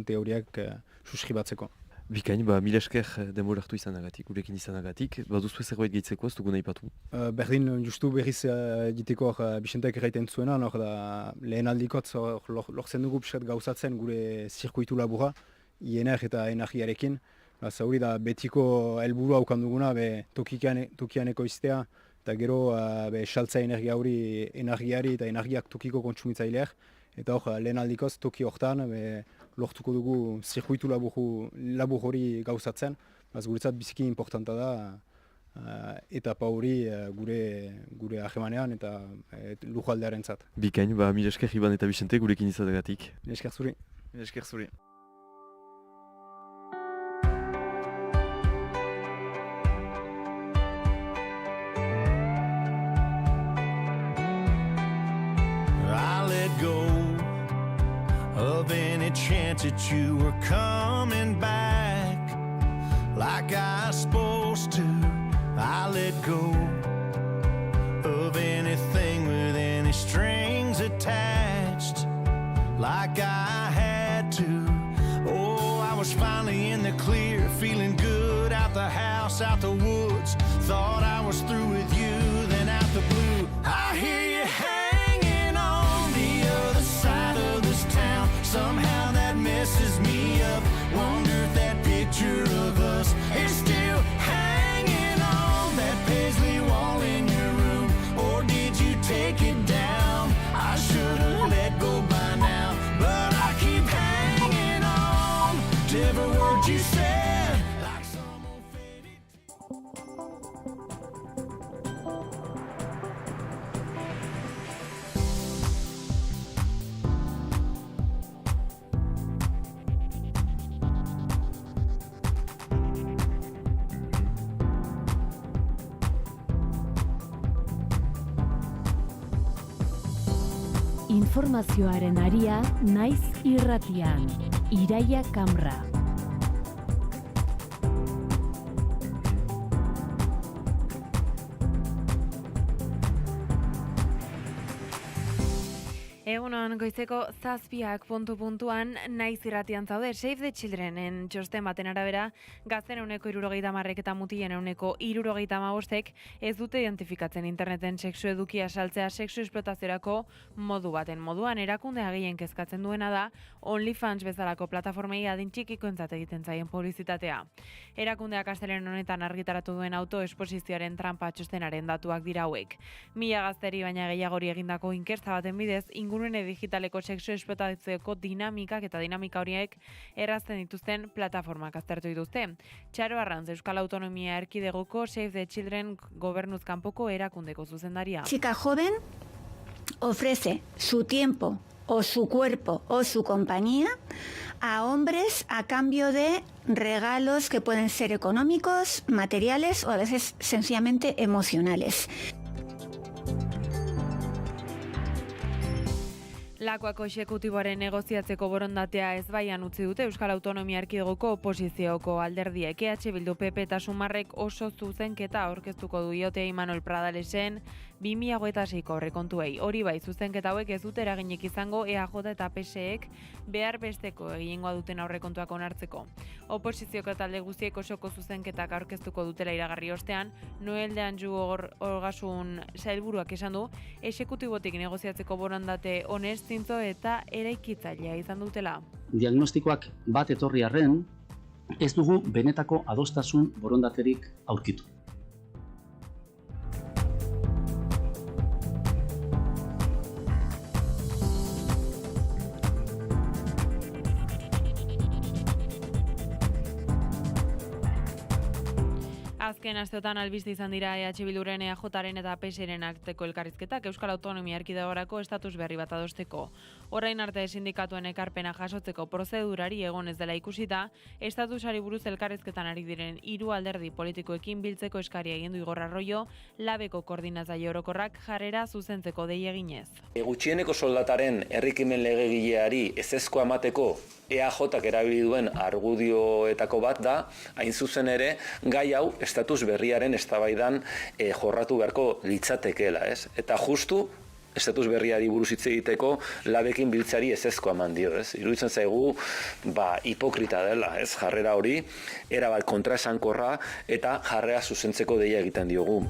teoriak suskribatzeko. Bikain, mila esker denbora hartu izanagatik, gurekin izanagatik. Baduzu zerbait gehitzeko, ez dugu nahi patu? Berdin, justu berriz egiteko Bisentek erraiten zuena, lehen aldikotz lortzen dugu piskat gauzatzen gure zirkuitu labura, iener eta energiarekin. Hori da betiko helburua haukan duguna, tokian ekoiztea, eta gero saltzea energiari eta energiak tokiko kontsumitzaileak. Eta lehen aldikoz toki hortan lortuko dugu zirkuitu labur hori gauzatzen. Guretzat biziki importanta da etapa hori gure ahemanean eta lujaldearen zat. Bikain, mila esker Iban eta Bixente gurekin izatagatik. Mila esker zuri. Mila esker zuri. I let go of any chance that you were coming back like I was supposed to. I let go of anything with any strings attached like I had to. Oh, I was finally in the clear, feeling good, out the house, out the woods. Thought I was through with you, then out the blue I hear you hanging on the other side of this town. Somehow that messes me up. Wonder if that picture of us is still hanging on that paisley wall in your room, or did you take it down? I should've let go by now, but I keep hanging on to every word you said, like some old faded. Informazioaren aria naiz irratian. Iraia Kamra. Egunon, goizeko 7 puntuan naiz irratian zaude. Save the Childrenen txosten baten arabera, gazten euneko 70 eta mutilen euneko 75 ez dute identifikatzen interneten sexu edukia saltzea sexu esplotaziorako moduan. Erakundea gehien kezkatzen duena da OnlyFans bezalako plataformei adin txikikoentzat egiten zaien publizitatea. Erakundeak astelehen honetan argitaratu duen autoesposizioaren trampa txostenaren datuak dira hauek. 1000 gazteri baina gehiagori egindako inkesta baten bidez, ingurune digitaleko sexu esplotazioko dinamikak eta dinamika horiek errazten dituzten plataformak aztertu dituzte. Txaro Arranz, Euskal Autonomia Erkidegoko Save the Children gobernuz kanpoko erakundeko zuzendaria. Chica joven ofrece su tiempo o su cuerpo o su compañía a hombres a cambio de regalos que pueden ser económicos, materiales o a veces sencillamente emocionales. Lakuako exekutiboaren negoziatzeko borondatea ezbaian utzi dute Euskal Autonomia Erkidegoko oposizioko alderdiek. EH Bildu, PP eta Sumarrek oso zuzenketa aurkeztuko du diote Imanol Pradalesen 2026ko aurrekontuei. Hori bai, zuzenketa hauek ez dute eraginik izango EAJ eta PSEek behar besteko egingoa duten aurrekontuak onartzeko. Oposizioko talde guztiek osoko zuzenketak aurkeztuko dutela iragarri ostean, Noel de Anjou Ogasun sailburuak esan du, exekutibotik negoziatzeko borondate honez zintzo eta eraikitzailea izan dutela. Diagnostikoak bat etorri arren, ez dugu benetako adostasun borondaterik aurkitu. Azken asteotan albiste izan dira EH Bilduren, EAJaren eta PSren arteko elkarrizketak Euskal Autonomia Erkidegorako estatus berri bat adosteko. Orain arte sindikatuen ekarpena jasotzeko prozedurari egon ez dela ikusita, estatusari buruz elkarrizketan ari diren 3 alderdi politikoekin biltzeko eskaria egin du Igor Arroyo, Labeko koordinatzaile orokorrak jarrera zuzentzeko dei eginez. Gutxieneko soldataren herrikimen legegileari ezezkoa emateko EAJak erabili duen argudioetako bat da, hain zuzen ere, gai hau estatus berriaren eztabaidan jorratu beharko litzatekeela, ez? Eta justu estatus berriari buruz hitz egiteko labekin biltzari ezezkoa eman dio, ez? Iruditzen zaigu, hipokrita dela, ez? Jarrera hori, erabat kontraesankorra eta jarrera zuzentzeko deia egiten diogu.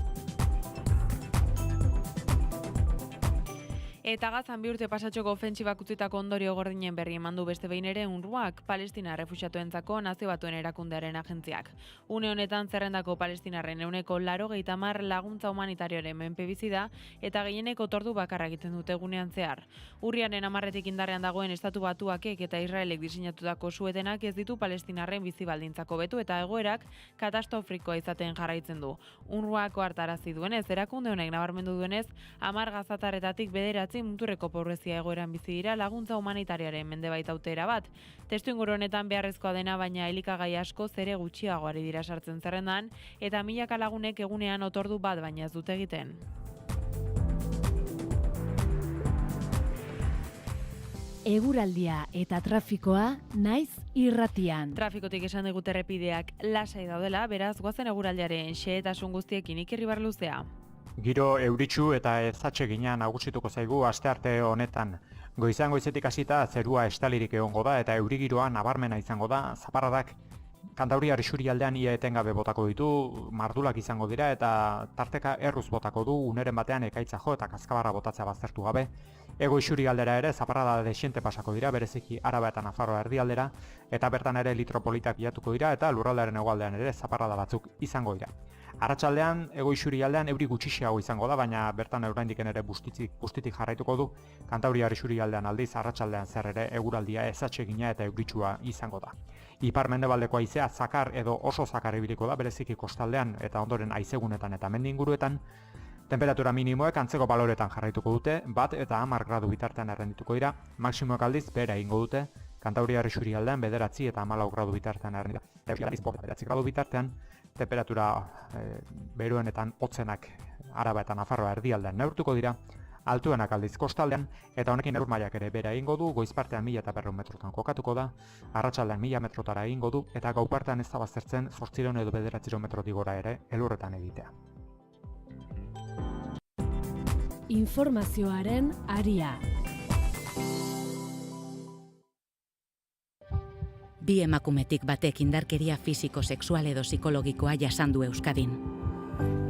Eta Gazan 2 urte pasatxoko ofentsibak utzitako ondorio gordinen berri eman du beste behin ere UNRWAk, Palestina errefuxiatuentzako Nazio Batuen Erakundearen agentziak. Une honetan zerrendako palestinarren 80% laguntza humanitarioaren menpe bizi da eta gehieneko tordu bakarra egiten dute egunean zehar. Urriaren 10etik indarrean dagoen Estatu Batuakek eta Israelek diseinatutako suetenak ez ditu palestinarren bizi baldintzak hobetu eta egoerak katastrofikoa izaten jarraitzen du. UNRWAko hartarazi duenez, erakunde honek nabarmendu duenez, 10 gazatarretatik 9 muturreko pobrezia egoeran bizi dira laguntza humanitariaren mende baitaute erabat. Testuinguru honetan beharrezkoa dena baina elikagai asko zere gutxiagoari dira sartzen zerrendan eta milaka lagunek egunean otordu bat baina ez dute egiten. Eguraldia eta trafikoa naiz irratian. Trafikotik esan digute errepideak lasai daudela, beraz goazen eguraldiaren xehetasun guztiekin Iker Luzea. Giro euritsu eta ezatsegina nagusituko zaigu astearte honetan. Goizan goizetik hasita zerua estalirik egongo da eta euri giroa nabarmena izango da. Zaparradak Kantauriar isurialdean ia etengabe botako ditu, mardulak izango dira eta tarteka erruz botako du, uneren batean ekaitza jo eta kaskabarra botatzea baztertu gabe. Ego isurialdera ere zaparrada desiente pasako dira, bereziki Araba eta Nafarroa erdialdera, eta bertan ere litropolitak bilatuko dira eta lurraldearen hegoaldean ere zaparrada batzuk izango dira. Arratsaldean ego isurialdean euri gutxiago izango da, baina bertan oraindiken ere bustitik jarraituko du. Kantauriar isurialdean aldiz arratsaldean zer ere eguraldia ezatsegina eta euritsua izango da. Ipar-mendebaldeko haizea zakar edo oso zakar ibiliko da, bereziki kostaldean eta ondoren haizegunetan eta mendi inguruetan. Temperatura minimoek antzeko baloretan jarraituko dute, 1 eta 10 gradu bitartean errendituko dira, maksimoek aldiz behera egingo dute, Kantauriar isurialdean 9 eta 14 gradu bitartean errendituko dira. 9 gradu bitartean, temperatura beroenetan hotzenak Araba eta Nafarroa erdialdean neurtuko dira, altuenak aldiz kostaldean, eta honekin eur mailak ere behera egingo du, goizpartean 1200 metrotan kokatuko da, arratsaldean 1000 metrotara egingo du, eta gaupartean ez da baztertzen 800 edo 900 metrotik gora ere elurretan egitea. Informazioaren aria. Bi emakumetik batek indarkeria fisiko-sexual edo psikologikoa jasan du Euskadin.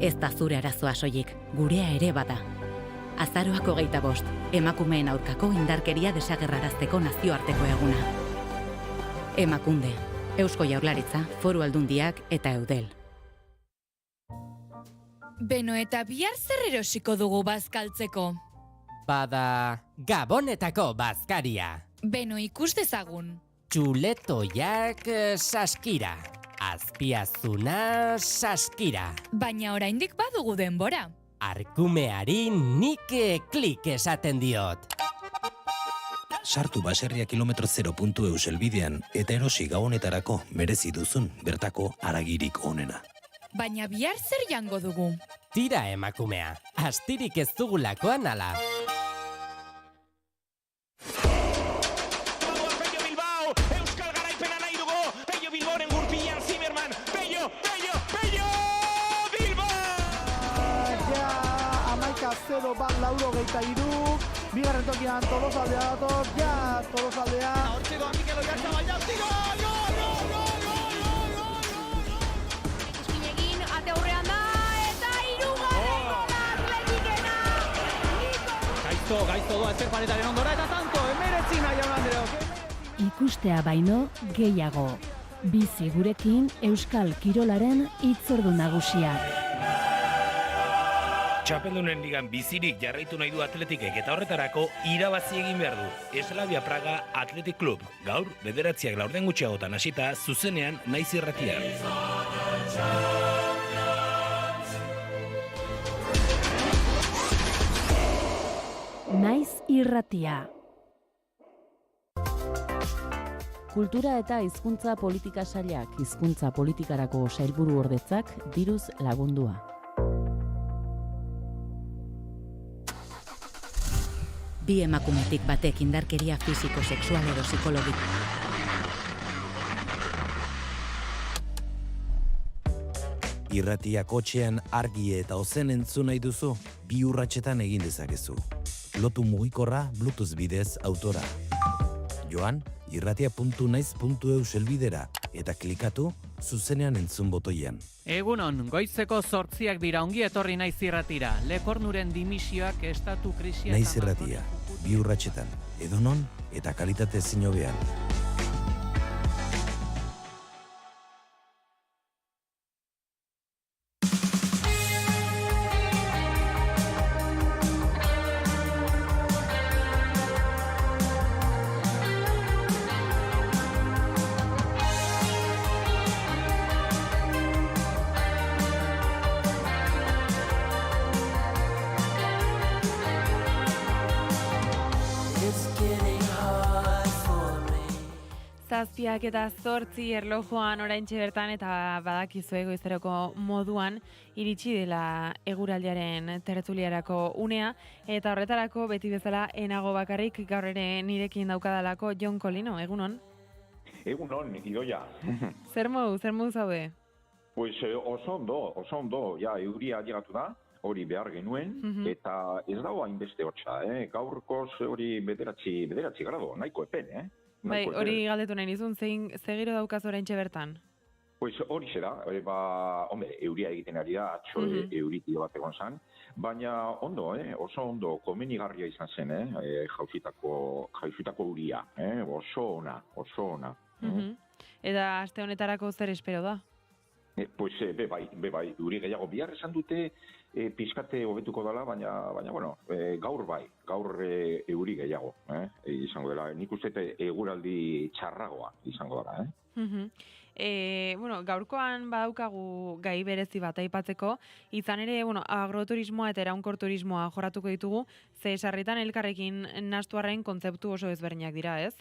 Ez da zure arazoa soilik, gurea ere bada. Azaroak 25, emakumeen aurkako indarkeria desagerrarazteko nazioarteko eguna. Emakunde, Eusko Jaurlaritza, Foru Aldundiak eta Eudel. Beno eta bihar zer erosiko dugu bazkaltzeko? Bada, Gabonetako bazkaria. Beno ikus dezagun. Txuletoiak saskira. Azpiazuna saskira. Baina oraindik badugu denbora. Arkumeari nik klik esaten diot. Sartu baserria km0.eu helbidean eta erosi Gabonetarako merezi duzun bertako haragirik onena. Baina bihar zer jango dugu? Tira emakumea, astirik ez dugulakoan ala. Bigarren tokian Tolosaldea dator, Tolosaldea. Hortzeko Mikel Oyarzabal, tiro, Ikuspinekin ate aurrean da, eta hirugarren Atletikena. Gaizto doa ezer panetaren ondora, eta tanto, 19 jaun Andreok. Ikustea baino gehiago. Bizi gurekin Euskal Kirolaren hitzordu nagusiak. Txapeldunen ligan bizirik jarraitu nahi du Atletikek eta horretarako irabazi egin behar du. Slavia Praga Athletic Club. Gaur, 9:00 laurden gutxiagotan hasita, zuzenean Naiz irratian. Naiz irratia. Kultura eta hizkuntza politika sailak, hizkuntza politikarako sailburu ordetzak diruz lagundua. Bi emakumetik batek indarkeria fisiko-sexual edo psikologik. Irratia kotxean argi eta ozen entzun nahi duzu, 2 urratsetan egin dezakezu. lotu mugikorra Bluetooth bidez autora. Joan, irratia.naiz.eu helbidera eta klikatu zuzenean entzun botoian. Egunon, goizeko 8 dira, ongi etorri Naiz Irratira. Lekornuren dimisioak estatu krisia... Naiz Irratia, bi urratsetan, edonon eta kalitate ezin hobean. Zazpiak eta 8 erlojuan oraintxe bertan eta badakizue goizeroko moduan iritsi dela eguraldiaren tertuliarako unea eta horretarako beti bezala enago bakarrik gaur ere nirekin daukadalako Jon Kolino, egunon? Egunon, Idoia. Zer modu zaude? Pues oso ondo, ja, euria llegatu da, hori behar genuen, eta ez dago hainbeste hotxa, gaurkoz hori bederatzi grado, nahiko epen, Bai, hori galdetu nahi nizun, ze giro daukaz oraintxe bertan? Pues hori zera, euria egiten ari da, atxo euritio bat egon zan, baina ondo, oso ondo, komenigarria izan zen, jauzitako uria, oso ona. Eta aste honetarako zer espero da? Pues bai, uri gehiago bihar esan dute pizkate hobetuko dela, baina bueno, gaur euri gehiago, izango dela. Nik uste eguraldi txarragoa izango dela, Bueno, gaurkoan badaukagu gai berezi bat aipatzeko, izan ere, agroturismoa eta iraunkorturismoa jorratuko ditugu, ze sarritan elkarrekin nastuarren kontzeptu oso ezberdinak dira, ez?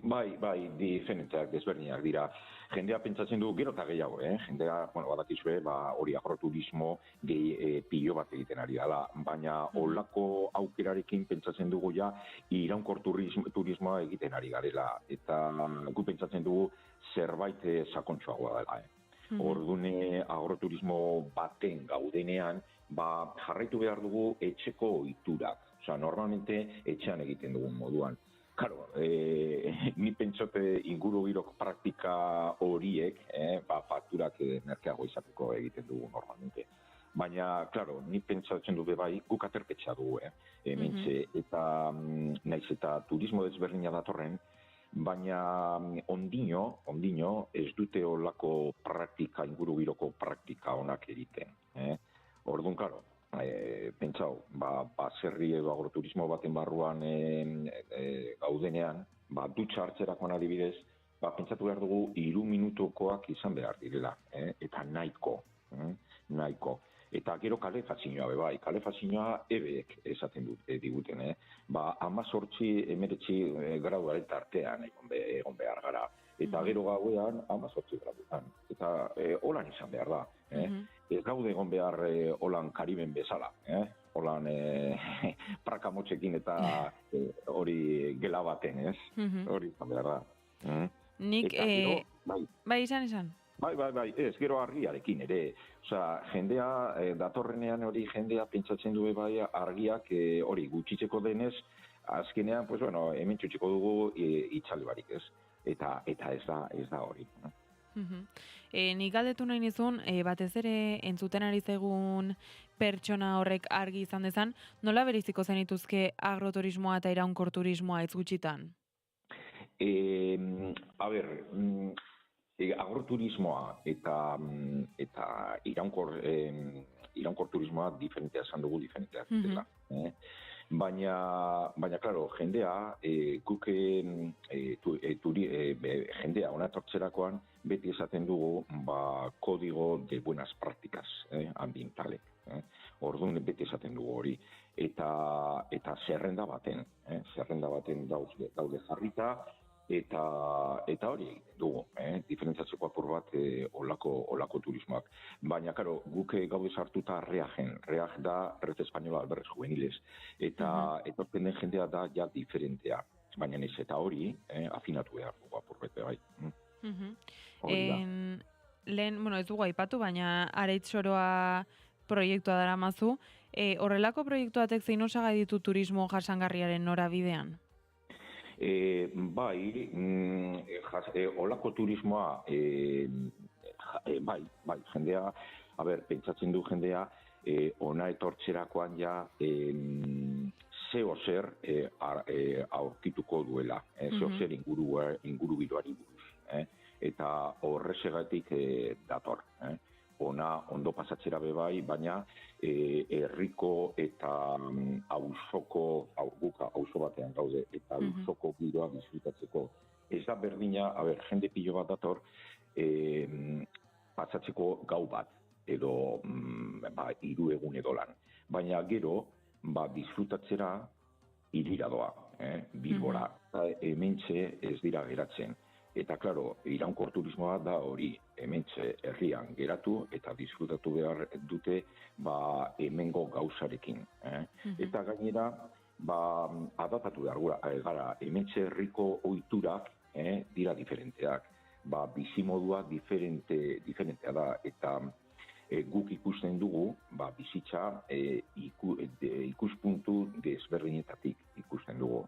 Bai, diferenteak desberdinak dira. Jendea pentsatzen du gero eta gehiago, jendea, badakizue, hori agroturismo pilo bat egiten ari dela, baina olako aukerarekin pentsatzen dugu ja iraunkor turismoa egiten ari garela, eta gu pentsatzen dugu zerbait sakontxoagoa dela. Ordune agroturismo baten gaudenean, jarraitu behar dugu etxeko ohiturak, normalmente etxean egiten dugun moduan. Claro, ni pentsote ingurugirok praktika horiek, fakturak merkeago izateko egiten dugu normalmente. Baina, claro, ni pentsatzen du bai, guk aterpetxa dugu, eta naiz eta turismo desberdina datorren, baina ondino ez dute olako praktika, ingurugiroko praktika onak egiten. Orduan, claro, pentsau, baserri edo agroturismo baten barruan gaudenean, dutxa hartzerakoan adibidez, pentsatu behar dugu 3 minutukoak izan behar direla, eta nahiko. Eta gero kalefazioa bai, kalefazioa ebeek esaten diguten, 18-19 graduaren tartean egon behar gara. Eta gero gauean 18 graduan. Eta holan izan behar da. Ez gaude egon behar holan Kariben bezala. Holan prakamotxekin eta hori gela baten, ez? Hori izan behar da. Nik, bai, izan? Bai, ez, gero argiarekin ere. Jendea, datorrenean hori jendea pentsatzen du bai argiak hori gutxitzeko denez, azkenean, hemen txutxeko dugu itxalde barik, ez? Eta ez da hori. Nik galdetu nahi nizun, batez ere entzuten ari zaigun pertsona horrek argi izan dezan, nola beriziko zenituzke agroturismoa eta iraunkorturismoa ez gutxitan? Agroturismoa eta iraunkorturismoa diferentea esan dugu, diferentea dela. Baina, claro, jendea, guk jendea onatortzerakoan beti esaten dugu kodigo de buenas prácticas ambientales. Orduan beti esaten dugu hori. Eta zerrenda baten daude jarrita, eta hori egiten dugu, diferentziatzeko apur bat olako turismoak. Baina, karo, guk gaude sartuta Reag da Red Española Albergues Juveniles, eta etortzen den jendea da ja diferentea. Baina ez eta hori, afinatu behar dugu apur bete, bai. Lehen, ez dugu aipatu, baina Areitz Soroa proiektua daramazu, Horrelako proiektu batek zein osagai ditu turismo jasangarriaren norabidean? Bai, olako turismoa, bai, jendea, pentsatzen du jendea, ona etortzerakoan ja zeo zer aurkituko duela, zeo zer ingurugiroari buruz. Eta horrezegatik dator. Ona ondo pasatzera bebai, baina herriko eta auzoko, guka auzo batean gaude, eta auzoko giroa disfrutatzeko. Ez da berdina, jende pilo bat dator, pasatzeko gau bat, edo 3 egun edo lan. Baina gero, disfrutatzera hirira doa, Bilbora. Hementxe ez dira geratzen. Eta, klaro, iraunkor turismoa da hori, hementxe herrian geratu eta disfrutatu behar dute hemengo gauzarekin. Eta gainera, adaptatu behar gara, hementxe herriko ohiturak dira diferenteak. Bizimodua diferentea da, eta guk ikusten dugu, bizitza ikuspuntu desberdinetatik ikusten dugu.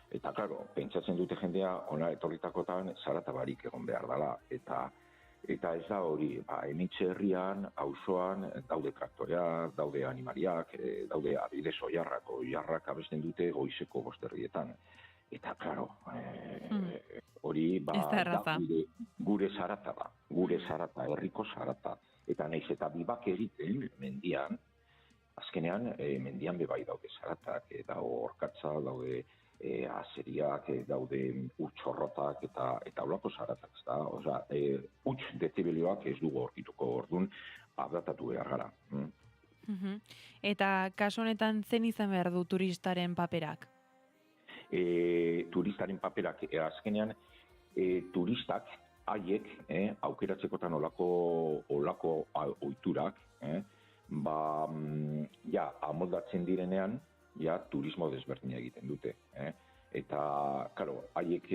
Eta, klaro, pentsatzen dute jendea, ona etorritakotan zarata barik egon behar dela. Eta ez da hori, hementxe herrian, auzoan, daude traktoreak, daude animaliak, daude adibidez oiarrak abesten dute goizeko 5 herrietan. Eta, klaro, hori gure zarata da, herriko zarata. Eta nahiz eta bibak egiten mendian, azkenean mendian bebai daude zaratak, dago orkatza, daude azeriak, daude utxorrotak eta olako zaratak. Osa, utx dezibelioak ez dugu aurkituko, orduan adaptatu behar gara. Eta kasu honetan zen izan behar du turistaren paperak? Turistaren paperak, azkenean, turistak haiek aukeratzekotan olako ohiturak, amoldatzen direnean, turismo desberdina egiten dute. Eta, karo, haiek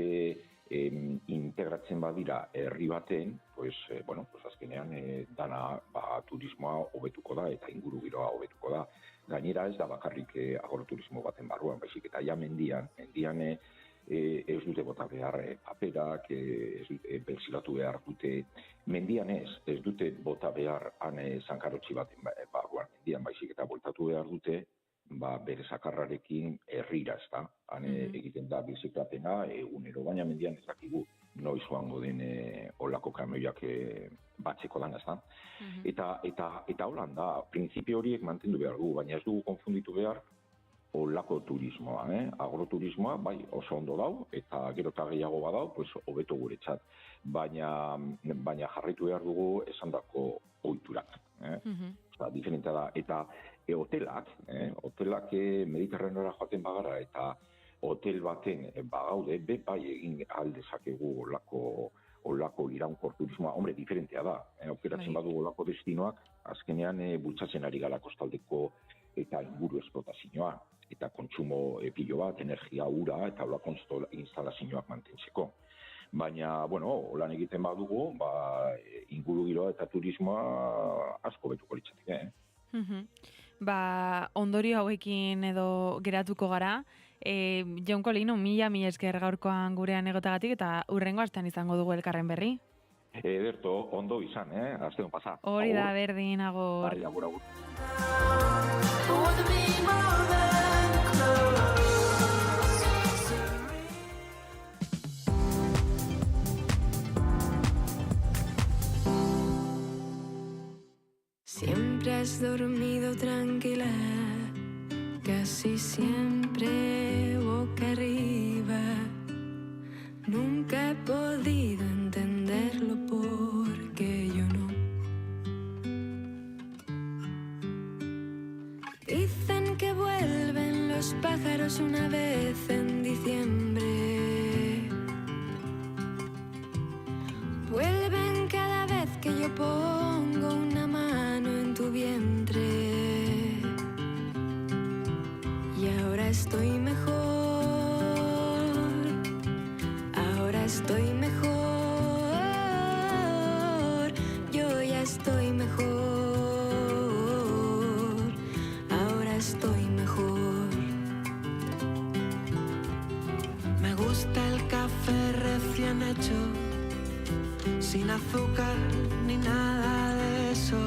integratzen badira herri baten, azkenean dana turismoa hobetuko da eta ingurugiroa hobetuko da. Gainera ez da bakarrik agroturismo baten barruan, baizik eta mendian ez dute bota behar paperak, bersilatu behar dute. Mendian ez dute bota behar zankarotxi baten barruan mendian, baizik eta boltatu behar dute bere sakarrarekin herrira, ez da. Egiten da biziklapena egunero, baina mendian ez dakigu noiz joango den olako kamioiak batzeko dan, ez da. Eta holan da, printzipio horiek mantendu behar dugu, baina ez dugu konfunditu behar olako turismoa, agroturismoa, bai, oso ondo dau, eta gero eta gehiago badau, hobeto guretzat. Baina jarraitu behar dugu esandako ohiturak. Diferentea da, eta hotelak Mediterraneora joaten bagara, eta hotel baten bagaude, bai egin aldezakegu olako iraunkor turismoa, diferentea da. Aukeratzen badu olako destinoak, azkenean bultzatzen ari gara kostaldeko eta inguru esplotazioa, eta kontsumo pilo bat, energia ura, eta olako instalazioak mantentzeko. Baina, holan egiten badugu, ingurugiroa eta turismoa asko betuko litzatik, Ondorio hauekin edo geratuko gara. Jon Kolino, mila esker gaurkoan gurean egotagatik, eta hurrengo astean izango dugu elkarren berri. Ederto, ondo izan, astean pasa. Hori da, berdin, agor. Bai, agur. Siempre has dormido tranquila, casi siempre boca arriba. Nunca he podido entenderlo porque yo no. Dicen que vuelven los pájaros una vez en diciembre. Vuelven cada vez que yo pongo una mano en tu vientre. Y ahora estoy mejor, ahora estoy mejor, yo ya estoy mejor. sin azúcar ni nada de eso.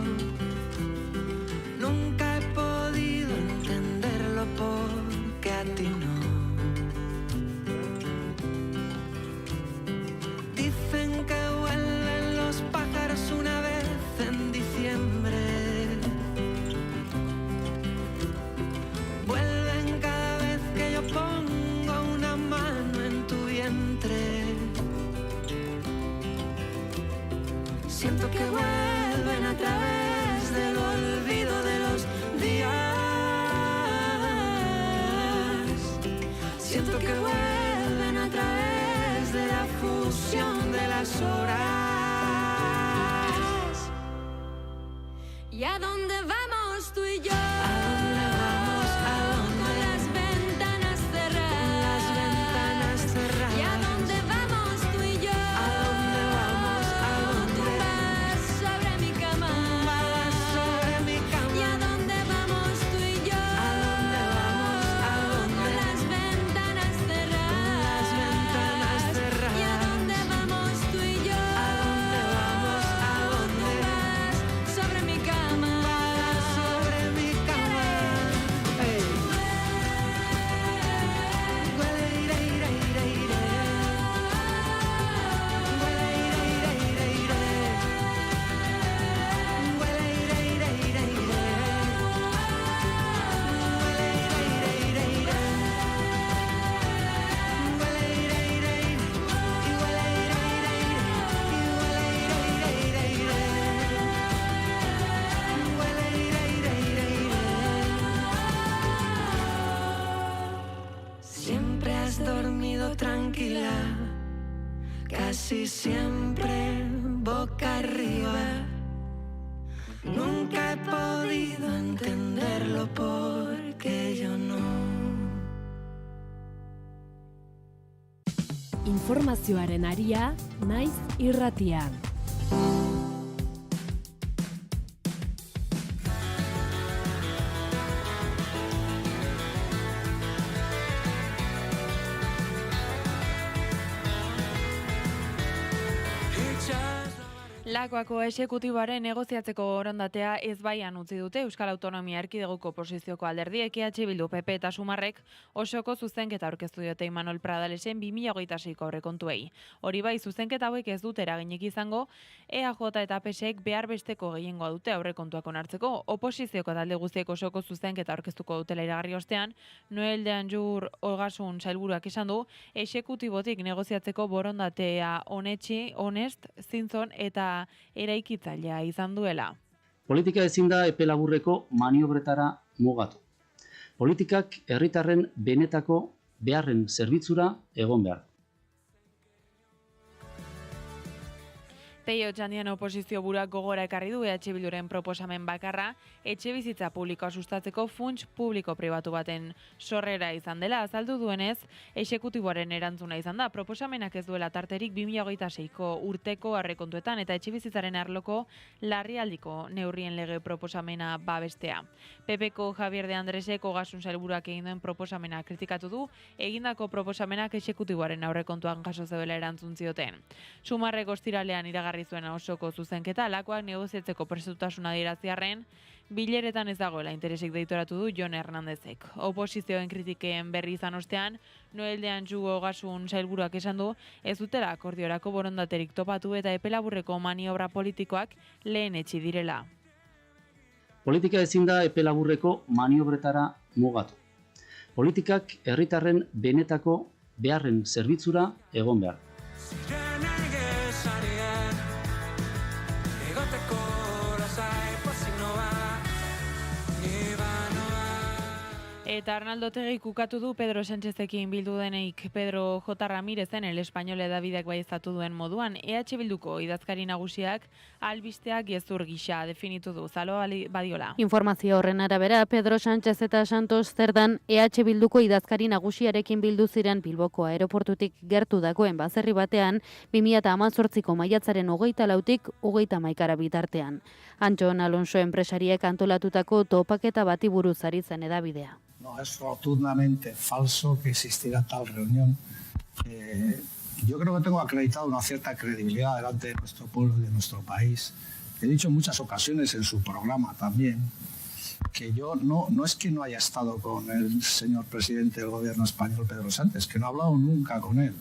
Nunca he podido entenderlo porque a ti no. Dicen que vuelven los pájaros una vez en diciembre. Vuelven cada vez que yo pongo una mano en tu vientre. Siento que vuelven a través del olvido de los días. Siento que vuelven a través de la fusión de las horas. ¿Y a dónde vamos tú y yo? ¿A dónde vamos? ¿A dónde? Con las ventanas cerradas. Las ventanas cerradas. ¿Y a dónde vamos tú y yo? ¿A dónde vamos? ¿A dónde? Vas sobre mi cama. Vas sobre mi cama. ¿Y a dónde vamos tú y yo? ¿A dónde vamos? ¿A dónde? Con las ventanas cerradas. Las ventanas cerradas. ¿Y a dónde vamos tú y yo? ¿A dónde vamos? ¿A dónde? Vas sobre mi cama. Vas sobre mi cama. Hey. Huele ire, ire, ire, ire. Huele ire, ire, ire, ire. Huele ire, ire, ire, ire. Huele ire, ire, ire, ire. Huele ire, ire, ire. Y huele ire, ire, ire. Y huele ire, ire, ire, ire. Huele ire, ire, ire, ire. Siempre has dormido tranquila, casi siempre boca arriba. Nunca he podido entenderlo porque yo no. Informazioaren aria, naiz irratia. Lakuako esekutiboaren negoziatzeko borondatea ezbaian utzi dute Euskal Autonomia Erkidegoko oposizioko alderdiek EH Bildu, PP eta Sumarrek osoko zuzenketa aurkeztu diote Imanol Pradalesen 2026ko aurrekontuei. Hori bai, zuzenketa hauek ez dute eraginik izango, EAJ eta PSek behar besteko gehiengoa dute aurrekontuak onartzeko. Oposizioko talde guztiek osoko zuzenketa aurkeztuko dutela iragarri ostean, Noel de Anjur Ogasun sailburuak esan du, esekutibotik negoziatzeko borondatea honest, zintzon eta eraikitzailea izan duela. Politika ezin da epe laburreko maniobretara mugatu. Politikak herritarren benetako beharren zerbitzura egon behar. Peio Txandian oposizio buruak gogora ekarri du EH Bilduren proposamen bakarra, etxe bizitza publikoa sustatzeko funts publiko-pribatu baten sorrera izan dela. Azaldu duenez, exekutiboaren erantzuna izan da. Proposamenak ez duela tarterik 2026ko urteko aurrekontuetan eta etxe bizitzaren arloko larrialdiko neurrien lege proposamena babestea. PPko Javier de Andresek Ogasun sailburuak egin duen proposamena kritikatu du, egindako proposamenak exekutiboaren aurrekontuan jaso zeuela erantzun zioten. Sumarrek ostiralean iragarri zuen osoko zuzenketa, lakoak negoziatzeko prestutasuna adieraztearren, bileretan ez dagoela interesik deitoratu du Jon Hernandezek. Oposizioen kritikeen berri izan ostean, Noel de Anjur Ogasun sailburuak esan du, ez dutela akordiorako borondaterik topatu eta epe laburreko maniobra politikoak lehen etxi direla. Politika ezin da epe laburreko maniobretara mugatu. Politikak herritarren benetako beharren zerbitzura egon behar. Eta Arnaldo Tegik ukatu du Pedro Sánchezekin bildu deneik. Pedro J. Ramirezen El Español Hedabideak baieztatu duen moduan, EH Bilduko idazkari nagusiak albisteak gezur gisa definitu du. Zalo Badiola. Informazio horren arabera, Pedro Sánchez eta Santos zerdan EH Bilduko idazkari nagusiarekin bildu ziren Bilboko aeroportutik gertu dagoen baserri batean 2018ko maiatzaren 24tik 31 bitartean. Antxon Alonso enpresariek antolatutako topaketa bati buruz ari zen hedabidea. No, es rotundamente falso que existiera tal reunión. yo creo que tengo acreditado una cierta credibilidad delante de nuestro pueblo y de nuestro país. He dicho en muchas ocasiones en su programa también que yo no es que no haya estado con el señor presidente del gobierno español, Pedro Sánchez, que no he hablado nunca con él.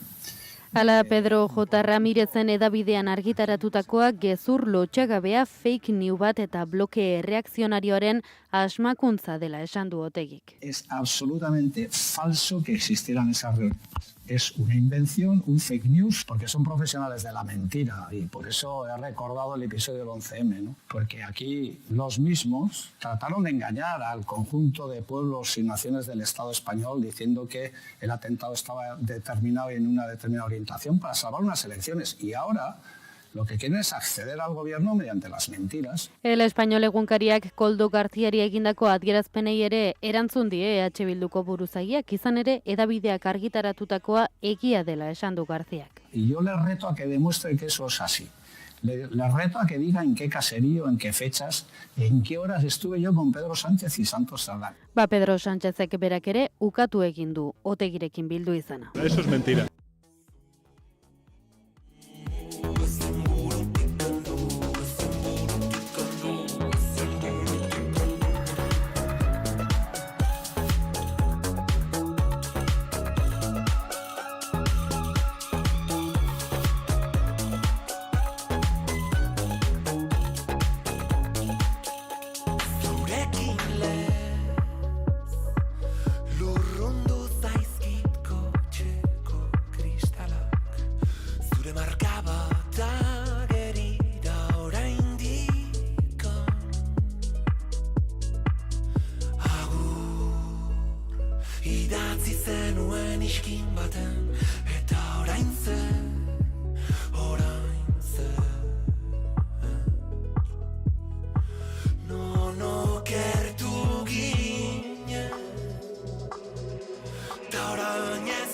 Hala Pedro J. Ramirezen edabidean argitaratutakoa gezur lotxagabea fake news bat eta bloke reakzionarioaren asmakuntza dela esan du Otegik. Es absolutamente falso que existieran esas reuniones. Es una invención, un fake news, porque son profesionales de la mentira y por eso he recordado el episodio del 11M, ¿no? Porque aquí los mismos trataron de engañar al conjunto de pueblos y naciones del Estado español diciendo que el atentado estaba determinado en una determinada orientación para salvar unas elecciones y ahora lo que quieren es acceder al gobierno mediante las mentiras. El español egunkariak Koldo Garziari egindako adierazpenei ere erantzun die EH Bilduko buruzagiak, izan ere edabideak argitaratutakoa egia dela esan du Garziak. Y yo les reto a que demuestre que eso es así. Les reto a que diga en qué caserío, en qué fechas, en qué horas estuve yo con Pedro Sánchez y Santos Cerdán. Pedro Sánchezek berak ere ukatu egin du Otegirekin bildu izana. Eso es mentira. Idatzi zenuen iskin baten, eta orain zen. No gertu ginen, eta orain ez.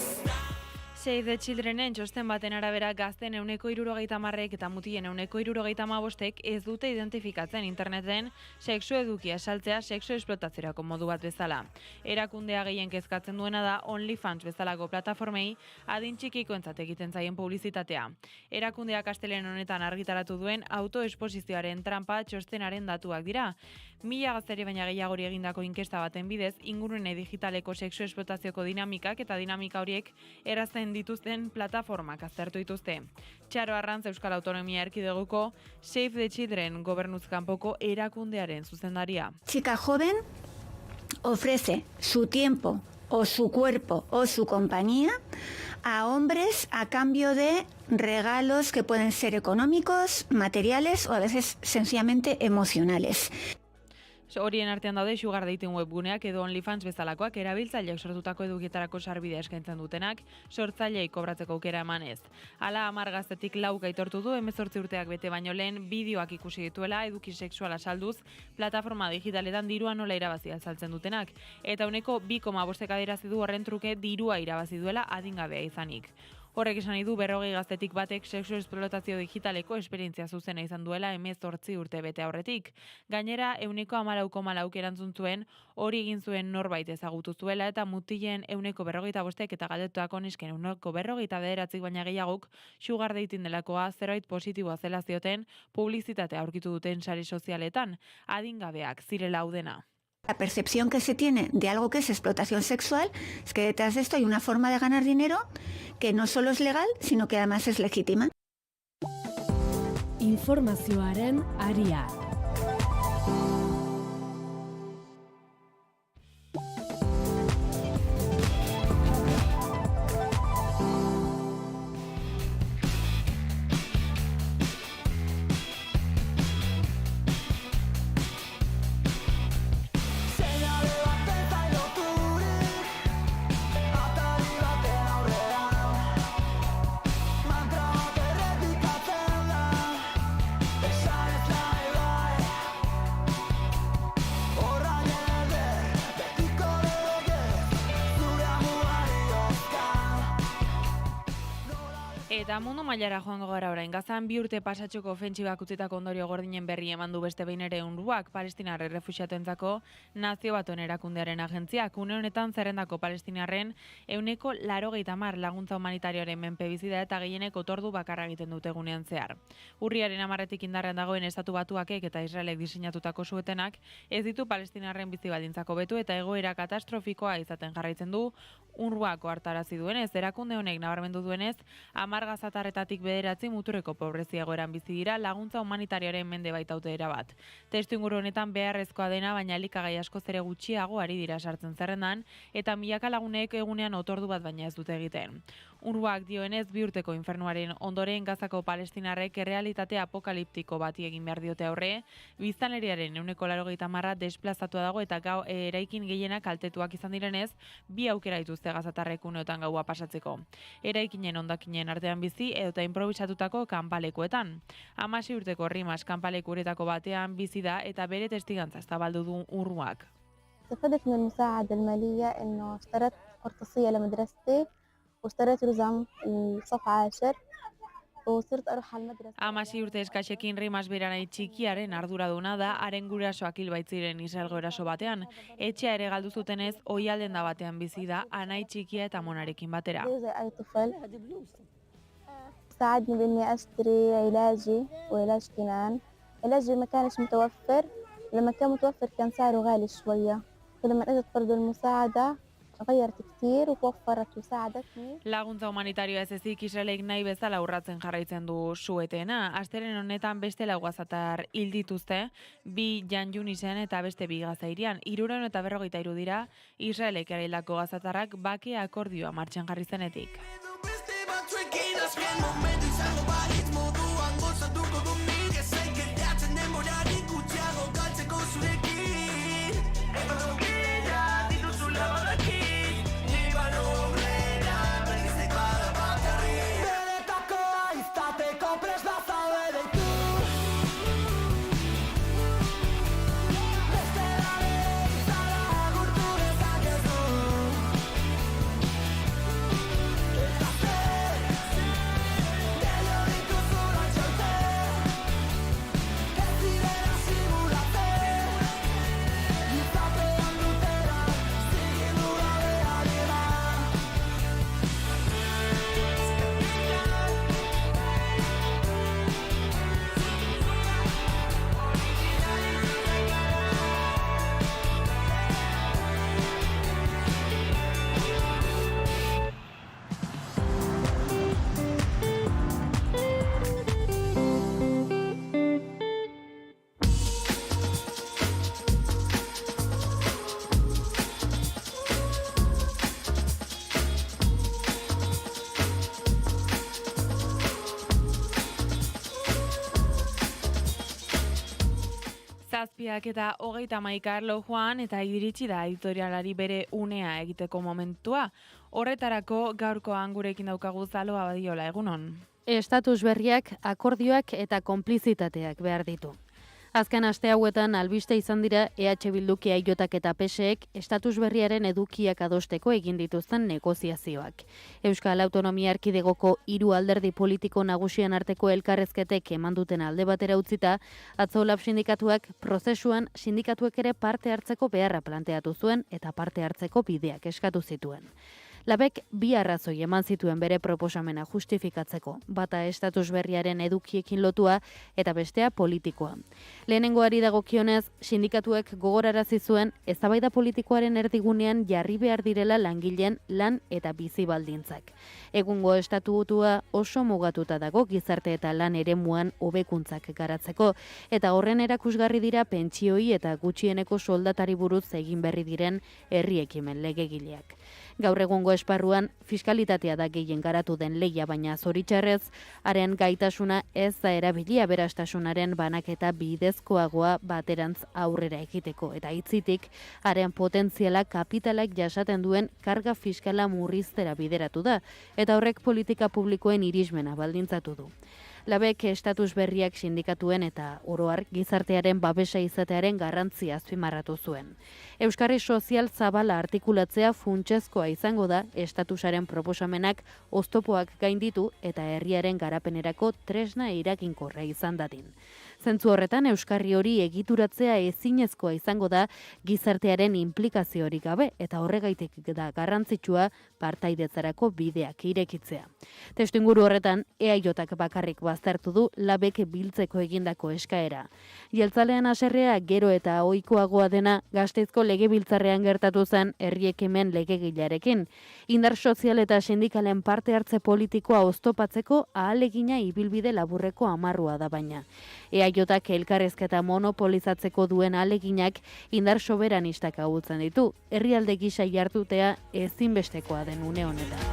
Save the Childrenen txosten baten arabera gazten 70% eta mutien 75% ez dute identifikatzen interneten sexu edukia saltzea sexu esplotatzerako modu bat bezala. Erakundea gehien kezkatzen duena da OnlyFans bezalako plataformei adin txikikoentzat egiten zaien publizitatea. Erakundeak astelehen honetan argitaratu duen autoesposizioaren trampa txostenaren datuak dira. 1000 gazteri baina gehiagori egindako inkesta baten bidez, ingurune digitaleko sexu esplotazioko dinamikak eta dinamika horiek errazten dituzten plataformak aztertu dituzte. Txaro Arrantz Euskal Autonomia Erkideguko Save the Children gobernuz kanpoko erakundearen zuzendaria. Chica joven ofrece su tiempo o su cuerpo o su compañía a hombres a cambio de regalos que pueden ser económicos, materiales o a veces sencillamente emocionales. Horien artean daude sugar dating webguneak edo OnlyFans bezalakoak erabiltzaileek sortutako edukietarako sarbidea eskaintzen dutenak, sortzaileei kobratzeko aukera emanez. Hala 10 gaztetik 4 aitortu du 18 urteak bete baino lehen bideoak ikusi dituela eduki sexuala salduz plataforma digitaletan dirua nola irabazi azaltzen dutenak eta 2,5 adierazi du horren truke dirua irabazi duela adingabea izanik. Horrek esan nahi du 40 gaztetik batek sexu esplotazio digitaleko esperientzia zuzena izan duela 18 urte bete aurretik. Gainera, 14,4 erantzun zuen hori egin zuen norbait ezagutu zuela eta mutilen 45 eta galdetutako nesken 49 baina gehiagok sugar dating delakoa zerbait positiboa zela zioten publizitatea aurkitu duten sare sozialetan, adingabeak zirela hau dena. La percepción que se tiene de algo que es explotación sexual es que detrás de esto hay una forma de ganar dinero que no solo es legal, sino que además es legítima. Informazioaren aria. Eta mundu mailara joango gara orain, Gazan 2 urte pasatxoko ofentsibak utzitako ondorio gordinen berri eman du beste behin ere UNRWAk, palestinarre refuxiatuentzako Nazio Batuen Erakundearen agentziak. Une honetan zerrendako palestinarren 180 laguntza humanitarioaren menpe bizi da eta gehienek otordu bakarra egiten dute egunean zehar. Urriaren 10etik indarrean dagoen Estatu Batuakek eta Israelek diseinatutako suetenak ez ditu palestinarren bizi baldintzak hobetu eta egoera katastrofikoa izaten jarraitzen du. UNRWAko hartarazi duenez, erakunde honek nabarmendu duenez, 10 gazatarretatik 9 muturreko pobrezia egoeran bizi dira laguntza humanitarioaren mende baitaute erabat. Testuinguru honetan beharrezkoa dena, baina elikagai askoz ere gutxiago ari dira sartzen zerrendan, eta milaka lagunek egunean otordu bat baina ez dute egiten. UNRWAk dioenez 2 urteko infernuaren ondoren Gazako palestinarrek errealitate apokaliptiko bati egin behar diote aurre, biztanleriaren 80% desplazatua dago eta eraikin gehienak kaltetuak izan direnez, 2 aukera dituzte gazatarrek uneotan gaua pasatzeko. Eraikinen hondakinen artean bizi edota improvisatutako kanpalekuetan. 16 urteko Rimas kanpalekuretako batean bizi da eta bere testigantza zabaldu du UNRWAk. استفدت من المساعدة المالية إنه اشتريت قرطاسية لمدرستي واشتريت رزم الصف 10 وصرت أروح على المدرسة. 16 urte eskasekin Rimas beranai txikiaren arduraduna da, haren gurasoak hil baitziren Israelgo eraso batean. Etxea ere galdu zutenez, oihalden da batean bizi da, anai txikia eta monarekin batera. زي أي طفل ساعدني بإني أشتري علاجي وعلاج كنان. علاجي ما كانش متوفر، لما كان متوفر كان سعره غالي شوية، فلما أجت برضو المساعدة غيرت كتير ووفرت وساعدتني. Laguntza humanitarioa ez ezik Israelek nahi bezala urratzen jarraitzen du suetena. Astelen honetan beste 4 gazatar hil dituzte, 2 Jan Junisen eta beste 2 Gazairian. 343 dira Israelek eraildako gazatarrak bake akordioa martxan jarri zenetik. Zazpiak eta 31 arlo joan eta iritsi da editorialari bere unea egiteko momentua. Horretarako gaurkoan gurekin daukagu Zalo Abadiola, egunon. Estatus berriak, akordioak eta konplizitateak behar ditu. Azken aste hauetan albiste izan dira EH Bilduk, EAJak eta PSek estatus berriaren edukiak adosteko egin dituzten negoziazioak. Euskal Autonomia Erkidegoko 3 alderdi politiko nagusien arteko elkarrezketek eman duten alde batera utzita, atzo LAB sindikatuak prozesuan sindikatuek ere parte hartzeko beharra planteatu zuen eta parte hartzeko bideak eskatu zituen. LABek 2 arrazoi eman zituen bere proposamena justifikatzeko, bata estatus berriaren edukiekin lotua eta bestea politikoa. Lehenengoari dagokionez, sindikatuek gogorarazi zuen eztabaida politikoaren erdigunean jarri behar direla langileen lan eta bizi baldintzak. Egungo estatutua oso mugatuta dago gizarte eta lan eremuan hobekuntzak garatzeko, eta horren erakusgarri dira pentsioi eta gutxieneko soldatari buruz egin berri diren herri ekimen legegileak. Gaur egungo esparruan fiskalitatea da gehien garatu den lehia, baina zoritxarrez, haren gaitasuna ez da erabili aberastasunaren banaketa bidezkoagoa baterantz aurrera egiteko, eta hitzitik, haren potentziala kapitalak jasaten duen karga fiskala murriztera bideratu da, eta horrek politika publikoen irismena baldintzatu du. Labek estatus berriak sindikatuen eta oroar gizartearen babesa izatearen garrantzia azpimarratu zuen. Euskarri sozial zabala artikulatzea funtsezkoa izango da estatusaren proposamenak oztopoak gainditu eta herriaren garapenerako tresna eraginkorra izan dadin. Zentzu horretan euskarri hori egituratzea ezinezkoa izango da gizartearen inplikaziorik gabe eta horregaitik da garrantzitsua partaidetzarako bideak irekitzea. Testuinguru horretan EAJak bakarrik baztertu du Labek biltzeko egindako eskaera. Jeltzalean haserrea gero eta ohikoagoa dena Gasteizko legebiltzarrean gertatu zen herri ekimen legegilearekin. Indar sozial eta sindikalen parte hartze politikoa oztopatzeko ahalegina ibilbide laburreko amarrua da baina. EAJak elkarrezketa monopolizatzeko duen ahaleginak indar soberanistak ahultzen ditu. Herrialde gisa jartutea ezinbestekoa den une honetan.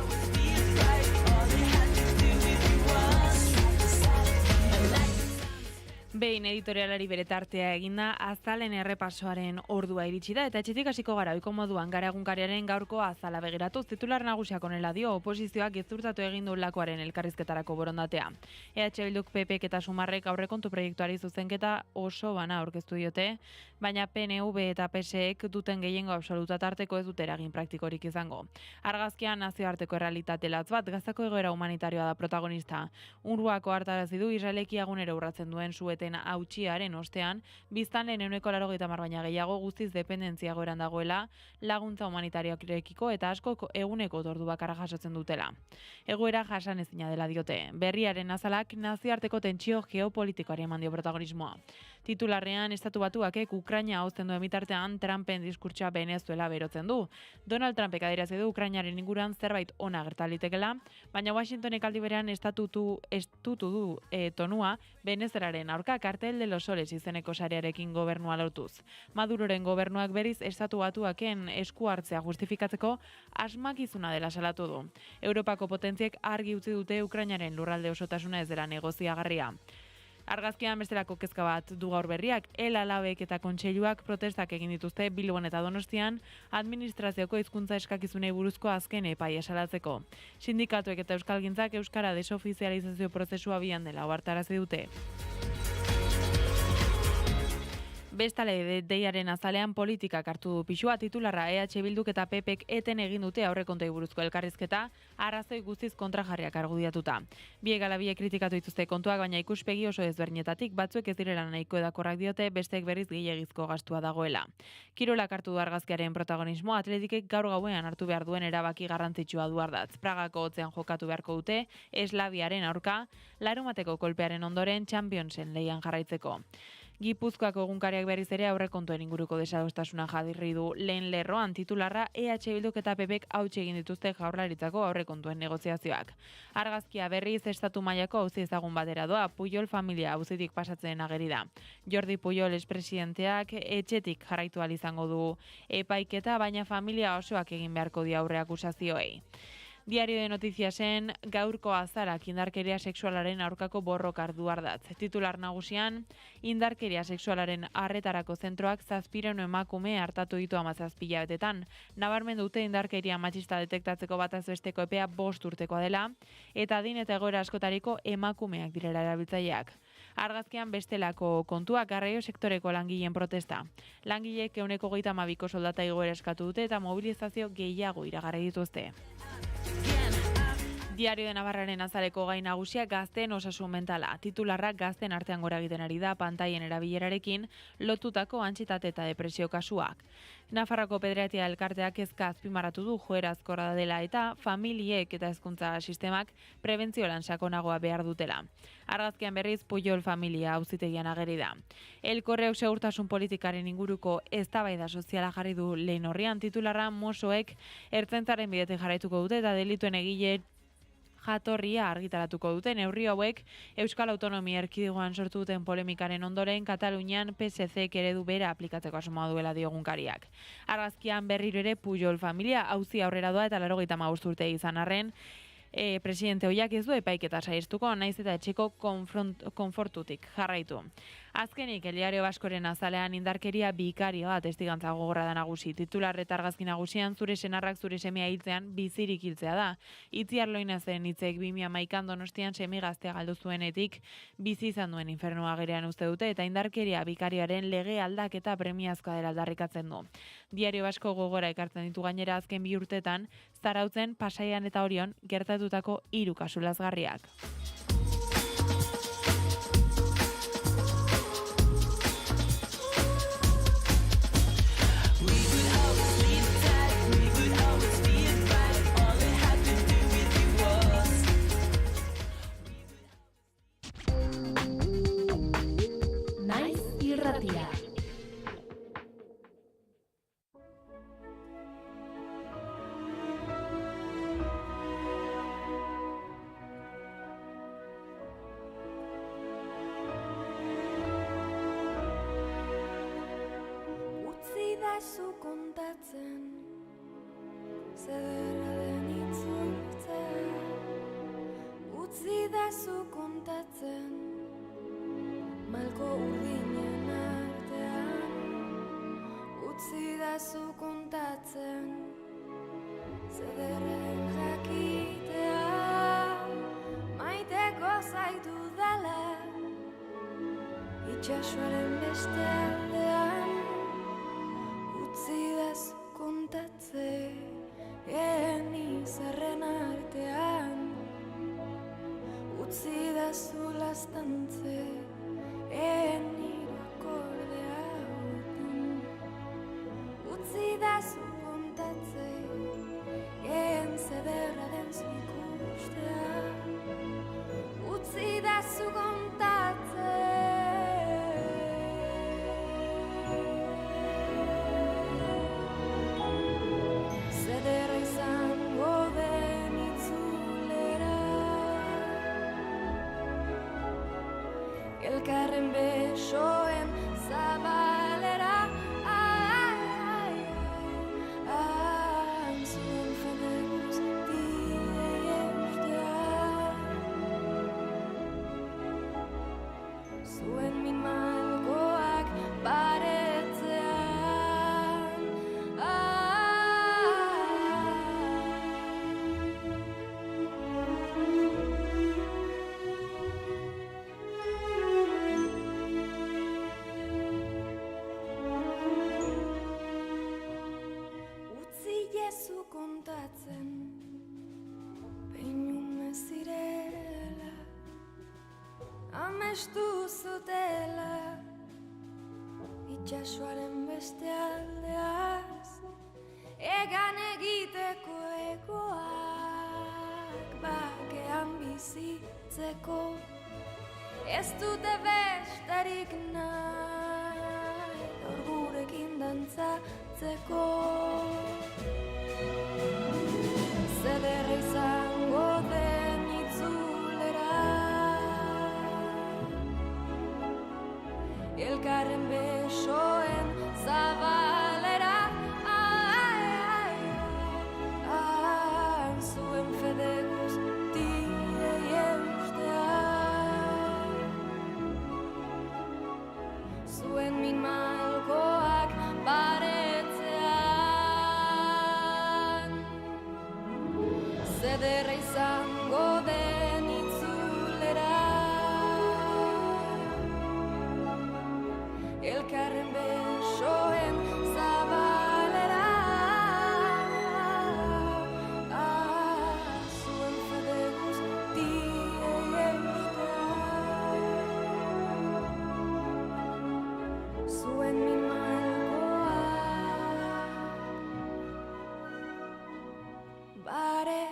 Behin editorialari bere tartea eginda, azalen errepasoaren ordua iritsi da, eta etxetik hasiko gara ohiko moduan gara egunkariaren gaurko azala begiratu. Titular nagusiak honela dio, oposizioak gezurtatu egin du lakoaren elkarrizketarako borondatea. EH Bilduk, PPk eta Sumarrek aurrekontu proiektuari zuzenketa oso bana aurkeztu diote, baina PNV eta PSek duten gehiengo absoluta tarteko ez dute eragin praktikorik izango. Argazkian nazioarteko errealitate latz bat, Gazako egoera humanitarioa da protagonista. UNRWAko hartarazi du Israeleki egunero urratzen duen suete hautxiaren ostean, biztanleen 80% baina gehiago guztiz dependentzia goeran dagoela laguntza humanitarioarekiko eta asko eguneko ordu bakarra jasotzen dutela. Egoera jasan ezina dela diote. Berriaren azalak nazioarteko tentsio geopolitikoari eman dio protagonismoa. Titularrean Estatu Batuak Ukraina hozten duen bitartean Trumpen diskurtsoa Venezuela berotzen du. Donald Trumpek adierazi du Ukrainaren inguruan zerbait ona gerta litekela, baina Washingtonek aldi berean estutu du tonua Venezuelaren aurka Kartel de los Soles izeneko sarearekin gobernua lortuz. Maduroren gobernuak berriz Estatu Batuaken esku hartzea justifikatzeko asmakizuna dela salatu du. Europako potentziek argi utzi dute Ukrainaren lurralde osotasuna ez dela negoziagarria. Argazkian bestelako kezka bat du gaur berriak, Labek eta kontseiluak protestak egin dituzte Bilbon eta Donostian administrazioko hizkuntza eskakizunei buruzko azken epaia salatzeko. Sindikatuek eta euskalgintzak euskara desofizializazio prozesua abian dela ohartarazi dute. Bestale deiaren azalean politikak hartu du pisua, titularra EH Bilduk eta PPek eten egin dute aurrekontoi buruzko elkarrizketa, arrazoi guztiz kontrajarriak argudiatuta. Biek ala biek kritikatu dituzte kontuak, baina ikuspegi oso ezberdinetatik, batzuek ez direla nahiko edakorrak diote, besteek berriz gehiegizko gastua dagoela. Kirolak hartu du argazkiaren protagonismo, Atletikek gaur gauean hartu behar duen erabaki garrantzitsua du ardatz. Pragako hotzean jokatu beharko dute, Eslaviaren aurka, larumateko kolpearen ondoren Championsen lehian jarraitzeko. Gipuzkoako egunkariak berriz ere aurrekontuen inguruko desadostasuna jadirri du lehen lerroan, titularra EH Bilduk eta PPek hautsi egin dituzte Jaurlaritzako aurrekontuen negoziazioak. Argazkia berriz estatu mailako auzi ezagun batera doa, Pujol familia auzitik pasatzen ageri da. Jordi Pujol espresidenteak etxetik jarraitu ahal izango du epaiketa, baina familia osoak egin beharko dio aurre akusazioei. Diario de Noticiasen gaurko azarak indarkeria sexualaren aurkako borrokar du ardatz. Titular nagusian, indarkeria sexualaren arretarako zentroak 700 emakume hartatu ditu 17 hilabetetan. Nabarmen dute indarkeria matxista detektatzeko bataz besteko epea 5 urtekoa dela, eta adin eta egoera askotariko emakumeak direla erabiltzaileak. Argazkian bestelako kontuak, garraio sektoreko langileen protesta. Langileek 132ko soldata igoera eskatu dute eta mobilizazio gehiago iragarri dituzte. Diario de Navarraren azaleko gai nagusia gazteen osasun mentala. Titularra gazten artean gora egiten ari da pantaien erabilerarekin lotutako antsietate eta depresio kasuak. Nafarroko Pediatria elkarteak kezka azpimarratu du joera azkorra dela eta familiek eta hezkuntza sistemak prebentzio lan sakonagoa behar dutela. Argazkian berriz Pujol familia auzitegian ageri da. El Correok segurtasun politikaren inguruko eztabaida soziala jarri du lehen horrian, titularra Mosoek ertzaintzaren bidetik jarraituko dute eta delituen egile jatorria argitaratuko dute. Neurri hauek Euskal Autonomia Erkidegoan sortu duten polemikaren ondoren Katalunian PSC eredu bera aplikatzeko asmoa duela diogunkariak. Argazkian berriro ere Pujol familia auzi aurrera doa eta 95 urte izan arren, presidente hoiak ez du epaiketa saiestuko, naiz eta etxeko konfortutik jarraitu. Azkenik, El Diario Baskoren azalean indarkeria bikarioa testigantza gogorra da nagusi. Titular eta argazki nagusian zure senarrak zure semea hiltzean bizirik hiltzea da. Itziar Loinazen hitzek 2011an Donostian semi gaztea galdu zuenetik bizi izan duen infernua gerean uste dute eta indarkeria bikarioaren lege aldaketa premiazkoa dela aldarrikatzen du. Diario Basko gogora ekartzen ditu gainera azken 2 urtetan Zarautzen, Pasaian eta Orion gertatutako 3 kasu lazgarriak. Naiz irratia. Zu kontatzen, zederra den itzultzea. Utzi da zu kontatzen, malko urdinen artean. Utzi da zu kontatzen, zederren jakitea. Maiteko zaitu dala, itxasoaren beste aldean. Utzidazu kontatze, izarren artean. Utzidazu lastantze, irakorde hauetan. Utzidazu kontatze, zederra den zu ikustea. Utzidazu kontatze, elkarren besoen zabalera. Zuen fede guztiei eustea. Zuen min malkoak baretzean. Kontatzen, peinume zirela, amestu zutela, itxasoaren beste aldeaz, egan egiteko egoak, bakean bizitzeko, ez dute besterik nahi, gaur gurekin dantzatzeko. Zederra izango den itzulera, elkarren besoen zabalera. Zuen fede guztiei eustea. Zuen min malkoak baretzean. Zederra izango den itzulera, elkarren besoen zabalera. Zuen fede guztiei eustea. Zuen min malkoak baretzean.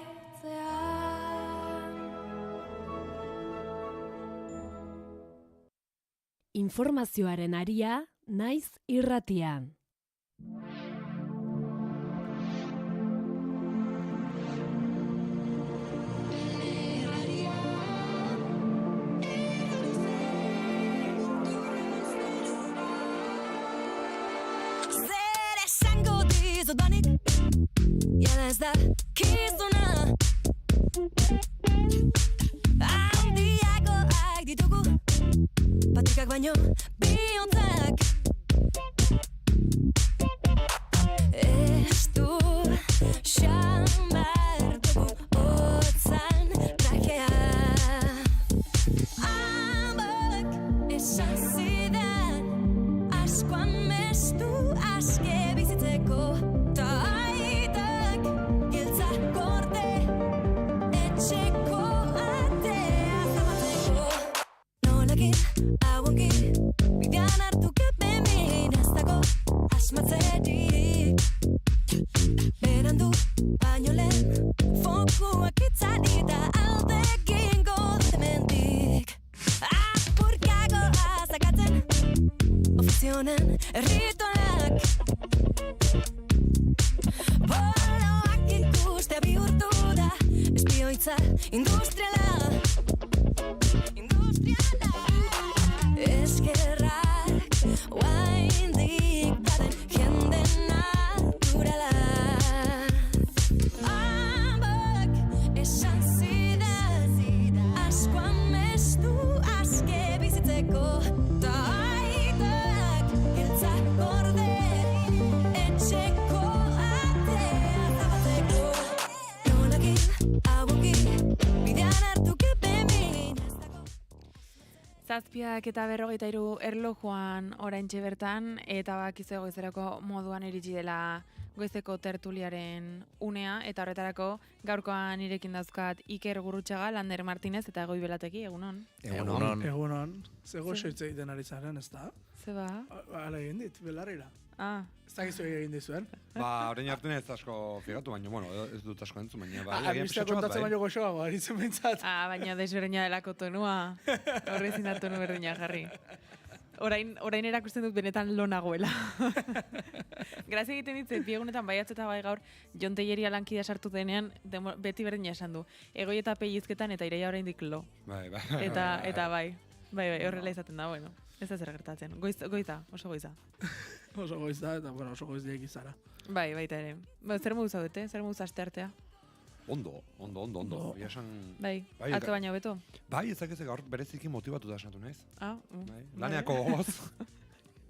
Informazioaren aria, Naiz irratian. Zer esango dizudanik, jada ez da kizuna. Handiagoak ditugu, batikak baino hauongi bidean hartu kepemin ez dago asmatzerik berandu baino lehen fokuak itzali da alde egingo dementik apurkago azakatzen ofizionen erritualak boloak ikustea bihurtu da espioitza industriala eskerrak oraindik baden jende naturala ambak esan zidan asko amestu aske bizitzeko ta aitak hiltzak gorde etxeko atea zabaltzeko nolakin hauongi bidean hartu kepemin 7:43 erlojuan oraintxe bertan, eta bakizu goizerako moduan iritsi dela goizeko tertuliaren unea, eta horretarako gaurkoan irekin dauzkat Iker Gurrutxaga, Lander Martinez eta Goi Belateki, egunon. Egunon. Zego soitze egiten ari zaren, ez da? Zeba? Hala egin dit, belarrira. Ez dakizu egin dizuen. Orain arte ez asko figatu, baina, ez dut asko entzun, baina... Abistea kontatzen baino goxoago, aritzen bintzat. Baina desberdina delako tonua. Horre ezin da tonu berdina jarri. Orain erakusten dut benetan lo nagoela. Grazia egiten ditzet, biegunetan baiatz eta bai gaur, Jon Telleria lankidea sartu denean, beti berdina esan du. Egoi eta pellizketan eta Ireia oraindik lo. Eta bai, horrela izaten da, bueno. Ez da zer gertatzen. Goiza, oso goiza. Oso goiza, eta oso goizdiek izara. Bai, baita ere. Zer moduz zaudete? Zer moduz aste artea? Ondo. Bai, atzo baina beto? Bai, ezak gaur bereziki motibatu da esnatu naiz. Laneako gogoz.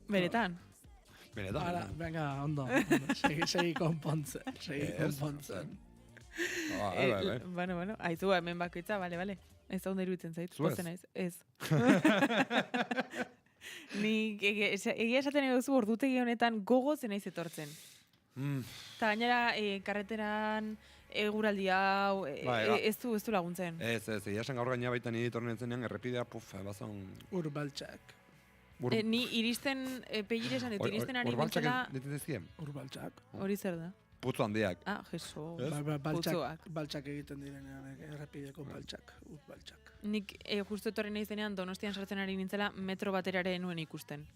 Beretan? Ara, venga, ondo. Segi konpontzen. Bueno, aizu, hemen bakoitza, bale. Ez da ondo iruditzen zait, posten naiz. Ez. Nik egia esaten duzu ordutegi honetan gogoz naiz etortzen. Eta gainera, karreteran eguraldi hau, ez du laguntzen. Ez, egia esan gaur gaina baita nire tornen zenean, errepidea, bazan... Urbaltxak. Ni iristen, pegire esan dut, iristen ari nintzela... Urbaltxak. Hori zer da? Putzu handiak. Jesus. Baltxak egiten direnean, errepideko baltxak, urbaltxak. Nik justu etorri nahi zenean Donostian sartzen ari nintzela metro baterare nuen ikusten.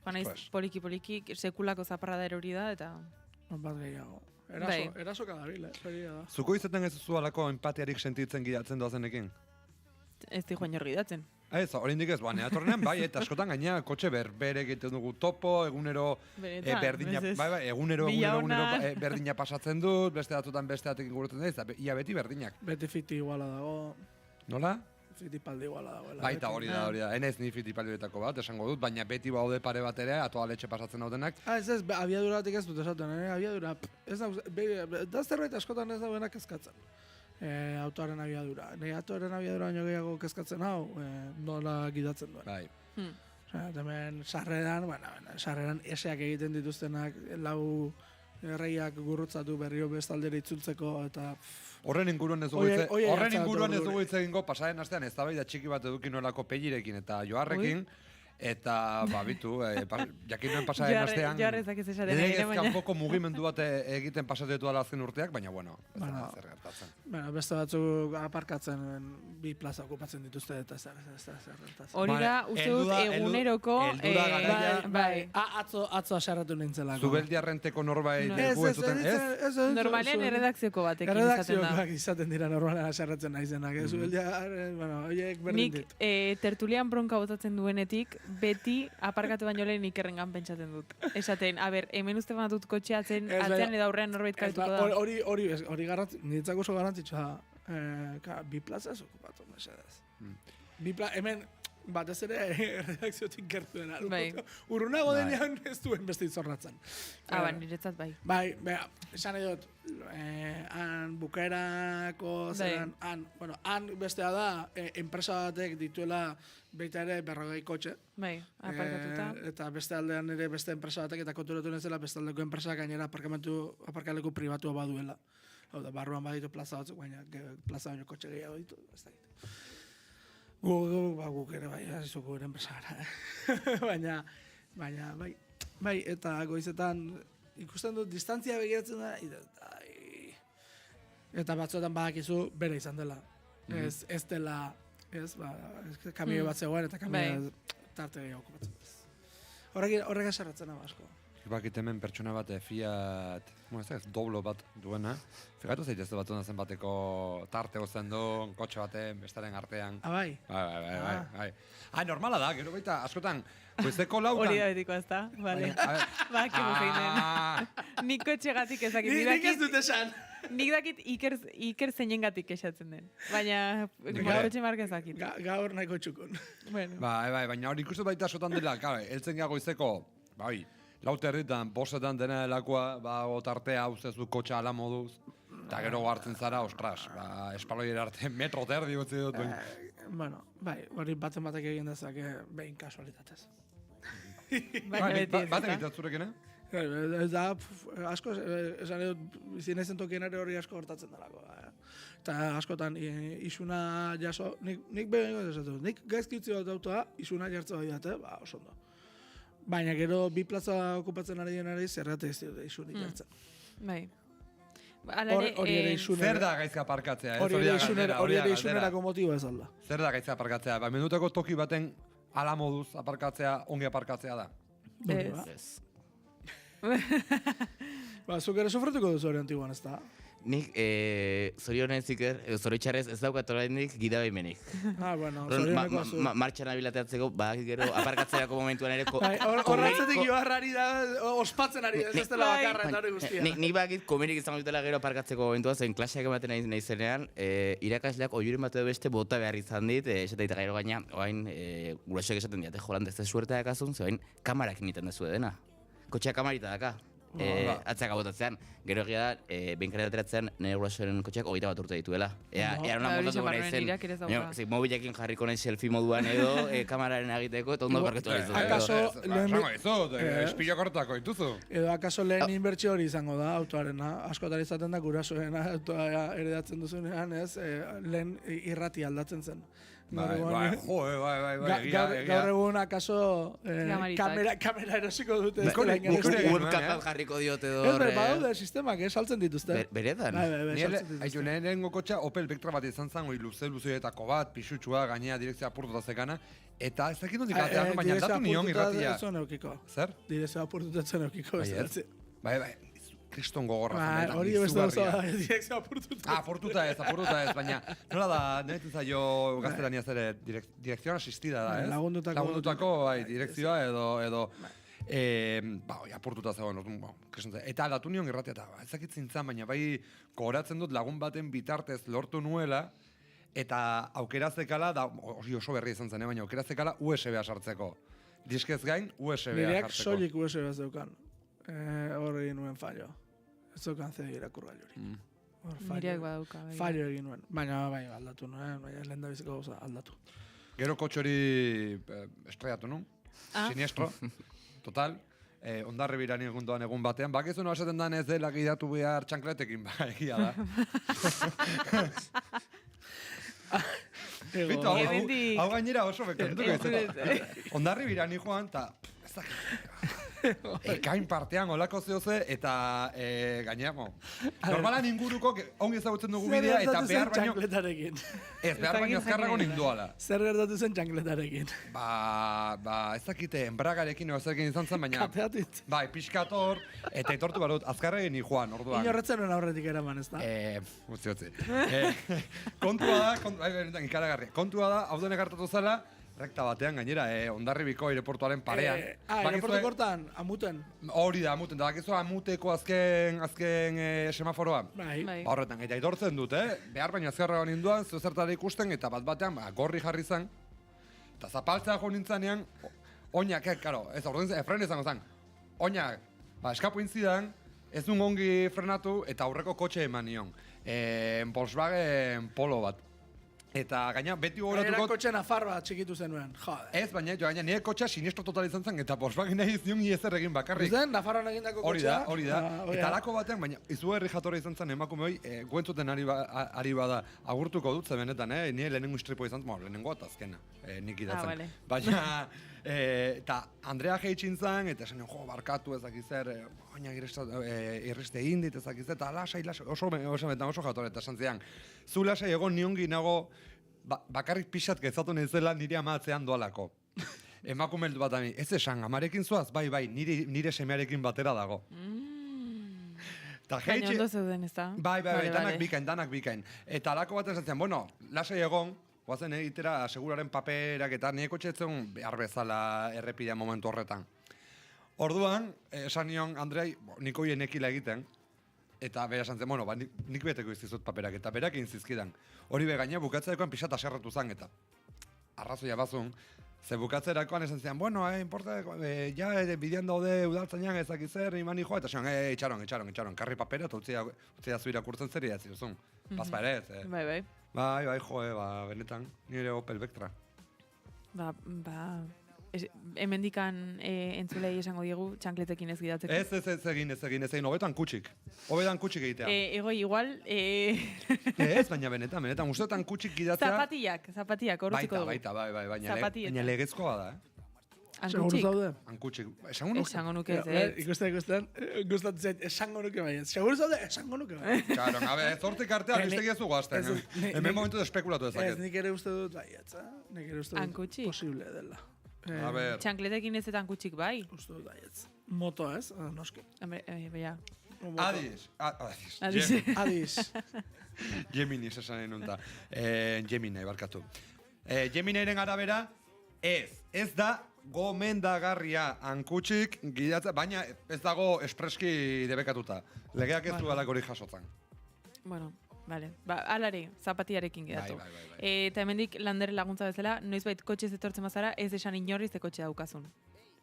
Naiz poliki sekulako zaparrada erori da, eta... Bat gehiago. Eraso kadabil, Zuko izaten ez zualako empatiarik sentitzen gidatzen doazenekin? Ez di joan jorri datzen. Ez, hori indik ez, neatorrenean, bai, eta askotan gaina kotxe berbere egiten dugu topo, egunero berdina pasatzen dut, beste datutan beste datekin gurutzen da, ia beti berdinak. Beti fiti iguala dago. Nola? Fitipaldi iguala dagoela. Baita hori da. Enez ni fitipaldietako bat, esango dut, baina beti baude pare bat ere, atoa letxe pasatzen daudenak. Ez, abiaduratik ez dut esaten, abiadura, ez da zerbait askotan ez daudenak kezkatzen. Autoaren abiadura. Nei autoaren abiadura baino gehiago kezkatzen hau, nola gidatzen duen. Bai. Hemen sarreran eseak egiten dituztenak, lau erreiak gurrutzatu berrio bestaldera itzultzeko, eta... Horren inguruan ez dugu hitz egingo, pasaren astean eztabaida txiki bat edukin nolako Pellirekin eta Joarrekin, eta babitu, jakin nuen pasaren astean, ez kanpoko mugimendu bat egiten pasatetu ala azken urteak, baina bueno, ez da zer gertatzen. Beste batzuk aparkatzen bi plaza okupatzen dituzte eta zer gertatzen. Hori da, uste dut eguneroko... Atzo asarratu nintzelako. Zubeldiarrenteko norbait dugu entzuten, ez? Normalean erredakzioko batekin izaten da. Erredakzioak izaten dira normalean asarratzen naizenak. Zubeldiarren berdin dit. Nik tertulian bronka botatzen duenetik, beti aparkatu baino lehen Ikerrengan pentsatzen dut. Esaten, hemen uste banatut kotxe atzean edo aurrean norbait kalituko da. Hori niretzako oso garrantzitsua, bi plaza ez okupatu, mesedez. Hemen, batez ere redakziotik gertuen urrunago denean ez duen beste izorratzen. Niretzat bai. Bai, esan nahi dut, han bukaerako zeran, han bestea da, enpresa batek dituela baita ere 40 kotxe. Bai, aparkatuta. Eta beste aldean ere beste enpresa batek eta konturatu nezela beste aldeko enpresa gainera aparkaleku pribatua baduela. Hau da, barruan baditu plaza batzuk, baina plaza baino kotxe gehiago ditu, ez da gitu. Guk ere bai, azizuko ere enpresara. Baina, bai, eta goizetan ikusten dut distantzia begiratzen da, eta batzuetan badakizu bere izan dela. Ez dela, kamio bat zegoen, eta kamio tarte gehiago okupatzen. Horrek eserratzen asko. Bakit hemen pertsona bat Fiat, doblo bat duena. Figatu zaitezte bat zen bateko tarte gozen du, kotxe baten, bestaren artean. Bai? Bai. Normala da, gero baita, askotan, goizeko lautan. Hori da betiko ez da, bale. Bakimu zeinen. Nik kotxegatik ezakit. Nik ez dut esan. Nik dakit Iker zeinengatik esatzen den. Baina, kotxe marka ezakit. Gaur nahiko txukun. Bai, baina hori ikustu baita askotan dela, heltzen gara goizeko, bai, laute herritan, bostetan dena delakoa, tartea hauzez du kotxa ala moduz, eta gero hartzen zara, ostras, espaloiera arte metro terdi gotzi dut. Bueno, bai, hori batzen batek egin dezake behin kasualitatez. Bat egitea zurekene? Ez da, asko, esan edut, zinezen tokien ere hori asko hortatzen delako. Eta askotan, isuna jaso, nik behin egin nik gaizki utzi bat autoa, isuna jartza bai dute, oso ondo. Baina gero bi plaza okupatzen ari denari zerrate ez dute isunik jartzen. Bai. Hori ere isunera. Zer da gaizka aparkatzea? Hori ere isunerako motibo ez alda. Zer da gaizka aparkatzea? Menduteko toki baten ala moduz aparkatzea, ongi aparkatzea da? Ez. Zuk ere sufretuko duzu hori antiguan, ez da? Nik, zorionez Iker, zoritxarrez ez daukat orainik gidabaimenik. Bueno, zorioneko azu. Martxan abilateatzeko, giero aparkatzerako momentuan ere... Horratzetik joarrari da, ospatzen ari da, ez dela bakarra eta hori guztia. Nik bakit komerik izango dutela gero aparkatzeko momentua, zein klaseak ematen nahi zenean, irakasleak oiuren bat beste bota behar izan dit, esateita gairo gaina, oain, gurasoek esaten diate, jolan dezte suertea dakazun, zein kamarak imiten dezu edena. Kotxea kamarita daka. Atzeak abotatzean, gero egia da, behinkare dateratzean nire gurasoren kotxeak 21 urte dituela. Ea una montatu gara izen, mobilekin jarriko nahi selfie moduan edo, kamararen egiteko, eta ondo barketu gara izu. Akaso, espilo kortako dituzu. Edo akaso lehen inbertsio hori izango da, autoarena. Askotan izaten da gurasoena autoa heredatzen duzunean, lehen irrati aldatzen zen. Bai. Gaur egun akaso kamera erosiko dute. Urkapat jarriko diote edo. Ez badaude sistemak, saltzen dituzte. Beretan? Lehenengo kotxa Opel Vectra bat izan zango, luze-luzeetako bat, pixutxua, gainea direkzioa apurtuta zekana, eta ez dakit nondik atean, baina datu nion irratia. Zer? Direkzioa apurtutatzen eukiko. Bai. Kriston gogorra. Hori beste oso direkzioa apurtuta. Apurtuta ez, baina nola da, neretzen zaio gaztelania zere, direkzioa asistida da, ez? Lagundutako, direkzioa edo apurtuta zegoen, eta aldatu nion irratia eta ezakitzen zan, baina bai gogoratzen dut lagun baten bitartez lortu nuela, eta aukerazekala, hori oso berri izan zen, baina aukerazekala USB-a sartzeko. Diskez gain, USB-a jartzeko. Nireak soilik USB-a zeukan. Hor egin nuen fallo. Ez zeukan CD irakurgailurik. Nireak badauka. Fallo egin nuen. Baina aldatu nuen, lehen da biziko gauza aldatu. Gero kotxori estraiatu nuen. Siniestro. Total. Ondarri birani egun batean. Bakizu no esaten dan ez dela gidatu behar txankletekin. Egia da. Hau gainera oso bekontuko. Ondarri birani joan, eta ez dakit. Ekain partean olako zehoze eta gainera, normalan inguruko ongi ezagutzen dugu bidea eta behar baino... behar baino azkarrago ninduala. Zer gertatu zen txankletarekin? Ez dakite, enbragarekin edo zerkin izan zen, baina... Kapeatit. Bai, pixkator, eta itortu barut, azkarregin joan, orduan. Inorretzen nuen aurretik eraman, ez da? Gutzi. Kontua da, hau denek hartatu zela, rekta batean gainera, Hondarribiko aireportuaren parean. Aireportuko hortan, amuten. Hori da, amuten. Da, bakizu amuteko azken semaforoa. Bai. Horretan, eta idortzen dut, behar baina azkarra ninduan, zertara ikusten, eta batean, gorri jarri zan, eta zapaltzea jo nintzanean, oinak, ez fren izango zan, oinak, eskapu intzidan, ez duen ongi frenatu, eta aurreko kotxe eman nion. Volkswagen Polo bat. Eta gaina beti gogoratuko... Gainera kotxe Nafar bat txikitu zenuen, jode. Ez, baina nire kotxea sinistro total izan zen, eta Volkswagen nahi zion iezer egin bakarrik. Zen, Nafarroan egindako kotxea? Hori da. Eta alako batean, baina izugarri jatorra izan zen emakume hori, guentzuten ari bada agurtuko dut, benetan, nire lehenengo istripo izan zen, lehenengo eta azkena, nik idatzen. Baina, eta Andrea geitxin zen, eta esan, barkatu ezakizer, baina irriste indit ezakizer, eta lasai, oso jatorra, eta esan zian, zu lasai egon niongi nago, bakarrik pixat gezatu nezela nire amatzean doalako. Emakume bat ami, ez esan, amarekin zuaz, bai, nire semearekin batera dago. Baina ondo zeuden, ez da? Bai, danak bikain. Eta alako bat esan zian, bueno, lasai egon, guazen egitera seguraren paperak eta nire kotxetzen behar bezala errepidea momentu horretan. Orduan, esan nion, Andrei, niko hienekila egiten, eta bera esan zen, bueno, nik beteko izizut paperak, eta berak egin zizkidan. Hori gaina bukatzerakoan pixat aserratu zan, eta arrazoia bazun, ze bukatzerakoan esan zen, bueno, importa, ja, bidean daude udaltzainan ezakizer, imani joa, eta esan, itxaron, karri papera, eta utzia zuira kurtzen zer idatzi duzun. Bazpa ere, ez. Bai, benetan, nire Opel Vectra. Hemendikan entzulei esango diegu txankletekin ez gidatzeko. Ez egin, hobetan kutsik. Hobetan kutsik egitea. Ego, igual... Ez, baina benetan, ustetan kutsik gidatzea... Zapatiak, horretziko dugu. Baita, baina legezkoa da, Ankutsik. Ankutsik. Esango nuke ez. Ikusten, gustatzen zait, esango nuke bai. Segur zaude, esango nuke bai. Claro, zortik artean iztegi ez dugu azten. Hemen momentu espekulatu ezaket. Ez, nik ere uste dut baietza. Nik ere uste dut posible dela. Txankletekin ez eta ankutsik bai? Uste dut baietz. Moto ez, noski. Baina. Adis. Geminis esan nahi nunta. Gemini, barkatu. Geminiren arabera, ez da gomendagarria ankutsik gidatzea, baina ez dago espreski debekatuta. Legeak ez du alakorik jasotzen. Bueno, vale. Alare, zapatiarekin gidatu. Eta hemendik Lander laguntza bezala, noizbait kotxez etortzen bazara, ez esan inorri ze kotxe daukazun.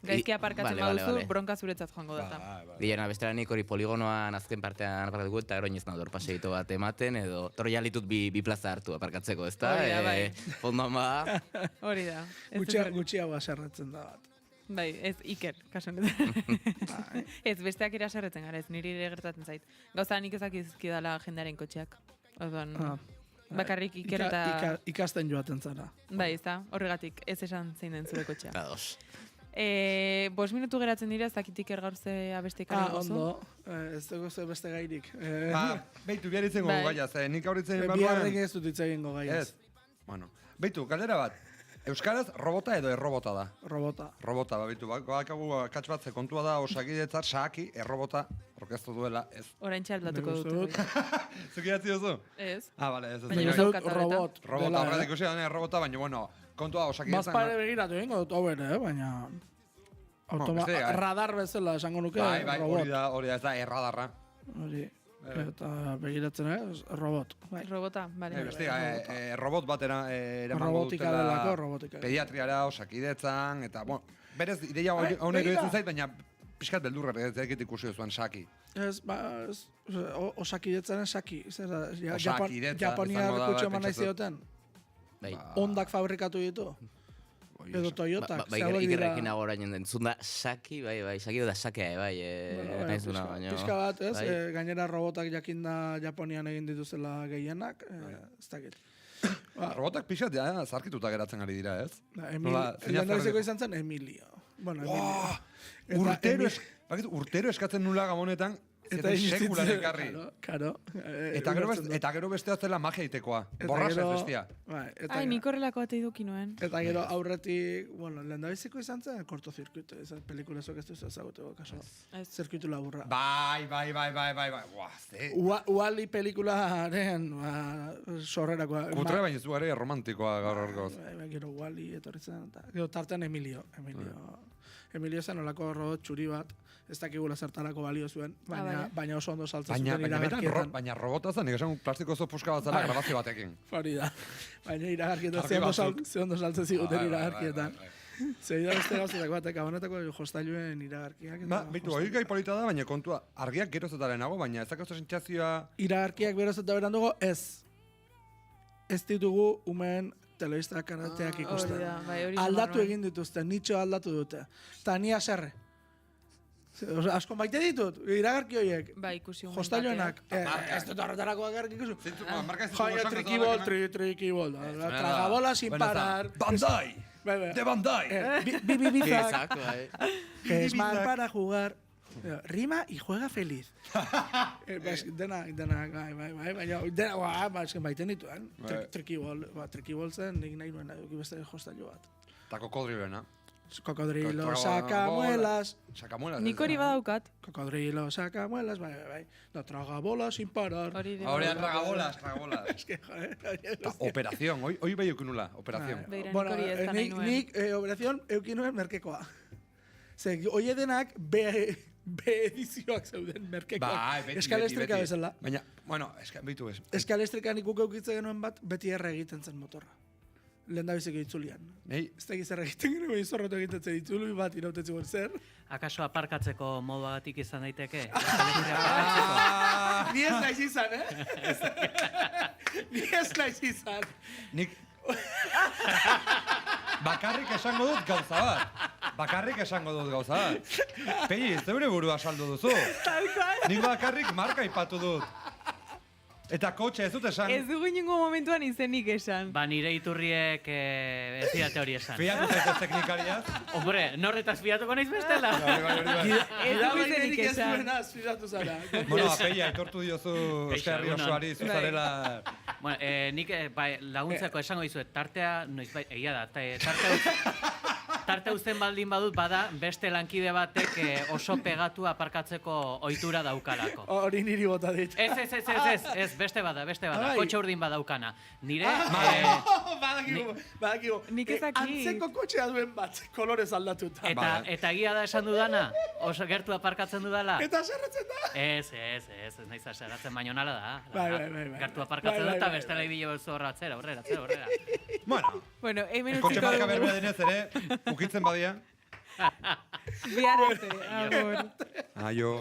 Gaizki aparkatzen baduzu, bronka zuretzat joango data. Diana, bestela nik hori poligonoan azken partean aparkatuko, eta gero inoz nador paseito bat ematen, edo toro jalitut bi plaza hartu aparkatzeko, ez da? Hori da, bai. Fondoan ba. Hori da. Gutxiago aserretzen da bat. Bai, ez Iker, kaso honetan. Ez, besteak ere aserretzen gara, ez niri ere gertatzen zait. Gauza nik ezakizkidala jendearen kotxeak. Orduan, bakarrik Iker eta... Ikasten joaten zara. Bai, ez da, horregatik, ez esan zein den zure kotxea. 5 minutu geratzen dira, ez dakitik ergaurze abeste ikari gozu. Ondo, ez dugu ze beste gairik. Beitu, bihar itzen gogo gaiaz, nik auritzen barruan... Biharrik ez dut itzen gogo gaiaz. Bueno, beitu, galdera bat, euskaraz robota edo errobota da? Robota. Robota, beitu, bakagu katx bat, ze kontua da, osakidetzat, sahaki, errobota, orkestu duela, ez. Orain txaldatuko dut. Zuk idatzi duzu? Ez. Bale, ez. Baina ez dut robot. Robota, horret ikusi da, errobota, baina, bueno, kontua osakidetzan... Bazpare begiratu egingo dut, hau baina... Radar bezala esango nuke, robot. Hori da, ez da, erradarra. Hori, eta begiratzen robot. Robota, bale. Robot bat eramango dutela pediatriara, osakidetzan, eta, bueno, berez, ideia honek egitzen zait, baina pixkat beldurra egit ikusi duzuan saki. Ez, osakidetzaren saki. Japoniar kutxo eman nahi zioten. Ondak fabrikatu ditu. Edo Toyotak. Ikerrekin agora entzun da saki, bai, saki da sakea, bai, nahi zuna, baina... Pizka bat, ez, gainera robotak jakinda Japonian egin dituzela gehienak, ez dakit. Robotak pixat, zarkituta geratzen ari dira, ez? Lehendabizeko izan zen Emilio. Urtero eskatzen nula gamonetan, eta sekulan ekarri. Eta gero bestea zela magia itekoa. Borras ez bestia. Nik horrelako bat eduki nuen. Eta gero aurretik, bueno, lehendabiziko izan zen, kortozirkuito. Esa pelikula esok ez duzu ezaguteko, kaso. Zirkuitu laburra. Bai. Wall-E pelikularen sorrerakoa. Kutre baina zu ere romantikoa gaur orgoz. Gero Wall-E etorri zen. Gero tartean Emilio zen olako robot txuri bat, ez dakigula zertarako balio zuen, baina oso ondo saltzen zuten iragarkietan. Baina robota zen, nik esan plastiko oso puska bat zela grabazio batekin. Hori da. Baina iragarkietan ze ondo saltzen ziguten iragarkietan. Zer da beste gauzetak batek, abonetako jostailuen iragarkiak. Bitu, hori gai polita da, baina kontua, argiak geroz eta lehenago, baina ez dakauza sentsazioa... Iragarkiak beroz eta berandugo, ez. ez ditugu umeen telebista kanateak ikusten. Aldatu egin dituzte, nitxo aldatu dute. Eta ni aserre. Asko maite ditut, iragarki horiek. Ba, ikusi un Jostailuenak. Ez dut horretarako agarki ikusi. Joia, trikibol. Tragabola sin parar. Bandai! De Bandai! Bibizak. Que es mal para jugar. Rima y juega feliz. Denak, baina, baiten dituen. Trikibol zen, nik nahi nuen eduki beste jostailu bat. Eta kokodriloena. Cocodrilo, sacamuelas. Sacamuelas. Nik hori badaukat. Cocodrilo, sacamuelas, bai. No, tragabolas sin parar. Hori tragabolas. Es que, joder. Operación, hoy bai eukinula, operación. Bueno, nik operación eukinuen merkekoa. Ze, hoi denak B edizioak zeuden merkekoak. Eskalestrika bezala. Baina, bueno, bitu ez. Eskalestrika nik ukeukitze genuen bat, beti erre egiten zen motorra. Lehen da biziko itzulian. Ez da gizarra egiten genuen, izorrotu egiten zen itzuli bat, irautetzi guen zer. Akaso aparkatzeko moduagatik izan daiteke? Ni ez naiz izan, Ni ez naiz izan. Nik... Bakarrik esango dut gauza bat. Pei, ez zeure burua saldu duzu. Nik bakarrik marka ipatu dut. Eta kotxe ez dut esan. Ez dugu inungo momentuan izenik esan. Ba, nire iturriek ez didate hori esan. Fiatu zaitez teknikariaz? Hombre, norretaz fiatuko naiz bestela. Ez dugu izenik esan. Bueno, Peia, etortu diozu Euskarri osoari zuzarela... Bueno, nik laguntzeko esango dizuet, tartea, noiz bai, egia da, tarte uzten baldin badut, bada, beste lankide batek oso pegatu aparkatzeko ohitura daukalako. Hori niri bota dit. Ez, beste bada, kotxe urdin badaukana. Nire... Badakigu. Nik ezaki. Antzeko kotxea duen bat, kolorez aldatuta. Eta egia da esan dudana, oso gertu aparkatzen dudala. Eta zerretzen da? Ez naiz zerratzen baino nala da. Bai. Gertu aparkatzen dut eta bestela ibile belzu horra atzera, horrera. Bueno, hemen utziko dugu. Kotxe marka berbea denez ere, ukitzen badia. Bihar arte, agur. Aio.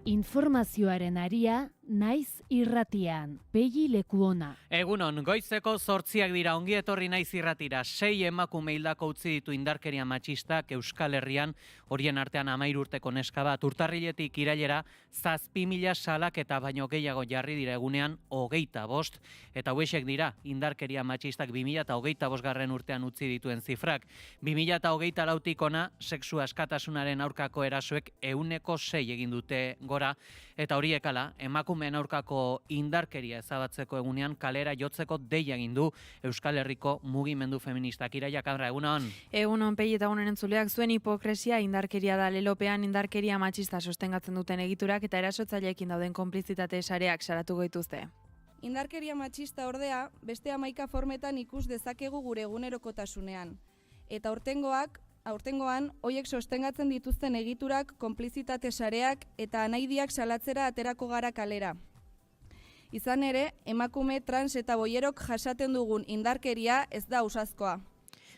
Informazioaren aria, naiz irratian, Pegi Lekuona. Egunon, goizeko 8 dira, ongi etorri naiz irratira. 6 emakume hildako utzi ditu indarkeria matxistak Euskal Herrian, horien artean 13 urteko neska bat, urtarriletik irailera 7.000 salak eta baino gehiago jarri dira egunean 25, eta hauexek dira indarkeria matxistak 2025 urtean utzi dituen zifrak. 2024tik ona, sexu askatasunaren aurkako erasoek 106 egin dute gora, eta horiek ala, emakumeen aurkako indarkeria ezabatzeko egunean kalera jotzeko deia egin du Euskal Herriko mugimendu feministak. Iraia Kadra, egunon? Egunon, Pei eta egunen entzuleak, zuen hipokresia indarkeria da lelopean indarkeria matxista sostengatzen duten egiturak eta erasotzaileekin dauden konplizitate sareak salatu dituzte. Indarkeria matxista ordea, beste 11 formetan ikus dezakegu gure egunerokotasunean. Eta aurtengoan, hoiek sostengatzen dituzten egiturak, konplizitate sareak eta anaidiak salatzera aterako gara kalera. Izan ere, emakume, trans eta boierok jasaten dugun indarkeria ez da ausazkoa.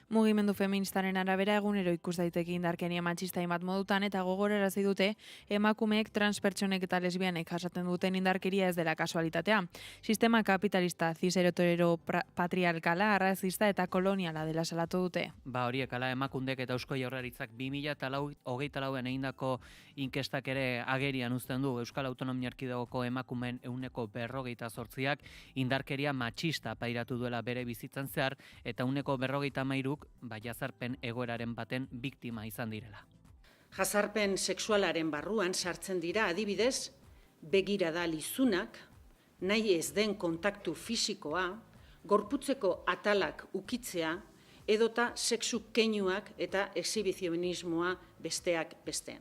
Mugimendu feministaren arabera egunero ikus daiteke indarkeria matxista hainbat modutan eta gogorarazi dute emakumeek, transpertsonek eta lesbianek jasaten duten indarkeria ez dela kasualitatea. Sistema kapitalista, cis-heterotero patriarkala, arrazista eta koloniala dela salatu dute. Ba horiek ala emakundek eta Eusko Jaurlaritzak 2024an egindako inkestak ere agerian uzten du Euskal Autonomia Erkidegoko emakumeen 48ak indarkeria matxista pairatu duela bere bizitzan zehar eta 43 jazarpen egoeraren baten biktima izan direla. Jazarpen sexualaren barruan sartzen dira adibidez, begirada lizunak, nahi ez den kontaktu fisikoa, gorputzeko atalak ukitzea, edota sexu keinuak eta exhibizionismoa besteak beste.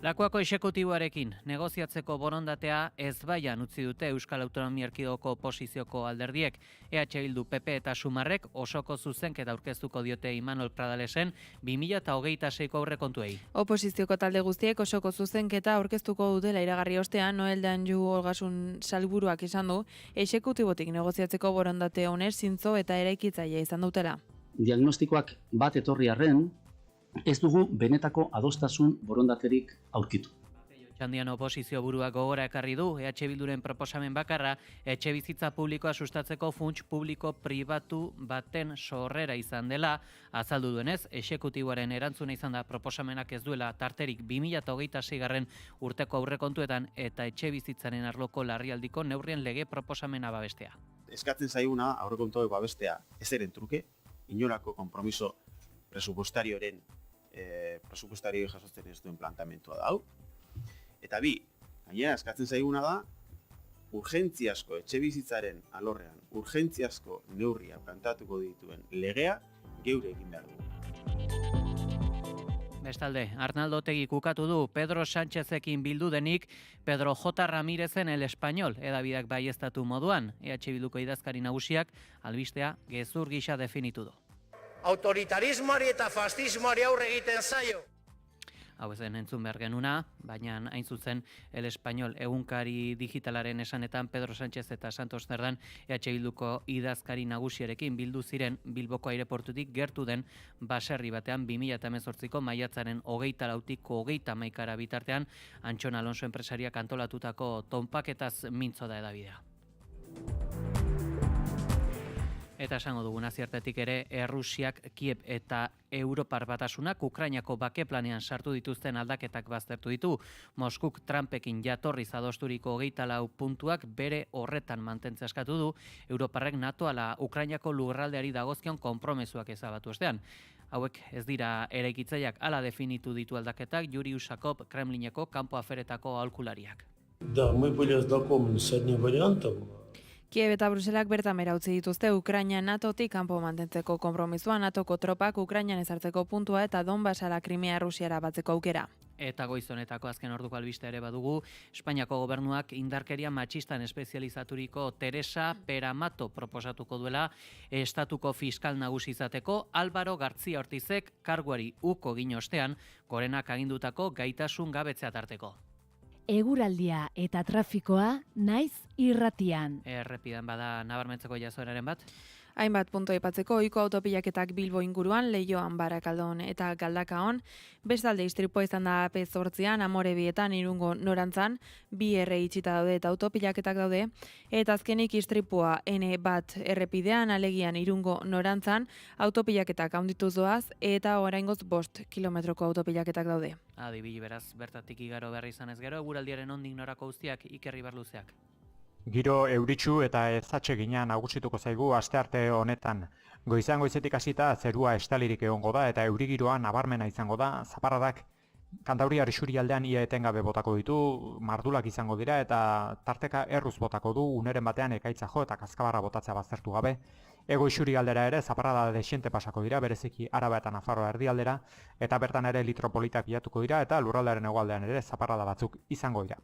Lakuako exekutiboarekin negoziatzeko borondatea ezbaian utzi dute Euskal Autonomia Erkidegoko oposizioko alderdiek. EH Bildu, PP eta Sumarrek osoko zuzenketa aurkeztuko diote Imanol Pradalesen 2026ko aurrekontuei. Oposizioko talde guztiek osoko zuzenketa aurkeztuko dutela iragarri ostean, Noel Danju Olgasun Salburuak esan du, exekutibotik negoziatzeko borondate honez zintzo eta eraikitzailea izan dutela. Diagnostikoak bat etorri arren, ez dugu benetako adostasun borondaterik aurkitu. Txandian oposizio buruak gogora ekarri du, EH Bilduren proposamen bakarra, etxe bizitza publikoa sustatzeko funts publiko pribatu baten sorrera izan dela, azaldu duenez, exekutiboaren erantzuna izan da proposamenak ez duela tarterik 2026 urteko aurrekontuetan eta etxe bizitzaren arloko larrialdiko neurrien lege proposamena babestea. Eskatzen zaiguna aurrekontuak babestea ezeren truke, inolako konpromiso presupuestarioren presupuestario jasotzen ez duen plantamentua da hau. Eta bi, gainera eskatzen zaiguna da, urgentziazko etxe bizitzaren alorrean, urgentziazko neurria plantatuko dituen legea geure egin behar dugu. Bestalde, Arnaldo Otegi ukatu du Pedro Sánchezekin bildu denik Pedro J. Ramírezen El Español edabideak baieztatu moduan. EH Bilduko idazkari nagusiak albistea gezur gisa definitu du. Autoritarismoari eta fascismoari aurre egiten zaio. Hau ezen entzun behar genuna, baina hain zuzen El Español egunkari digitalaren esanetan Pedro Sánchez eta Santos Cerdan EH Bilduko idazkari nagusiarekin bildu ziren Bilboko aireportutik gertu den baserri batean 2018ko maiatzaren 24-tik 31 bitartean Antxon Alonso enpresariak antolatutako tonpaketaz mintzo da edabidea. Eta esango dugu naziertetik ere, Errusiak, Kiev eta Europar Batasunak Ukrainako bake planean sartu dituzten aldaketak baztertu ditu. Moskuk Trumpekin jatorriz adosturiko 24 puntuak bere horretan mantentzea eskatu du, Europarrek NATO ala Ukrainako lurraldeari dagozkion konpromezuak ezabatu ostean. Hauek ez dira eraikitzaileak hala definitu ditu aldaketak Yuri Ushakov Kremlineko kanpo aferetako aholkulariak. Да, мы были ознакомлены с одним вариантом. Kiev eta Bruselak bertan bera utzi dituzte Ukraina NATOtik kanpo mantentzeko konpromisua, NATOko tropak Ukrainan ezartzeko puntua eta Donbasara Krimea Rusiara batzeko aukera. Eta goiz honetako azken orduko albiste ere badugu, Espainiako gobernuak indarkeria matxistan espezializaturiko Teresa Peramato proposatuko duela estatuko fiskal nagusi izateko. Álvaro García Ortizek karguari uko egin ostean, Gorenak agindutako gaitasun gabetzea tarteko. Eguraldia eta trafikoa naiz irratian. Errepidan bada nabarmentzeko jazoeraren bat? Hainbat punto aipatzeko, ohiko autopilaketak Bilbo inguruan, Leioan, Barakaldon eta Galdakaon. Bestalde istripua izan da AP8an, Amorebietan, Irungo norantzan, bi erre itxita daude eta autopilaketak daude. Eta azkenik istripua N1 errepidean, alegian Irungo norantzan, autopilaketak handituz doaz eta oraingoz 5 kilometroko autopilaketak daude. Adibili beraz, bertatik igaro behar izan ez gero, eguraldiaren ondik norako guztiak Iker Ibarluzeak. Giro euritsu eta ezatsegina nagusituko zaigu astearte honetan. Goizan goizetik hasita zerua estalirik egongo da eta euri giroa nabarmena izango da. Zaparradak Kantauriar isurialdean ia etengabe botako ditu, mardulak izango dira eta tarteka erruz botako du, uneren batean ekaitza jo eta kaskabarra botatzea baztertu gabe. Ego isurialdera ere zaparrada desiente pasako dira, bereziki Araba eta Nafarroa erdialdera, eta bertan ere litropolitak bilatuko dira eta lurraldearen hegoaldean ere zaparrada batzuk izango dira.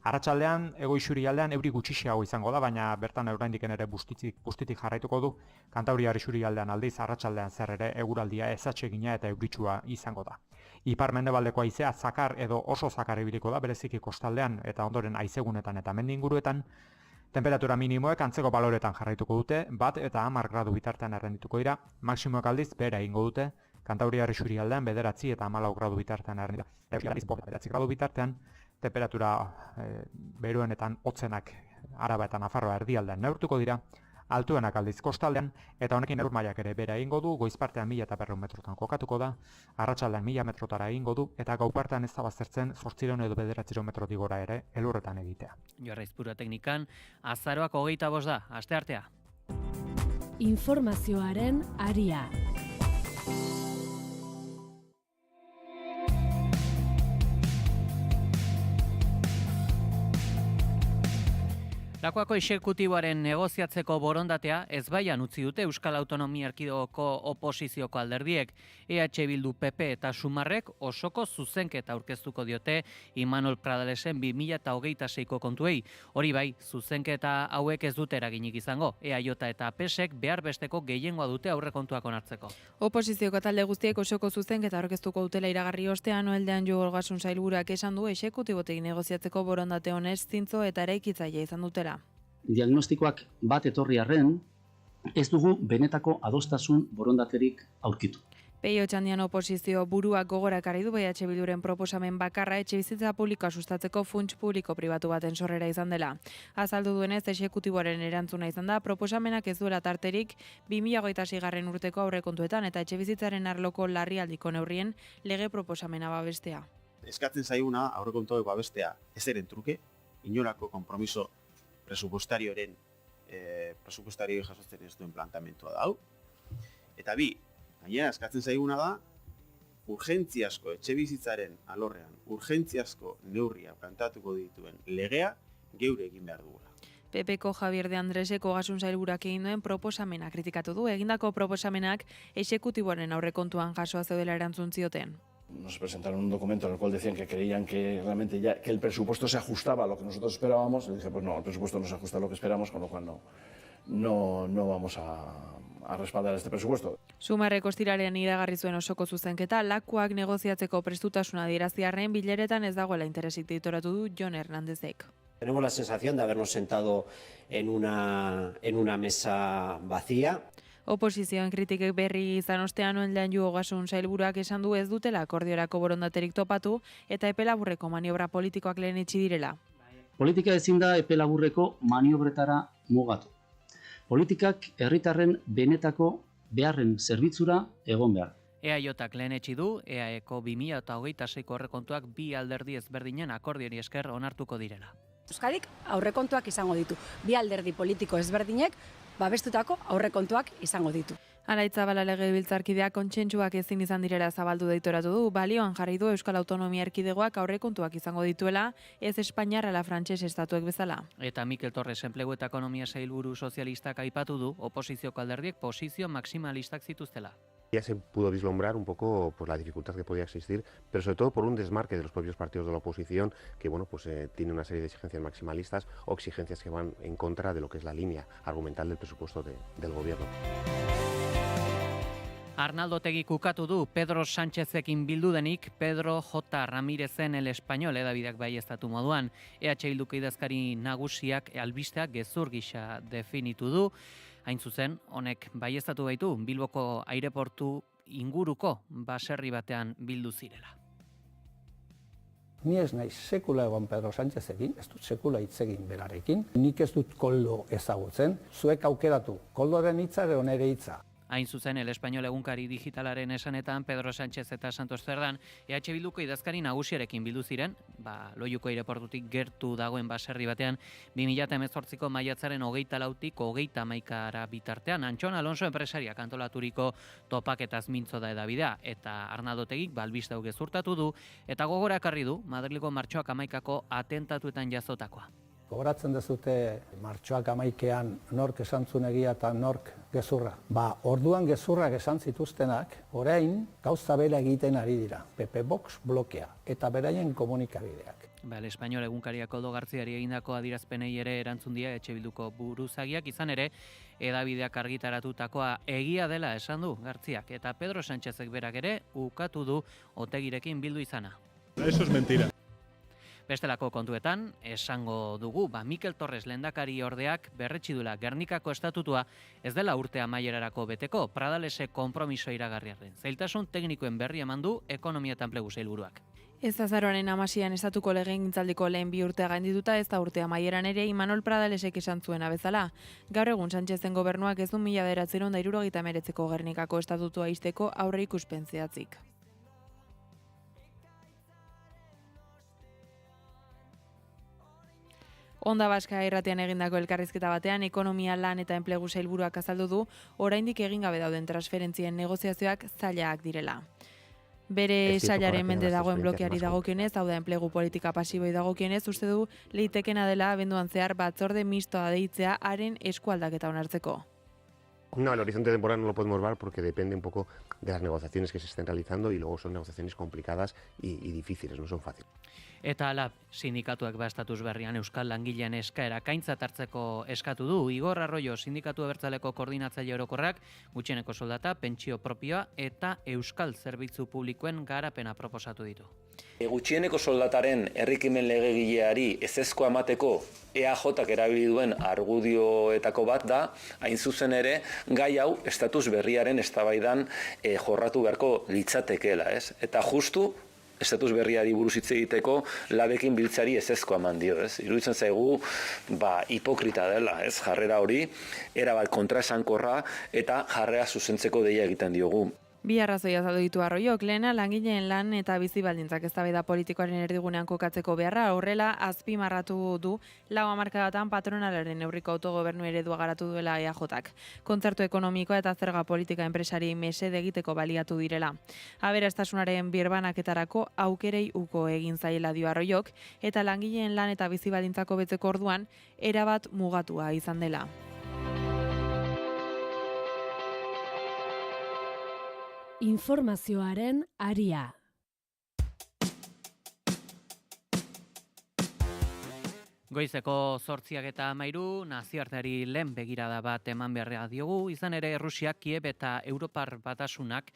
Arratsaldean, ego isurialdean euri gutxiago izango da, baina bertan oraindiken ere bustitik jarraituko du. Kantauriar isurialdean aldiz, arratsaldean zer ere eguraldia ezatsegina eta euritsua izango da. Ipar-mendebaldeko haizea zakar edo oso zakar ibiliko da, bereziki kostaldean eta ondoren haizegunetan eta mendi inguruetan. Temperatura minimoek antzeko baloretan jarraituko dute, 1 eta 10 gradu bitartean errendituko dira, maksimoek aldiz behera egingo dute, Kantauriar isurialdean 9 eta 14 gradu bitartean errendituko. 9 gradu bitartean, temperatura beroenetan hotzenak Araba eta Nafarroa erdialdean neurtuko dira, altuenak aldiz kostaldean, eta honekin elur mailak ere bera egingo du, goizpartean 1200 metrotan kokatuko da, arratsaldean 1000 metrotara egingo du, eta gaupartean ez da baztertzen 800 edo 900 metrotik gora ere elurretan egitea. Joarra Izpura teknikan, azaroak 25 da, asteartea. Informazioaren aria. Lakuako exekutiboaren negoziatzeko borondatea ezbaian utzi dute Euskal Autonomia Erkidegoko oposizioko alderdiek. EH Bildu, PP eta Sumarrek osoko zuzenketa aurkeztuko diote Imanol Pradalesen 2026ko kontuei. Hori bai, zuzenketa hauek ez dute eraginik izango. EAJ eta PSek behar besteko gehiengoa dute aurrekontuak onartzeko. Oposizioko talde guztiek osoko zuzenketa aurkeztuko dutela iragarri ostean, Noeldean Ogasun sailburuak esan du exekutibotik negoziatzeko borondate honez zintzo eta eraikitzailea izan dutela. Diagnostikoak bat etorri arren, ez dugu benetako adostasun borondaterik aurkitu. Peio Txandian oposizio buruak gogora ekarri du EH Bilduren proposamen bakarra etxebizitza publikoa sustatzeko funts publiko pribatu baten sorrera izan dela. Azaldu duenez, exekutiboaren erantzuna izan da, proposamenak ez duela tarterik 2026 urteko aurrekontuetan eta etxebizitzaren arloko larrialdiko neurrien lege proposamena babestea. Eskatzen zaiguna aurrekontuak babestea ezeren truke, inolako konpromiso presupuestarioren presupuestario jasotzen ez duen plantamentua da hau. Eta bi, gainera eskatzen zaiguna da urgentziazko etxebizitzaren alorrean, urgentziazko neurria plantatuko dituen legea geure egin behar dugula. PPko Javier de Andresek Ogasun sailburuak egin duen proposamena kritikatu du. Egindako proposamenak exekutiboaren aurrekontuan jasoa zeudela erantzun zioten. Nos presentaron un documento en el cual decían que creían que realmente ya que el presupuesto se ajustaba a lo que nosotros esperábamos. Y dije, pues no, el presupuesto no se ajusta a lo que esperamos, con lo cual no vamos a respaldar este presupuesto. Sumarrek ostiralean iragarri zuen osoko zuzenketa, lakuak negoziatzeko prestutasuna adieraziarren bileretan ez dagoela interesik deitoratu du Jon Hernándezek. Tenemos la sensación de habernos sentado en una mesa vacía. Oposizioen kritikek berri izan ostean Noeldean Ogasun sailburuak esan du ez dutela akordiorako borondaterik topatu eta epe laburreko maniobra politikoak lehenetsi direla. Politika ezin da epe laburreko maniobretara mugatu. Politikak herritarren benetako beharren zerbitzura egon behar. EAJak lehenetsi du, EAEko 2026ko aurrekontuak bi alderdi ezberdinen akordiori esker onartuko direla. Euskadik aurrekontuak izango ditu. Bi alderdi politiko ezberdinek babestutako aurrekontuak izango ditu. Araitzabala legebiltzarkideak kontsentsuak ezin izan direla zabaldu deitoratu du, balioan jarri du Euskal Autonomia Erkidegoak aurrekontuak izango dituela, ez Espainiar ala frantses estatuek bezala. Eta Mikel Torres enplegu eta ekonomia sailburu sozialistak aipatu du, oposizioko alderdiek posizio maximalistak zituztela. Ya se pudo vislumbrar un poco pues, la dificultad que podía existir, pero sobre todo por un desmarque de los propios partidos de la oposición que bueno, pues, tiene una serie de exigencias maximalistas o exigencias que van en contra de lo que es la línea argumental del presupuesto del gobierno. Arnaldo Otegik ukatu du Pedro Sánchezekin bildu denik Pedro J. Ramírezen El Español edabideak baieztatu moduan. EH Bilduko idazkari nagusiak albisteak gezur gisa definitu du. Hain zuzen, honek baieztatu baitu Bilboko aireportu inguruko baserri batean bildu zirela. Ni ez naiz sekula egon Pedro Sánchezekin, ez dut sekula hitz egin berarekin. Nik ez dut koldo ezagutzen, zuek aukeratu, koldoren hitza edo nere hitza. Hain zuzen, El Español egunkari digitalaren esanetan Pedro Sánchez eta Santos Cerdan EH Bilduko idazkari nagusiarekin bildu ziren, Loiuko aireportutik gertu dagoen baserri batean 2018ko maiatzaren 24tik 31 bitartean Antxon Alonso enpresariak antolaturiko topaketaz mintzo da edabidea eta Arnaldo Otegik balbistau gezurtatu du eta gogora ekarri du Madrilgo martxoak 11ko atentatuetan jazotakoa. Gogoratzen dezute martxoak 11ean nork esan zuen egia eta nork gezurra. Orduan gezurrak esan zituztenak, orain gauza bera egiten ari dira. PP Vox blokea eta beraien komunikabideak. El Español egunkariak Koldo Garziari egindako adierazpenei ere erantzun die EH Bilduko buruzagiak izan ere, edabideak argitaratutakoa egia dela esan du Garziak eta Pedro Sánchezek berak ere ukatu du Otegirekin bildu izana. Eso es mentira. Bestelako kontuetan, esango dugu, Mikel Torres lehendakari ordeak berretsi duela Gernikako estatutua ez dela urte amaierarako beteko, Pradalese konpromiso iragarriaren. Zailtasun teknikoen berri eman du ekonomia eta enplegu sailburuak. Ez azaroaren 16an estatuko legegintzaldiko lehen bi urtea gaindituta ez da urte amaieran ere Imanol Pradalesek esan zuena bezala. Gaur egun Sánchezen gobernuak ez du 1979ko Gernikako estatutua ixteko aurre ikuspen zehatzik. Onda Baska irratian egindako elkarrizketa batean, ekonomia, lan eta enplegu sailburuak azaldu du, oraindik egin gabe dauden transferentzien negoziazioak zailak direla. bere sailaren mende dagoen blokeari dagokionez, hau da enplegu politika pasiboi dagokionez, uste du leitekena dela abenduan zehar batzorde mistoa deitzea haren eskualdaketa onartzeko. No, el horizonte temporal no lo podemos ver porque depende un poco de las negociaciones que se estén realizando y luego son negociaciones complicadas y difíciles, no son fáciles. Eta hala, sindikatuak estatuz berrian Euskal Langileen eskaera kaintzat hartzeko eskatu du. Igor Arroyo, sindikatu abertzaleko koordinatzaile orokorrak, gutxieneko soldata, pentsio propioa eta Euskal Zerbitzu Publikoen garapena proposatu ditu. Gutxieneko soldataren herrikimen legegileari ezezkoa emateko EAJak erabili duen argudioetako bat da, hain zuzen ere, gai hau estatus berriaren eztabaidan jorratu beharko litzatekeela, ez? Eta justu estatus berriari buruz hitz egiteko labekin biltzari ezezkoa eman dio, ez? Iruditzen zaigu, hipokrita dela, ez? Jarrera hori, erabat kontraesankorra eta jarrera zuzentzeko deia egiten diogu. Bi arrazoi azaldu ditu Arroiok, lehena langileen lan eta bizi baldintzak eztabaida politikoaren erdigunean kokatzeko beharra, horrela azpimarratu du 4 hamarkadatan patronalaren neurriko autogobernu eredua garatu duela EAJak. Kontzertu ekonomikoa eta zerga politika enpresari mesede egiteko baliatu direla. Aberastasunaren birbanaketarako aukerei uko egin zaiela dio Arroiok, eta langileen lan eta bizi baldintzako betzeko orduan erabat mugatua izan dela. Informazioaren aria. Goizeko 8:13 nazioarteari lehen begirada bat eman beharra diogu, izan ere Errusiak Kiev eta Europar Batasunak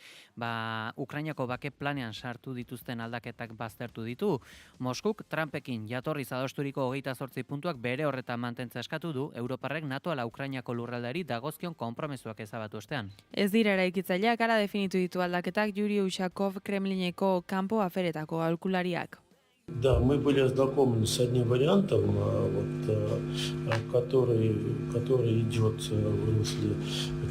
Ukrainako bake planean sartu dituzten aldaketak baztertu ditu. Moskuk Trumpekin jatorriz adosturiko 28 puntuak bere horretan mantentzea eskatu du, Europarrek NATO ala Ukrainako lurraldeari dagozkion konpromezuak ezabatu ostean. Ez dira eraikitzaileak, hala definitu ditu aldaketak Yuri Ushakov Kremlineko kanpo aferetako aholkulariak. Да, мы были знакомы с одним вариантом, который идет в русле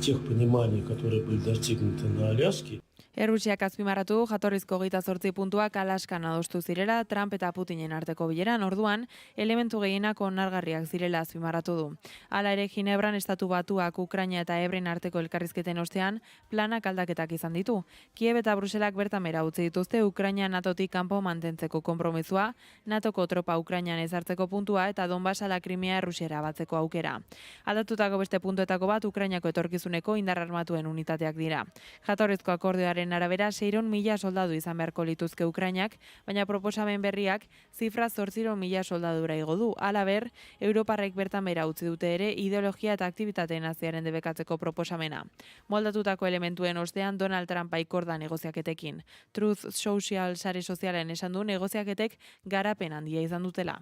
тех пониманий, которые были достигнуты на Аляске. Errusiak azpimarratu jatorrizko 28 puntuak Alaskan adostu zirela Trump eta Putinen arteko bileran, orduan elementu gehienak onargarriak zirela azpimarratu du. Hala ere Ginebran estatu batuak Ukraina eta Ebren arteko elkarrizketen ostean planak aldaketak izan ditu. Kiev eta Bruselak bertan bera utzi dituzte Ukraina NATOtik kanpo mantentzeko konpromezua, NATOko tropa Ukrainan ezartzeko puntua eta Donbas ala Krimea Errusiara batzeko aukera. Aldatutako beste puntuetako bat Ukrainako etorkizuneko indar armatuen unitateak dira. Jatorrizko akordioaren arabera 600.000 soldadu izan beharko lituzke Ukrainak, baina proposamen berriak zifra 800.000 soldadura igo du. Halaber, Europarrek bertan bera utzi dute ere ideologia eta aktibitate naziaren debekatzeko proposamena. Moldatutako elementuen ostean Donald Trump aikorda negoziaketekin. Truth Social sare sozialen esan du negoziaketek garapen handia izan dutela.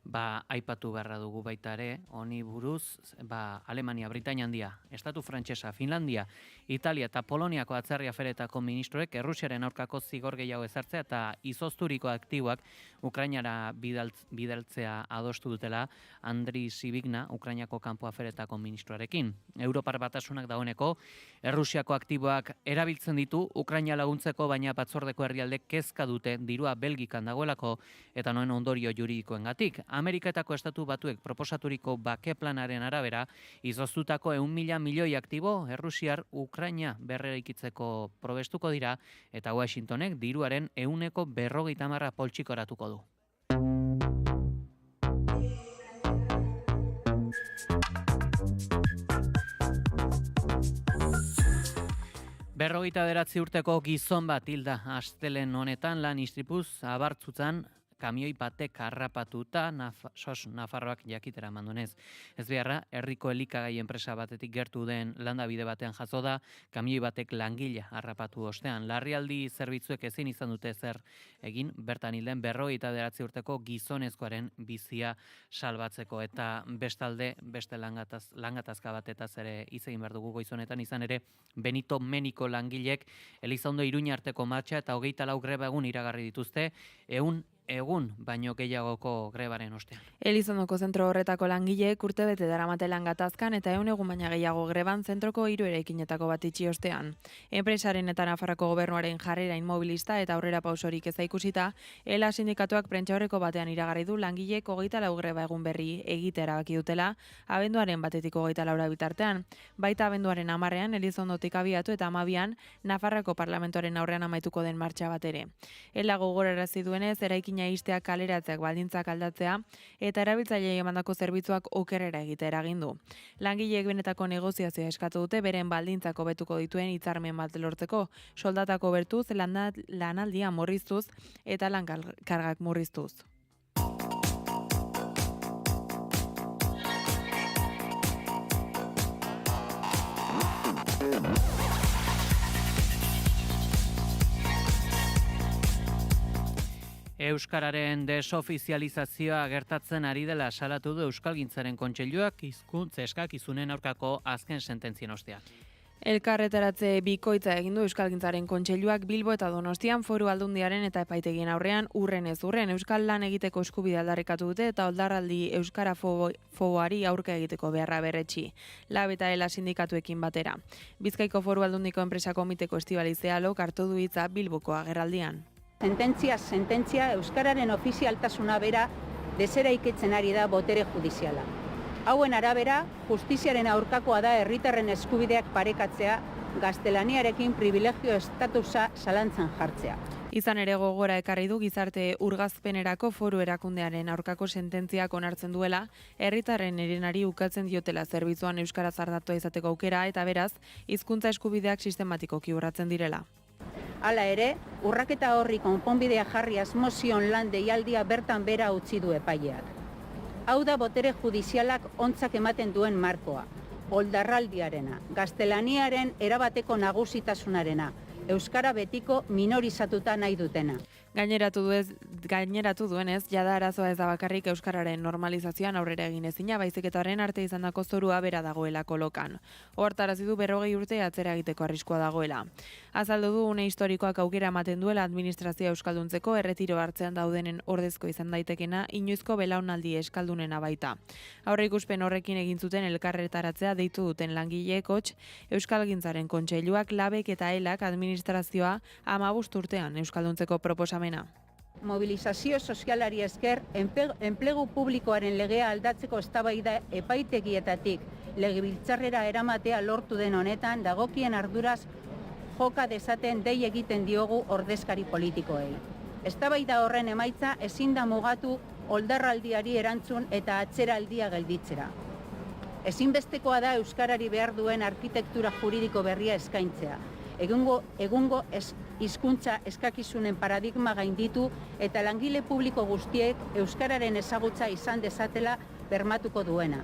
Aipatu beharra dugu baita ere, honi buruz, Alemania, Britainia Handia, Estatu Frantsesa, Finlandia, Italia eta Poloniako atzerri aferetako ministroek Errusiaren aurkako zigor gehiago ezartzea eta izozturiko aktiboak Ukrainara bidaltzea adostu dutela Andri Sibigna, Ukrainako kanpo aferetako ministroarekin. Europar Batasunak dagoeneko Errusiako aktiboak erabiltzen ditu Ukraina laguntzeko, baina batzordeko herrialdek kezka dute dirua Belgikan dagoelako eta noen ondorio juridikoengatik. Ameriketako estatu batuek proposaturiko bake planaren arabera, izoztutako 100.000 milioi aktibo Errusiar Ukraina berreraikitzeko probestuko dira eta Washingtonek diruaren 150% poltsikoratuko du. Berrogeita 9 urteko gizon bat hilda astelehen honetan lan istripuz Abartzutan kamioi batek harrapatuta Nafarroak jakitera mandunez. Ez beharra, herriko elikagai enpresa batetik gertu den landabide batean jazo da, kamioi batek langile harrapatu ostean. Larrialdi zerbitzuek ezin izan dute zer egin, bertan hilden 29 urteko gizonezkoaren bizia salbatzeko. Eta bestalde, beste langatazka batetaz ere hitz egin behar dugu goizonetan, izan ere Benito Meniko langilek Elizondo Iruña arteko martxa eta 24 greba egun iragarri dituzte, egun baino gehiagoko grebaren ostean. Elizondoko zentro horretako langileek urtebete daramate lan gatazkan eta 100 egun baina gehiago greban zentroko 3 eraikinetako bat itxi ostean. Enpresaren eta Nafarroko gobernuaren jarrera inmobilista eta aurrera pausorik eza ikusita, ELA sindikatuak prentsaurreko batean iragarri du langileek 24 greba egun berri egite erabaki dutela, abenduaren 1-tik 24 bitartean. Baita abenduaren 10ean Elizondotik abiatu eta 12an Nafarroko parlamentoaren aurrean amaituko den martxa bat ere. ELA gogorarazi duenez, eraikina isteak kaleratzeak baldintzak aldatzea eta erabiltzaileei emandako zerbitzuak okerrera egitea eragin du. Langileek benetako negoziazioa eskatu dute beren baldintzak hobetuko dituen hitzarmen bat lortzeko, soldatako bertuz, lanaldia murriztuz eta lan-kargak murriztuz. Euskararen desofizializazioa gertatzen ari dela salatu du Euskalgintzaren Kontseiluak hizkuntza eskakizunen aurkako azken sententzien ostean. Elkarretaratze bikoitza egin du Euskalgintzaren Kontseiluak Bilbo eta Donostian Foru Aldundiaren eta epaitegien aurrean urren ez urren euskal lan egiteko eskubidea aldarrikatu dute eta oldarraldi euskara foboari aurka egiteko beharra berretsi. Lab eta ELA sindikatuekin batera. Bizkaiko Foru Aldundiko enpresa komiteko Estibalizealok hartu du hitza Bilboko agerraldian. Sententzia euskararen ofizialtasuna bera deseraikitzen ari da botere judiziala. Hauen arabera, justiziaren aurkakoa da herritarren eskubideak parekatzea, gaztelaniarekin privilegio estatusa zalantzan jartzea. Izan ere gogora ekarri du gizarte urgazpenerako foru erakundearen aurkako sententziak onartzen duela, herritarren erenari ukatzen diotela zerbitzuan euskaraz ardatua izateko aukera eta beraz, hizkuntza eskubideak sistematikoki urratzen direla. Hala ere, urraketa horri konponbidea jarri asmozion lan deialdia bertan bera utzi du epaileak. Hau da botere judizialak ontzak ematen duen markoa, oldarraldiarena, gaztelaniaren erabateko nagusitasunarena, euskara betiko minorizatuta nahi dutena. Gaineratu duenez, jada arazoa ez da bakarrik euskararen normalizazioan aurrera egin ezina, baizik eta horren arte izandako zorua bera dagoela kolokan. Ohartarazi du 40 urte atzera egiteko arriskua dagoela. Azaldu du une historikoak aukera ematen duela administrazioa euskalduntzeko erretiro hartzean daudenen ordezko izan daitekena inoizko belaunaldi euskaldunena baita. Aurreikuspen horrekin egin zuten elkarretaratzea deitu duten langileek hots Euskalgintzaren Kontseiluak, Labek eta ELAk administrazioa 15 urtean euskalduntzeko proposamena. Mobilizazio sozialari esker, enplegu publikoaren legea aldatzeko eztabaida epaitegietatik legebiltzarrera eramatea lortu den honetan dagokien arduraz joka dezaten dei egiten diogu ordezkari politikoei. Eztabaida horren emaitza ezin da mugatu oldarraldiari erantzun eta atzeraldia gelditzera. Ezinbestekoa da euskarari behar duen arkitektura juridiko berria eskaintzea. Egungo hizkuntza eskakizunen paradigma gainditu eta langile publiko guztiek euskararen ezagutza izan dezatela bermatuko duena.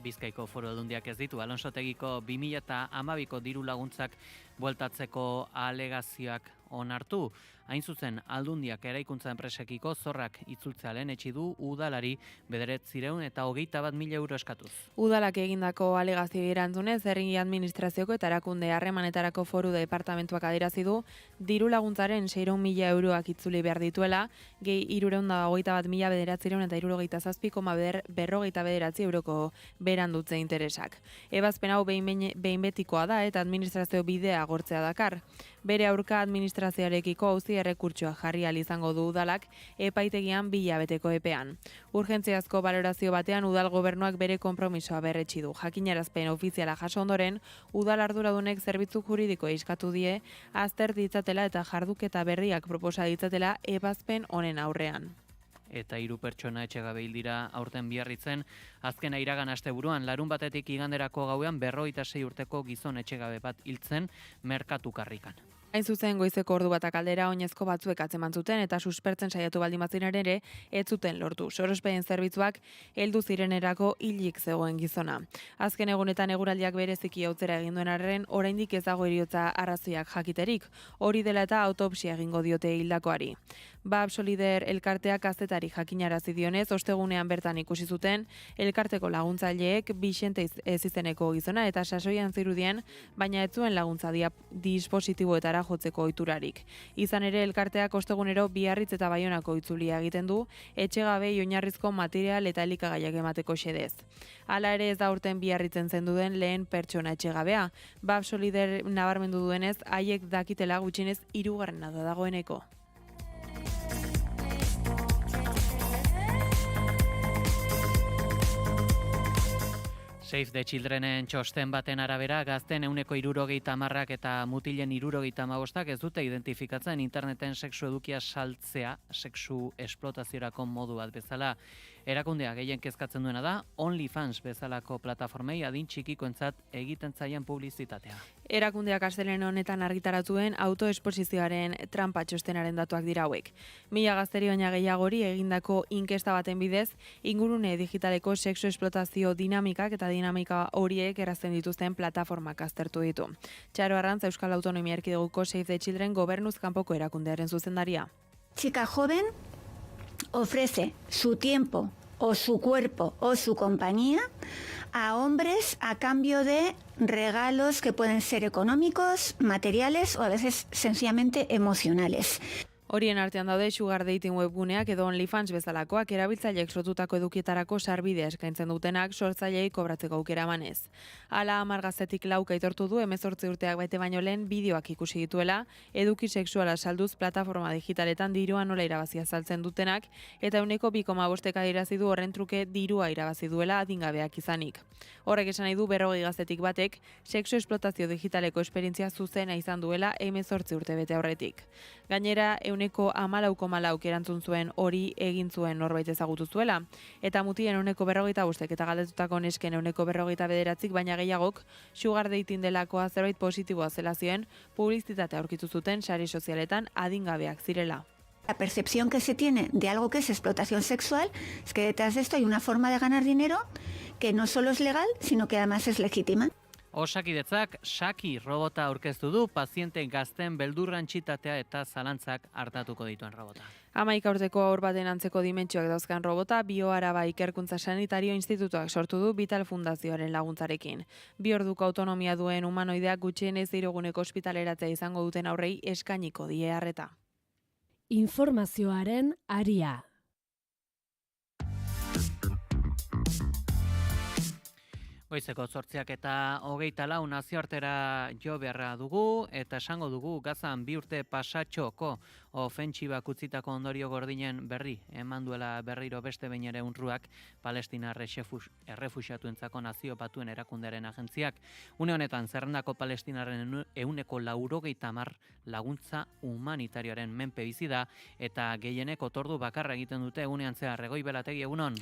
Bizkaiko Foru Aldundiak ez ditu Alonsotegiko 2012ko diru laguntzak bueltatzeko alegazioak onartu. Hain zuzen, Aldundiak eraikuntza enpresekiko zorrak itzultzea lehenetsi du udalari 921.000 euro eskatuz. Udalak egindako alegazio erantzunez, herri administrazioko eta erakunde harremanetarako foru departamentuak adierazi du diru laguntzaren 600.000 euroak itzuli behar dituela, gehi 321.977,47 euroko berandutze interesak. Ebazpen hau behin betikoa da eta administrazio bidea agortzea dakar. Bere aurka administrazioarekiko auzi errekurtsoa jarri ahal izango du udalak epaitegian 2 hilabeteko epean. Urgentziazko balorazio batean udal gobernuak bere konpromisoa berretsi du. Jakinarazpen ofiziala jaso ondoren, udal arduradunek zerbitzu juridiko eskatu die azter ditzatela eta jarduketa berriak proposa ditzatela ebazpen honen aurrean. Eta 3 pertsona etxegabe hil dira aurten Biarritzen, azkena iragan asteburuan larunbatetik iganderako gauean 56 urteko gizon etxegabe bat hiltzen merkatu karrikan. Hain zuzen goizeko ordu batak aldera oinezko batzuek atzeman zuten eta suspertzen saiatu baldin baziren ere ez zuten lortu. Sorospeen zerbitzuak heldu zirenerako hilik zegoen gizona. Azken egunetan eguraldiak bereziki hautzera egin duen arren oraindik ez dago heriotza arrazoiak jakiterik. Hori dela eta autopsia egingo diote hildakoari. Bab Solider elkarteak kazetari jakinarazi dionez, ostegunean bertan ikusi zuten elkarteko laguntzaileek Bixente ez izeneko gizona eta sasoian zirudien, baina ez zuen laguntza dispositiboetara Bizkaiara jotzeko ohiturarik. Izan ere elkarteak ostegunero Biarritz eta Baionako itzulia egiten du, etxegabe oinarrizko material eta elikagaiak emateko xedez. Hala ere ez da urten Biarritzen zendu den lehen pertsona etxegabea. Bab Solider nabarmendu duenez, haiek dakitela gutxienez 3. da dagoeneko. Save the Childrenen txosten baten arabera, gazten 70% eta mutilen 75% ez dute identifikatzen interneten sexu edukia saltzea, sexu esplotaziorako modu bat bezala. Erakundea gehien kezkatzen duena da, OnlyFans bezalako plataformei adin txikikoentzat egiten zaien publizitatea. Erakundeak astelehen honetan argitaratuen autoesposizioaren trampa txostenaren datuak dira hauek. 1000 gazteri baina gehiagori egindako inkesta baten bidez, ingurune digitaleko sexu esplotazio dinamikak eta dinamika horiek errazten dituzten plataformak aztertu ditu. Txaro Arrantza Euskal Autonomia Erkideguko Save the Children gobernuz kanpoko erakundearen zuzendaria. Chica joven ofrece su tiempo o su cuerpo o su compañía a hombres a cambio de regalos que pueden ser económicos, materiales o a veces sencillamente emocionales. Horien artean daude sugar dating webguneak edo OnlyFans bezalakoak erabiltzaileek sortutako edukietarako sarbidea eskaintzen dutenak sortzaileei kobratzeko aukera emanez. Hala 10 gaztetik 4 aitortu du 18 urteak bete baino lehen bideoak ikusi dituela, eduki sexuala salduz plataforma digitaletan dirua nola irabazia saltzen dutenak eta 2,5 adierazi du horren truke dirua irabazi duela adingabeak izanik. Horrek esan nahi du 40 gaztetik batek sexu esplotazio digitaleko esperientzia zuzena izan duela 18 urte bete aurretik. Gainera, 14,4 erantzun zuen hori egin zuen norbait ezagutu zuela, eta mutien 45 eta galdetutako nesken 49 baina gehiagok sugar dating delakoa zerbait positiboa zela zioen publizitatea aurkitu zuten sare sozialetan adingabeak zirela. La percepción que se tiene de algo que es explotación sexual es que detrás de esto hay una forma de ganar dinero que no solo es legal, sino que además es legítima. Osakidetzak Shaki robota aurkeztu du paziente gazten beldurrantxitatea eta zalantzak hartatuko dituen robota. 11 urteko haur baten antzeko dimentsioak dauzkan robota BioAraba Ikerkuntza Sanitario Institutuak sortu du Vital Fundazioaren laguntzarekin. 2 orduko autonomia duen humanoideak gutxienez 3 eguneko ospitaleratzea izango duten aurrei eskainiko die arreta. Informazioaren aria. Goizeko 8 eta 24 nazioartera jo beharra dugu eta esango dugu Gazan 2 urte pasatxoko ofentsibak utzitako ondorio gordinen berri eman duela berriro beste behin ere UNRWAk Palestinar errefuxiatuentzako Nazio Batuen Erakundearen agentziak. Une honetan zerrendako Palestinarren 190 laguntza humanitarioaren menpe bizi da eta gehienek otordu bakarra egiten dute egunean zehar. Egoi Belategi, egunon.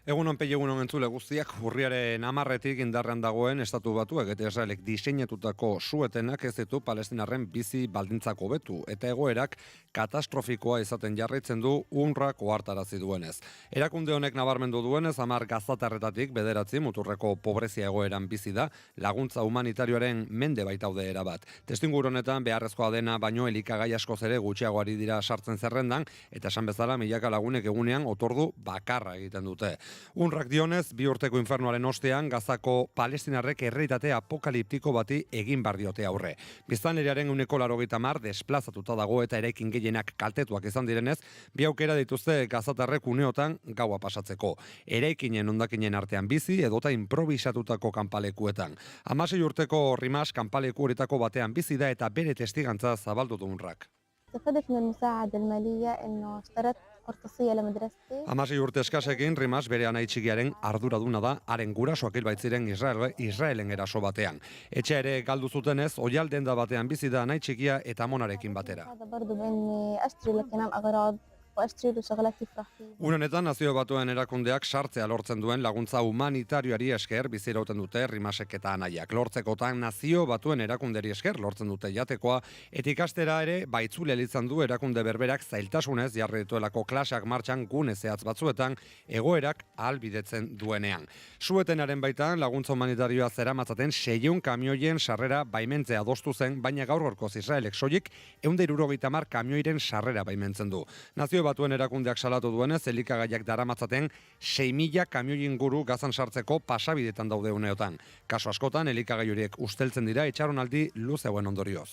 Egunon pei egunon entzule guztiak, urriaren 10 indarrean dagoen Estatu Batuak eta Israelek diseinatutako suetenak ez ditu Palestinarren bizi baldintzak hobetu eta egoerak katastrofikoa izaten jarraitzen du UNRWAk ohartarazi duenez. Erakunde honek nabarmendu duenez 10 gaztatarretatik 9 muturreko pobrezia egoeran bizi da, laguntza humanitarioaren mende baitaude erabat. Testuinguru honetan beharrezkoa dena baino elikagai askoz ere gutxiago ari dira sartzen zerrendan eta esan bezala milaka lagunek egunean otordu bakarra egiten dute. UNRWAk dionez, 2 urteko infernuaren ostean Gazako palestinarrek erreitate apokaliptiko bati egin bar diote aurre. Biztanleriaren 190 desplazatuta dago eta eraikin gehienak kaltetuak izan direnez, 2 aukera dituzte gazatarrek uneotan gaua pasatzeko. Eraikinen hondakinen artean bizi edota improvisatutako kanpalekuetan. 16 urteko Rimas kanpaleku horietako batean bizi da eta bere testigantza zabaldu du UNRWAk. 16 urte eskasekin Rimas bere anai txikiaren arduraduna da, haren gurasoak hil baitziren Israelen eraso batean. Etxea ere galdu zutenez, oialdenda batean bizi da anai txikia eta amonarekin batera. Honetan Nazio Batuen Erakundeak sartzea lortzen duen laguntza humanitarioari esker bizirauten dute Rimasek eta anaiak. Lortzekotan Nazio Batuen Erakunderi esker lortzen dute jatekoa, eta ikastera ere baitzule izan du erakunde berberak zailtasunez jarri dituelako klaseak martxan gune zehatz batzuetan egoerak ahalbidetzen duenean. Suetenaren baitan laguntza humanitarioa zeramatzaten 600 kamioien sarrera baimentzea adostu zen, baina gaur gorkoz Israelek soilik 170 kamioiren sarrera baimentzen du. Nazio Batuen Erakundeak salatu duenez, elikagaiak daramatzaten 6.000 kamioi inguru Gazan sartzeko pasabidetan daude uneotan. Kaso askotan, elikagai horiek usteltzen dira itxaronaldi luzeuen ondorioz.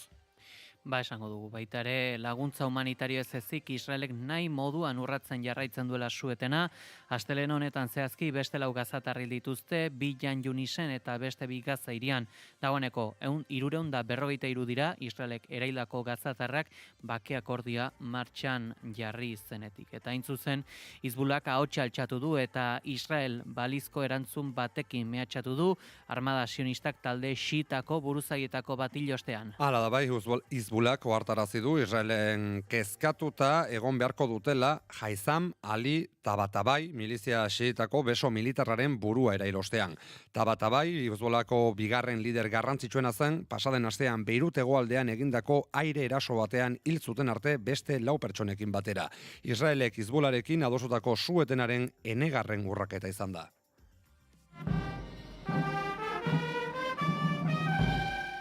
Esango dugu, baita ere laguntza humanitario ez ezik Israelek nahi moduan urratzen jarraitzen duela suetena, astelehen honetan zehazki beste 4 gazatarril dituzte, 2 Jan Yunisen eta beste 2 Gaza hirian. Dagoeneko, 353 dira Israelek eraildako gazatarrak bake akordia martxan jarri zenetik. Eta hain zuzen, Hizbulak ahotsa altxatu du eta Israel balizko erantzun batekin mehatxatu du armada sionistak talde xiitako buruzagietako bat hilostean. Hala da bai, Hizbulak ohartarazi du Israelen kezkatuta egon beharko dutela Haizam Ali Tabatabai milizia xiitako beso militarraren burua erailostean. Tabatabai Hizbulako bigarren lider garrantzitsuena zen, pasaden astean Beirut hegoaldean egindako aire eraso batean hil zuten arte beste 4 pertsonekin batera. Israelek Hizbularekin adosutako suetenaren enegarren urraketa izan da.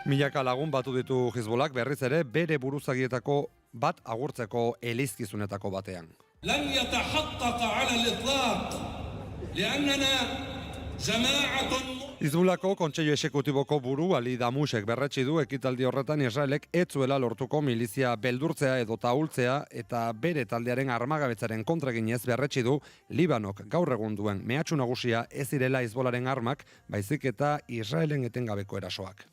Milaka lagun batu ditu Hizbolak berriz ere bere buruzagietako bat agurtzeko elizkizunetako batean. لن يتحقق على الإطلاق لأننا جماعة Hizbulako kontseilu exekutiboko buru Ali Damusek berretsi du ekitaldi horretan Israelek ez zuela lortuko milizia beldurtzea edo ahultzea eta bere taldearen armagabetzaren kontraginez berretsi du Libanok gaur egun duen mehatxu nagusia ez direla Hizbolaren armak, baizik eta Israelen etengabeko erasoak.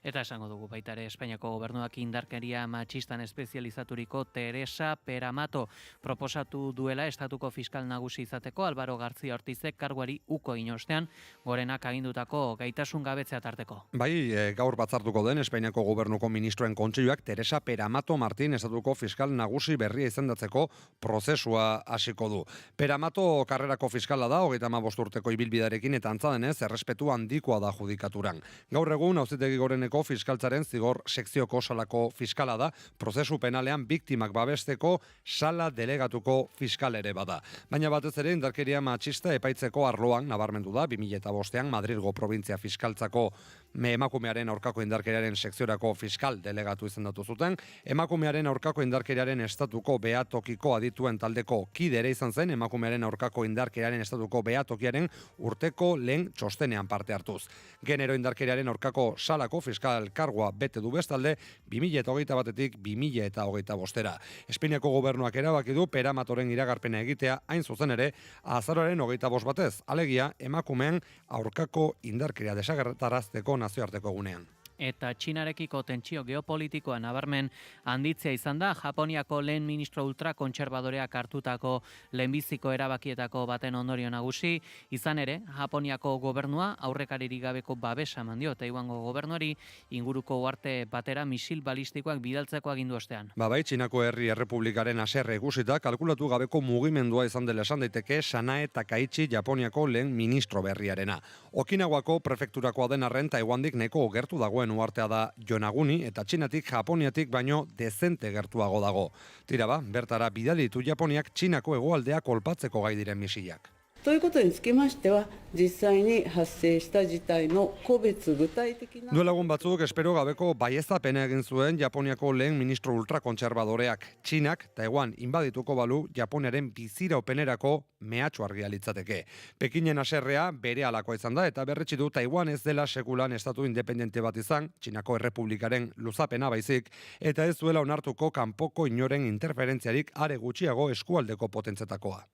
Eta esango dugu baita ere Espainiako gobernuak indarkeria matxistan espezializaturiko Teresa Peramato proposatu duela estatuko fiskal nagusi izateko Álvaro García Ortizek karguari uko inostean gorenak agindutako gaitasun gabetzea tarteko. Bai, gaur batzartuko den Espainiako gobernuko ministroen kontseiluak Teresa Peramato Martín estatuko fiskal nagusi berria izendatzeko prozesua hasiko du. Peramato karrerako fiskala da, 35 urteko ibilbidarekin eta antza denez errespetu handikoa da judikaturan. Gaur egun Auzitegi Goreneko fiskaltzaren zigor sekzioko salako fiskala da, prozesu penalean biktimak babesteko sala delegatuko fiskal ere bada. Baina batez ere indarkeria matxista epaitzeko arloan nabarmendu da 2005an Madrilgo provintzia fiskaltzako emakumearen aurkako indarkeriaren sekziorako fiskal delegatu izendatu zuten, emakumearen aurkako indarkeriaren estatuko behatokiko adituen taldeko kide ere izan zen emakumearen aurkako indarkeriaren estatuko behatokiaren urteko lehen txostenean parte hartuz. Genero indarkeriaren aurkako salako fiskal kargoa bete du bestalde 2021-tik 2025-era. Espainiako gobernuak erabaki du Peramatoren iragarpena egitea hain zuzen ere azaroaren 25 batez, alegia emakumeen aurkako indarkeria desagertarazteko nazioarteko egunean. Eta Txinarekiko tentsio geopolitikoa nabarmen handitzea izan da, Japoniako lehen ministro ultrakontserbadoreak hartutako lehenbiziko erabakietako baten ondorio nagusi, izan ere, Japoniako gobernua aurrekaririk gabeko babesa eman dio, Taiwango gobernuari inguruko uharte batera misil balistikoak bidaltzeko agindu ostean. Bai, Txinako Herri Errepublikaren haserre ikusita, kalkulatu gabeko mugimendua izan dela esan daiteke Sanae Takaichi Japoniako lehen ministro berriarena. Okinawako prefekturakoa den arren Taiwandik neko gertu dagoen uhartea da Yonaguni eta Txinatik Japoniatik baino dezente gertuago dago. Tira ba, bertara bidalitu Japoniak Txinako hegoaldea kolpatzeko gai diren misilak. ということにつきましては、実際に発生した事態の個別具体的な Duelagun batzuk espero gabeko baiezapena egin zuen Japoniako lehen ministro ultrakontserbadoreak. Txinak, Taiwan inbadituko balu Japoniaren biziraupenerako mehatxu argia litzateke. Pekinen haserrea bere alakoa izan da eta berretsi du Taiwan ez dela sekulan estatu independente bat izan, Txinako Errepublikaren luzapena baizik, eta ez duela onartuko kanpoko inoren interferentziarik are gutxiago eskualdeko potentzetakoa.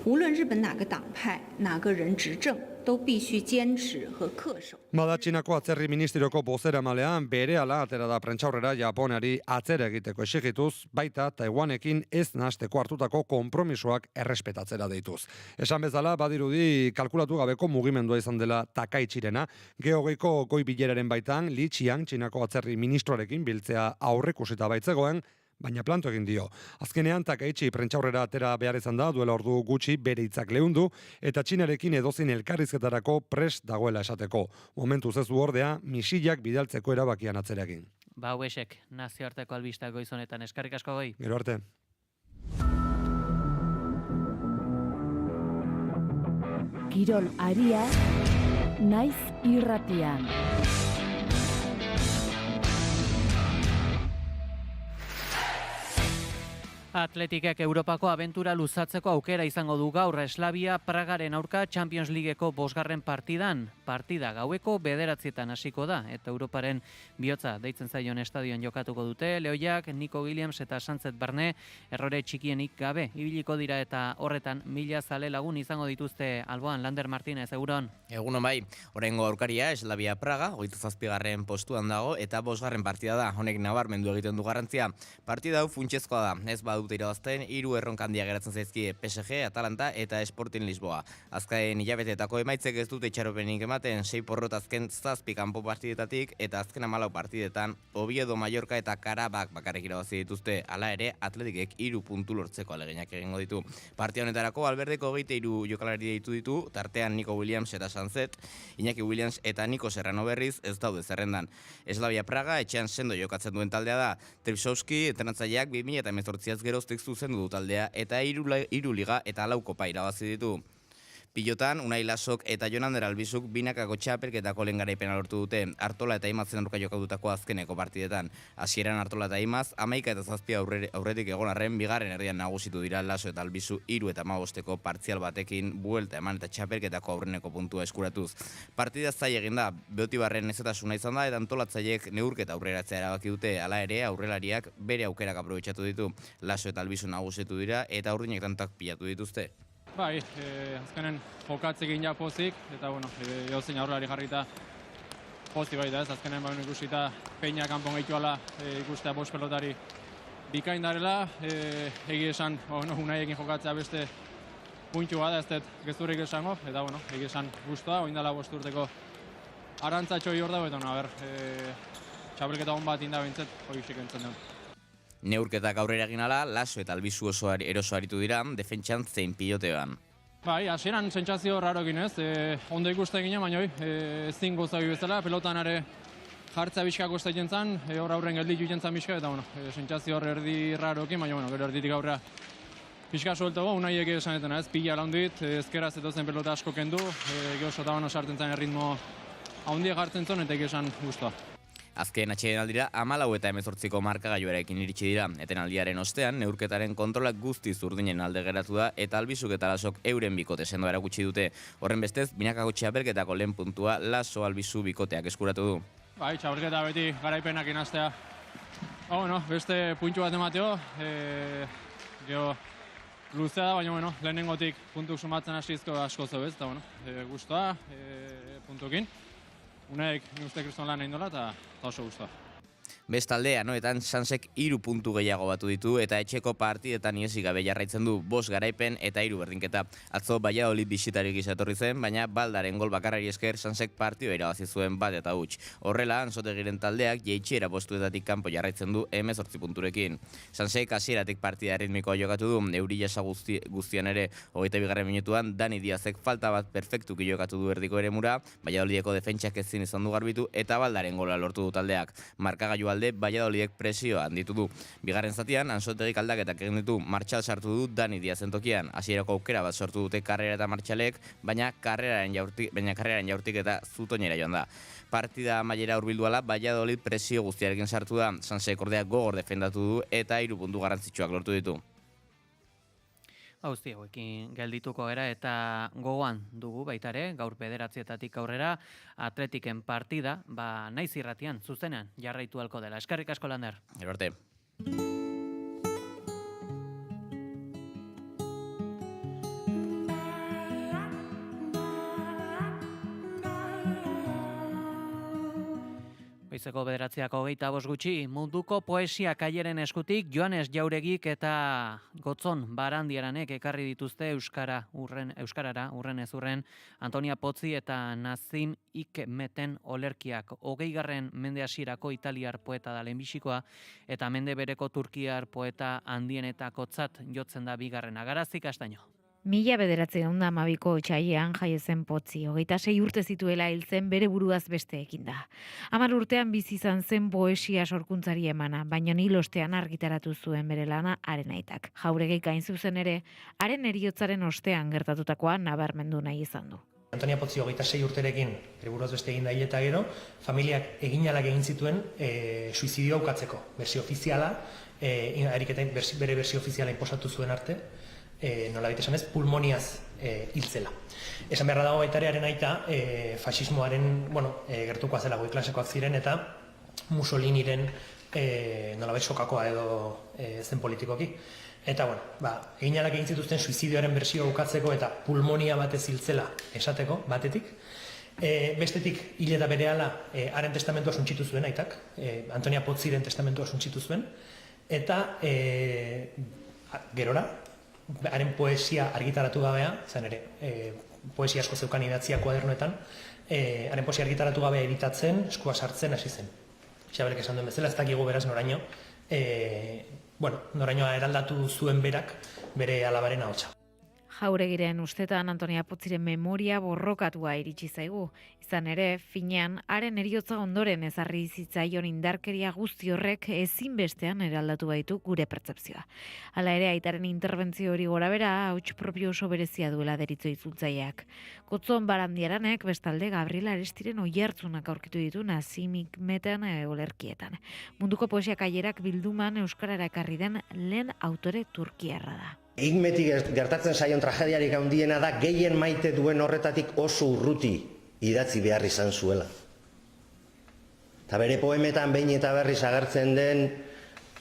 无论日本哪个党派、哪个人执政，都必须坚持和恪守。 Bada Txinako atzerri ministerioko bozeramalean berehala atera da prentsaurrera Japonari atzera egiteko exigituz, baita Taiwanekin ez nahasteko hartutako konpromisoak errespetatzera deituz. Esan bezala, badirudi kalkulatu gabeko mugimendua izan dela Takaichirena, G20ko goi bileraren baitan Li Qiang Txinako atzerri ministroarekin biltzea aurreikusita baitzegoen, baina planto egin dio. Azkenean Takaichi prentsaurrera atera behar izan da, duela ordu gutxi bere hitzak leundu, eta Txinarekin edozin elkarrizketarako prest dagoela esateko. Momentuz ez du ordea, misilak bidaltzeko erabakian atzera egin. Ba, hauesek, nazioarteko albistak goizonetan, eskarrik asko goi. Gero arte. Kirol aria, naiz irratian. Atletikek Europako abentura luzatzeko aukera izango du gaur Slavia Pragaren aurka Champions Leagueko 5. partidan. Partida gaueko 9:00 hasiko da eta Europaren bihotza deitzen zaion estadion jokatuko dute. Lehoiak, Nico Williams eta Sánchez Barné errore txikienik gabe ibiliko dira eta horretan 1000 zale lagun izango dituzte alboan. Lander Martínez, egunon. Egunon bai, oraingo aurkaria Slavia Praga, 27. postuan dago eta 5. partida da. Honek nabarmendu egiten du garrantzia. Partida hau funtsezkoa da. Ez badute irabazten 3 erronka handia geratzen zaizkie PSG, Atalanta eta Sporting Lisboa. Azken hilabeteetako emaitzek ez dute itxaropenik ematen, 6 porrot azken 7 kanpo partidetatik eta azken 14 partidetan Oviedo, Mallorca eta Karabak bakarrik irabazi dituzte. Hala ere, Atletikek 3 puntu lortzeko ahaleginak egingo ditu. Partida honetarako Alberdeko 23 jokalari deitu ditu, tartean Nico Williams eta Sánchez, Iñaki Williams eta Nico Serrano berriz ez daude zerrendan. Slavia Praga etxean sendo jokatzen duen taldea da. Tripsowski entrenatzaileak 2018 geroztik zuzendu du taldea eta 3 liga eta 4 kopa irabazi ditu. Pilotan, Unai Lasok eta Jon Ander Albizuk binakako txapelketako lehen garaipena lortu dute. Artola eta Imazen aurka jokatutako azkeneko partidetan. Hasieran Artola eta Imaz, 11 eta 7 aurretik egon arren, bigarren erdian nagusitu dira Laso eta Albizu 3 eta 15 partzial batekin buelta eman eta txapelketako aurreneko puntua eskuratuz. Partida zaila egin da, Beotibarren ezetasuna izan da eta antolatzaileek neurketa aurreratzea erabaki dute. Hala ere, aurrelariak bere aukerak aprobetxatu ditu. Laso eta Albizu nagusitu dira eta urdinek tantak pilatu dituzte. Bai, azkenen jokatzekin ja pozik, eta bueno, jozein aurrelari jarrita pozik bai da ez, azkenen ikusita Peña kanpon gehituala ikustea 5 pelotari bikain darela, egi esan, Unaiekin jokatzea beste puntua da, ez dut gezurrik esango, eta bueno, egi esan guztua, oindala 5 urteko arantzatxoi hor dago, eta txapelketa hon bat inda bintzet, hori entzun duen. Neurketak aurrera egin ala, Laso eta Albizu eroso aritu dira, defentsan zein pilotean. Bai, hasieran sentsazio raroekin ez, ondo ikusten ginen, baina ezin gozai bezala, pelotan ere jartzea bizkako ez egiten zen, hor aurren gelditu egiten zen bizka, eta sentsazio hor erdi raroekin, baina gero erditik aurrera bizka sueltago, Unaiek esanetan ez, pila laundit, ezkeraz etozen pelota asko kendu, gero sotabano sartzen zen erritmo handiak hartzen zen, eta esan guztua. Azken atxeden aldira, 14 eta 18ko markagailuarekin iritsi dira. Etenaldiaren ostean, neurketaren kontrolak guztiz urdinen alde geratu da eta Albizuk eta Lasok euren bikote sendoa erakutsi dute. Horren bestez, binakako txapelketako lehen puntua Laso Albizu bikoteak eskuratu du. Bai, txapelketa beti garaipenak inaztea. Beste puntu bat emateo, gero luzea da, baina lehenengotik puntuk sumatzen hasizko asko zeu ez, eta guztua puntukin. Unaek uste kriston lan egin dola eta oso guztua. Bestalde, anoetan Sansek 3 puntu gehiago batu ditu eta etxeko partidetan iesi gabe jarraitzen du 5 garaipen eta 3 berdinketa. Atzo Valladolid bisitarik izatorri zen, baina Baldaren gol bakarrari esker Sansek partioa irabazi zuen 1 eta 0. Horrela, Ansotegiren taldeak jaitsiera postuetatik kanpo jarraitzen du 18 punturekin. Sansek hasieratik partida ritmikoa jokatu du, euri jasa guztian ere 22. minutuan Dani Diazek falta bat perfektuki jokatu du erdiko eremura, Valladolideko defentsak ezin izan du garbitu eta Baldaren gola lortu du taldeak. Markagailu alde Valladolidek presioa handitu du. Bigarren zatian, Ansotegik aldaketak egin ditu, Martxal sartu du Dani Diazen tokian. Hasierako aukera bat sortu dute Karrera eta Martxalek, baina karreraren jaurtik eta zutoinera joan da. Partida amaiera hurbildu ala, Valladolid presio guztiarekin sartu da, Sansek ordea gogor defendatu du eta 3 puntu garrantzitsuak lortu ditu. Guzti hauekin geldituko gara eta gogoan dugu baita ere, gaur 9:00 aurrera Atletiken partida, Naiz Irratian zuzenean jarraitu halko dela. Eskerrik asko, Lander. Gero arte. Goizeko 9:25 gutxi, munduko poesia kaileren eskutik Joanes Jauregik eta Gotzon Barandiaranek ekarri dituzte euskarara urrenez urren Antonia Pozzi eta Nazim Hikmeten olerkiak. 20. mende hasierako italiar poeta da lehenbizikoa eta mende bereko turkiar poeta handienetakotzat jotzen da bigarrena. Garazik Astaino. 1912ko otsailean jaio zen Pozzi, 26 urte zituela hiltzen bere buruaz besteekin da. 10 urtean bizi izan zen poesia sorkuntzari emana, baina hil ostean argitaratu zuen bere lana haren aitak. Jauregik gain zuzen ere, haren heriotzaren ostean gertatutakoa nabarmendu nahi izan du. Antonia Pozzi 26 urterekin bere buruaz beste egin da hil eta gero, familiak eginalak egin zituen suizidioa ukatzeko, versio ofiziala, ariketa bere berzio ofiziala inposatu zuen arte, nolabait esan ez, pulmoniaz hiltzela. Esan beharra dago baita ere haren aita fasismoaren gertukoa zela goi klasekoak ziren eta Mussoliniren nolabait sokakoa edo zen politikoki. Eta, eginalak egin zituzten suizidioaren berzioa ukatzeko eta pulmonia batez hiltzela esateko, batetik. Bestetik, hil eta berehala haren testamentua suntxitu zuen aitak, Antonia Potziren testamentua suntxitu zuen, eta gerora, haren poesia argitaratu gabea, zan ere, poesia asko zeukan idatzia kuadernoetan, haren poesia argitaratu gabea editatzen, eskua sartzen hasi zen. Xabelek esan duen bezala, ez dakigu beraz noraino, norainoa eraldatu zuen berak bere alabaren ahotsa. Jauregiren ustetan Antonia Potziren memoria borrokatua iritsi zaigu. Izan ere, finean, haren heriotza ondoren ezarri zitzaion indarkeria guzti horrek ezinbestean eraldatu baitu gure pertzepzioa. Hala ere, aitaren interbentzio hori gorabera, hauts propio oso berezia duela deritzo itzultzaileak. Kotzon Barandiaranek, bestalde, Gabriela Arestiren oihartzunak aurkitu ditu nazimik metan olerkietan. Munduko poesia kaierak bilduman euskarara ekarri den lehen autore turkiarra da. Hikmetik gertatzen zaion tragediarik handiena da gehien maite duen horretatik oso urruti idatzi behar izan zuela. Eta bere poemetan behin eta berriz agertzen den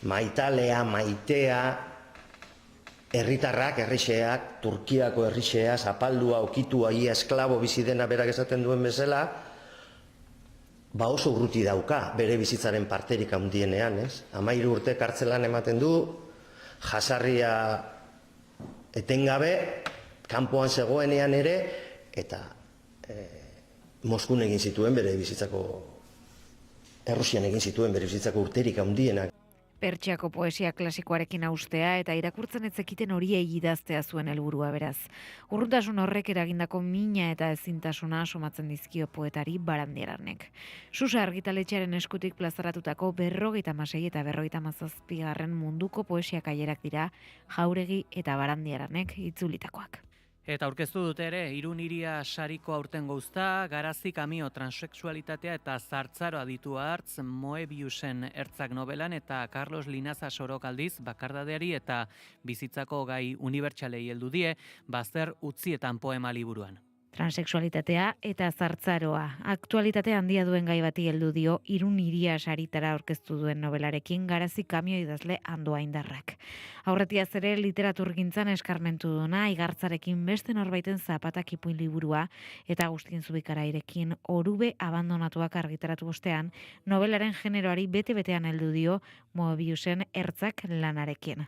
maitalea, maitea, herritarrak, herrixeak, Turkiako herrixea, zapaldua, okitua, ia esklabo bizi dena berak esaten duen bezala, oso urruti dauka bere bizitzaren parterik handienean, ez? 13 urte kartzelan ematen du, jasarria etengabe, kanpoan zegoenean ere, eta Moskun egin zituen bere bizitzako, Errusian egin zituen bere bizitzako urterik handienak. Pertsiako poesia klasikoarekin austea eta irakurtzen ez zekiten horiei idaztea zuen helburua beraz. Urruntasun horrek eragindako mina eta ezintasuna somatzen dizkio poetari Barandiaranek. Susa argitaletxearen eskutik plazaratutako 56 eta 57 munduko poesia kaierak dira Jauregi eta Barandiaranek itzulitakoak. Eta aurkeztu dute ere, Irun Hiria sariko aurten guzta, Garazi Kamio transexualitatea eta zartzaro aditua hartz, Moebiusen ertzak novelan eta Carlos Linaza Sorok aldiz bakardadeari eta bizitzako gai unibertsalei heldu die, bazter utzietan poema liburuan. Transexualitatea eta zartzaroa. Aktualitate handia duen gai bati heldu dio Irun Hiria saritara aurkeztu duen nobelarekin Garazi Kamio idazle Andoa Indarrak. Aurretiaz ere literaturgintzan eskarmentu duna igartzarekin beste norbaiten zapatak ipuin liburua eta Agustin Zubikarairekin Orube abandonatuak argitaratu ostean nobelaren generoari bete-betean heldu dio Moebiusen ertzak lanarekin.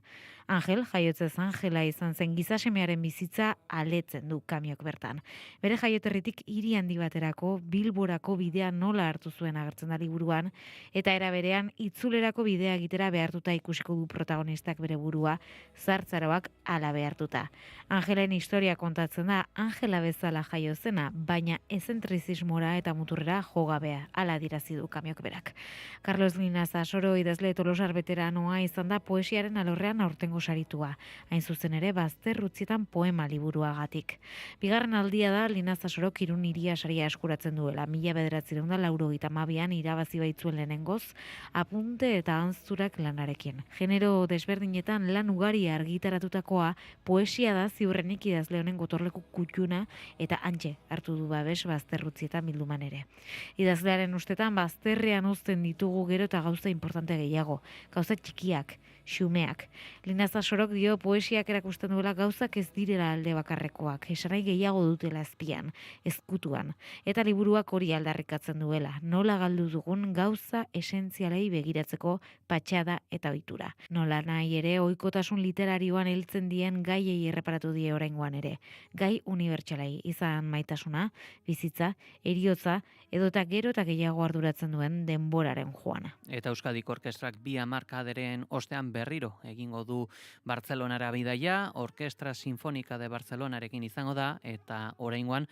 Angel, jaiotzez Angela izan zen gizasemearen bizitza aletzen du Kamiok bertan. Bere jaioterritik hiri handi baterako Bilborako bidea nola hartu zuen agertzen da liburuan, eta era berean itzulerako bidea egitera behartuta ikusiko du protagonistak bere burua, zartzaroak hala behartuta. Angelen historia kontatzen da Angela bezala jaio zena, baina ezentrizismora eta muturrera jogabea, hala dirazi du Kamiok berak. Carlos Linaza Soro idazle tolosar veteranoa izan da poesiaren alorrean aurtengo saritua, hain zuzen ere bazter utzietan poema liburuagatik. Bigarren aldia da Linaza Sorok Irun Hiria saria eskuratzen duela. 1992an irabazi baitzuen lehenengoz, apunte eta anzturak lanarekin. Genero desberdinetan lan ugari argitaratutakoa poesia da ziurrenik idazle honen gotorleku kutxuna eta antxe hartu du babes bazterrutzietan bilduman ere. Idazlearen ustetan bazterrean uzten ditugu gero eta gauza importante gehiago, gauza txikiak, xumeak. Linaza Sorok dio poesiak erakusten duela gauzak ez direla alde bakarrekoak, esarai gehiago dutela azpian, ezkutuan, eta liburuak hori aldarrikatzen duela, nola galdu dugun gauza esentzialei begiratzeko patxada eta ohitura. Nola nahi ere ohikotasun literarioan heltzen dien gaiei erreparatu die oraingoan ere, gai unibertsalei, izan maitasuna, bizitza, heriotza, edota gero eta gehiago arduratzen duen denboraren joana. Eta Euskadiko Orkestrak 2 hamarkaderen ostean berriro egingo du Bartzelonara bidaia, Orkestra Sinfonika de Bartzelonarekin izango da, eta oraingoan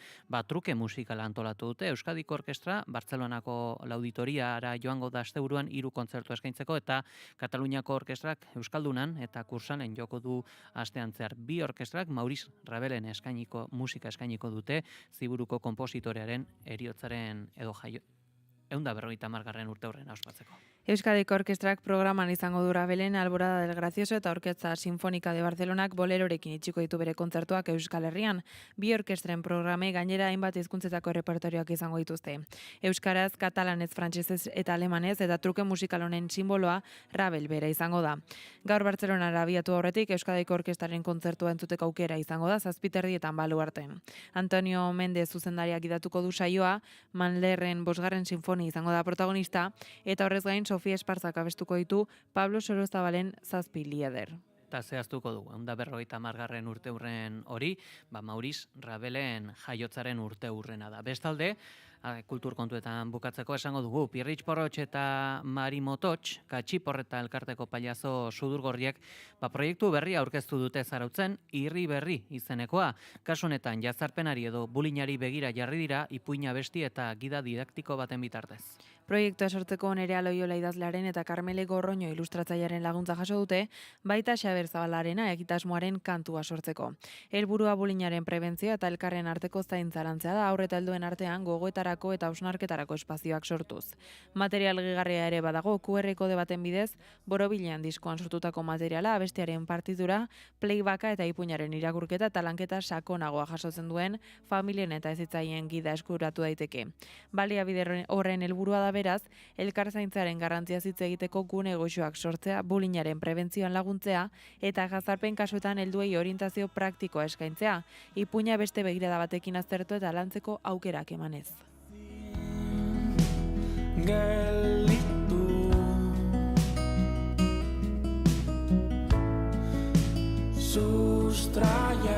truke musikala antolatu dute. Euskadiko Orkestra Bartzelonako lauditoriara joango da asteburuan 3 kontzertu eskaintzeko, eta Kataluniako Orkestrak Euskaldunan eta Kursanen joko du astean zehar. 2 orkestrak Maurice Rabelen musika eskainiko dute, Ziburuko konpositorearen heriotzaren edo 150. urteurrena ospatzeko. Euskadiko Orkestrak programan izango du Rabelen Alborada del Gracioso eta Orkestra Sinfonika de Barcelonak bolerorekin itxiko ditu bere kontzertuak Euskal Herrian. Bi orkestren programe gainera hainbat hizkuntzetako repertorioak izango dituzte. Euskaraz, katalanez, frantsesez eta alemanez eta truke musikal honen simboloa Rabel bera izango da. Gaur Bartzelonara abiatu aurretik Euskadiko Orkestraren kontzertua entzuteko aukera izango da 7:30 baluartean. Antonio Mendez zuzendariak idatuko du saioa, Mahlerren 5. sinfonia izango da protagonista eta horrez gain Sofia Esparzak abestuko ditu Pablo Sorozabalen 7 lieder. Eta zehaztuko dugu, 150. urteurren hori, Maurice Rabelen jaiotzaren urteurrena da. Bestalde, kultur kontuetan bukatzeko esango dugu, Pirritx Porrotx eta Mari Mototx, Katxiporreta elkarteko pailazo sudurgorriek, proiektu berria aurkeztu dute Zarautzen, Irri Berri izenekoa. Kasu honetan, jazarpenari edo bulinari begira jarri dira, ipuina besti eta gida didaktiko baten bitartez. Proiektua sortzeko Nerea Loiola idazlearen eta Karmele Gorroño ilustratzailearen laguntza jaso dute, baita Xaber Zabalarena egitasmoaren kantua sortzeko. Helburua bulinaren prebentzioa eta elkarren arteko zaintza lantzea da, aurreta helduen artean gogoetarako eta hausnarketarako espazioak sortuz. Material gehigarria ere badago, QR kode baten bidez, Borobilean diskoan sortutako materiala, abestiaren partidura, playbacka eta ipuinaren irakurketa eta lanketa sakonagoa jasotzen duen familien eta hezitzaileen gida eskuratu daiteke. Baliabide horren helburua da beraz, elkarzaintzaren garrantzia hitz egiteko gune goxoak sortzea, bulinaren prebentzioan laguntzea eta jazarpen kasuetan helduei orientazio praktikoa eskaintzea, ipuina beste begirada batekin aztertu eta lantzeko aukerak emanez. Gelditu sustraiek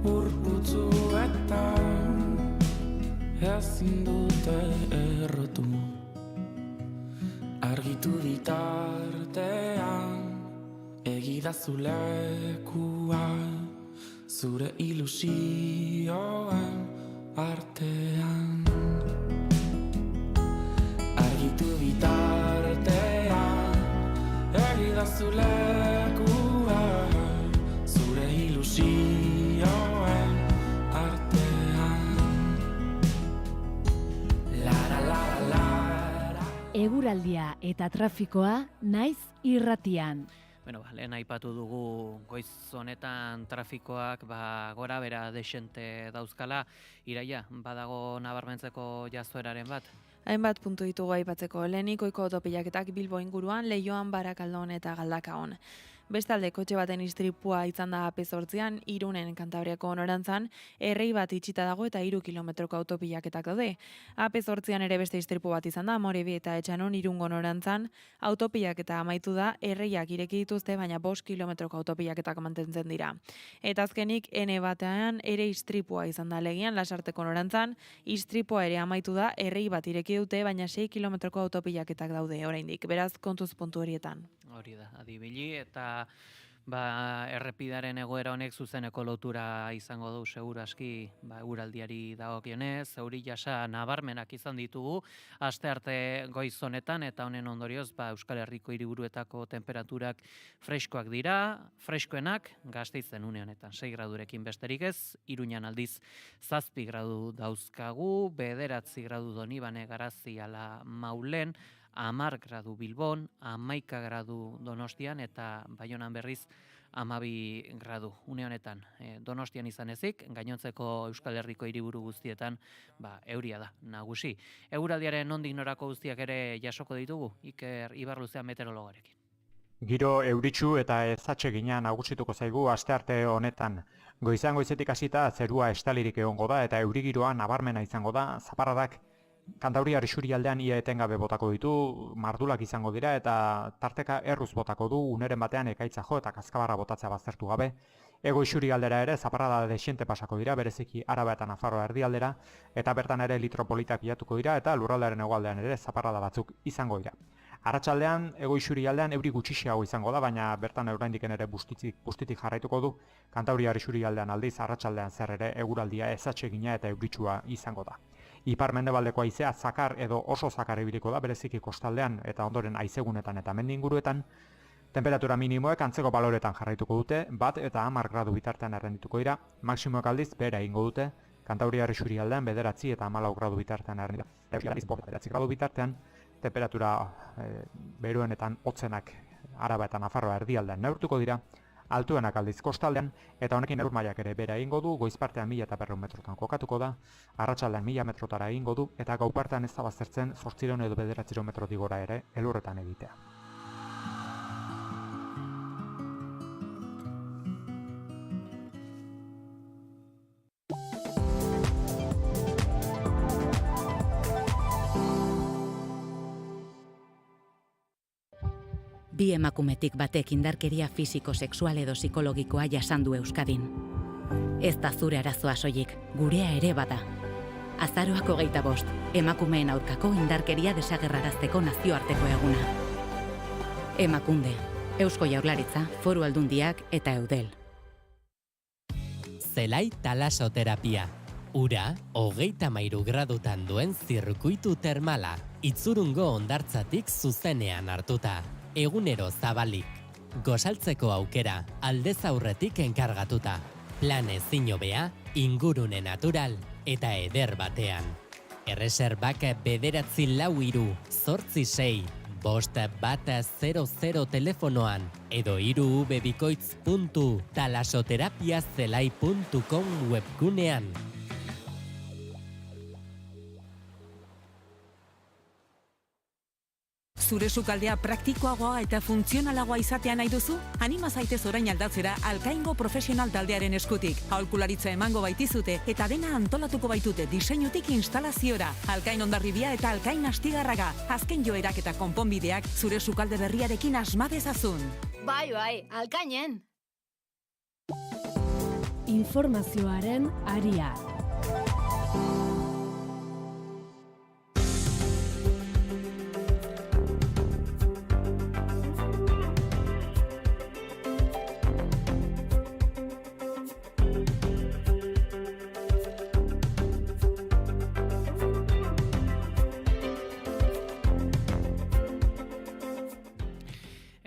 urputzuetan ezin dute errotu argitu bitartean egidazu lekua zure ilusioen artean argitu bitartean egidazu lekua zure ilusioen Eguraldia eta trafikoa naiz irratian. Lehen aipatu dugu goiz honetan trafikoak gora bera desente dauzkala, iraia, badago nabarmentzeko jazoeraren bat? Hainbat puntu ditugu aipatzeko, lehenik ohiko autopilaketak Bilbo inguruan, Leioan, Barakaldon eta Galdakaon. Bestalde, kotxe baten istripua izan da AP8an, Irunen Kantabriako norantzan, errei bat itxita dago eta 3 kilometroko autopilaketak daude. AP8an ere beste istripu bat izan da, Amorebi eta Etxanon Irungo norantzan, autopilaketa amaitu da, erreiak ireki dituzte, baina 5 kilometroko autopilaketak mantentzen dira. Eta azkenik, N batean ere istripua izan da Legian, Lasarteko norantzan, istripua ere amaitu da, errei bat ireki dute, baina 6 kilometroko autopilaketak daude oraindik. Beraz, kontuz puntu horietan. Hori da, adibili eta errepidaren egoera honek zuzeneko lotura izango du seguru aski eguraldiari dagokionez, euri jasa nabarmenak izan ditugu astearte goiz honetan eta honen ondorioz Euskal Herriko hiriburuetako temperaturak freskoak dira, freskoenak Gasteizen une honetan 6 gradurekin besterik ez, Iruñan aldiz 7 gradu dauzkagu, 9 gradu Donibane, Garaziala, Maulen, 10 gradu Bilbon, 11 gradu Donostian eta Baionan berriz 12 gradu. Une honetan Donostian izan ezik, gainontzeko Euskal Herriko hiriburu guztietan euria da nagusi. Eguraldiaren nondik norako guztiak ere jasoko ditugu, Iker Ibarluzea meteorologarekin. Giro euritsu eta ezatsegina nagusituko zaigu astearte honetan. Goizan goizetik hasita zerua estalirik egongo da eta eurigiroa nabarmena izango da, zaparradak Kantauriar isurialdean ia etengabe botako ditu, mardulak izango dira eta tarteka erruz botako du, uneren batean ekaitza jo eta kaskabarra botatzea baztertu gabe. Ego isurialdera ere zaparrada desiente pasako dira, bereziki Araba eta Nafarroa erdialdera, eta bertan ere litropolitak bilatuko dira eta lurraldearen hegoaldean ere zaparrada batzuk izango dira. Arratsaldean ego isurialdean euri gutxiago izango da, baina bertan oraindik ere bustitik jarraituko du. Kantauriar isurialdean aldiz arratsaldean zer ere eguraldia ezatsegina eta euritsua izango da. Ipar-mendebaldeko haizea zakar edo oso zakar ibiliko da, bereziki kostaldean eta ondoren haizegunetan eta mendi inguruetan. Temperatura minimoek antzeko baloretan jarraituko dute, 1 eta 10 gradu bitartean errendituko dira, maksimoek aldiz behera egingo dute, Kantauriar isurialdean 9 eta 14 gradu bitartean erdi. 9 gradu bitartean, temperatura beroenetan hotzenak Araba eta Nafarroa erdialdean neurtuko dira, altuenak aldiz kostaldean, eta honekin eur mailak ere bera egingo du, goizpartean 1200 metrotan kokatuko da, arratsaldean 1000 metrotara egingo du, eta gaupartean ez da baztertzen 800 edo 900 metrotik gora ere elurretan egitea. Bi emakumetik batek indarkeria fisiko-sexual edo psikologikoa jasan du Euskadin. Ez da zure arazoa soilik, gurea ere bada. Azaroak 25, emakumeen aurkako indarkeria desagerrarazteko nazioarteko eguna. Emakunde, Eusko Jaurlaritza, Foru Aldundiak eta Eudel. Zelai talasoterapia. Ura, 33 gradutan duen zirkuitu termala, Itzurungo hondartzatik zuzenean hartuta. Egunero zabalik, gozaltzeko aukera, aldez aurretik enkargatuta. Plan ezin hobea, ingurune natural eta eder batean. Erreserbak 948-865-500 telefonoan edo 3vbikoitz.talasoterapiazelai.com webgunean. Zure sukaldea praktikoagoa eta funtzionalagoa izatea nahi duzu? Anima zaitez orain aldatzera Alkaingo profesional taldearen eskutik. Aholkularitza emango baitizute eta dena antolatuko baitute diseinutik instalaziora. Alkain Hondarribia eta Alkain Astigarraga. Azken joerak eta konponbideak zure sukalde berriarekin asma dezazun. Bai, Alkainen! Informazioaren aria.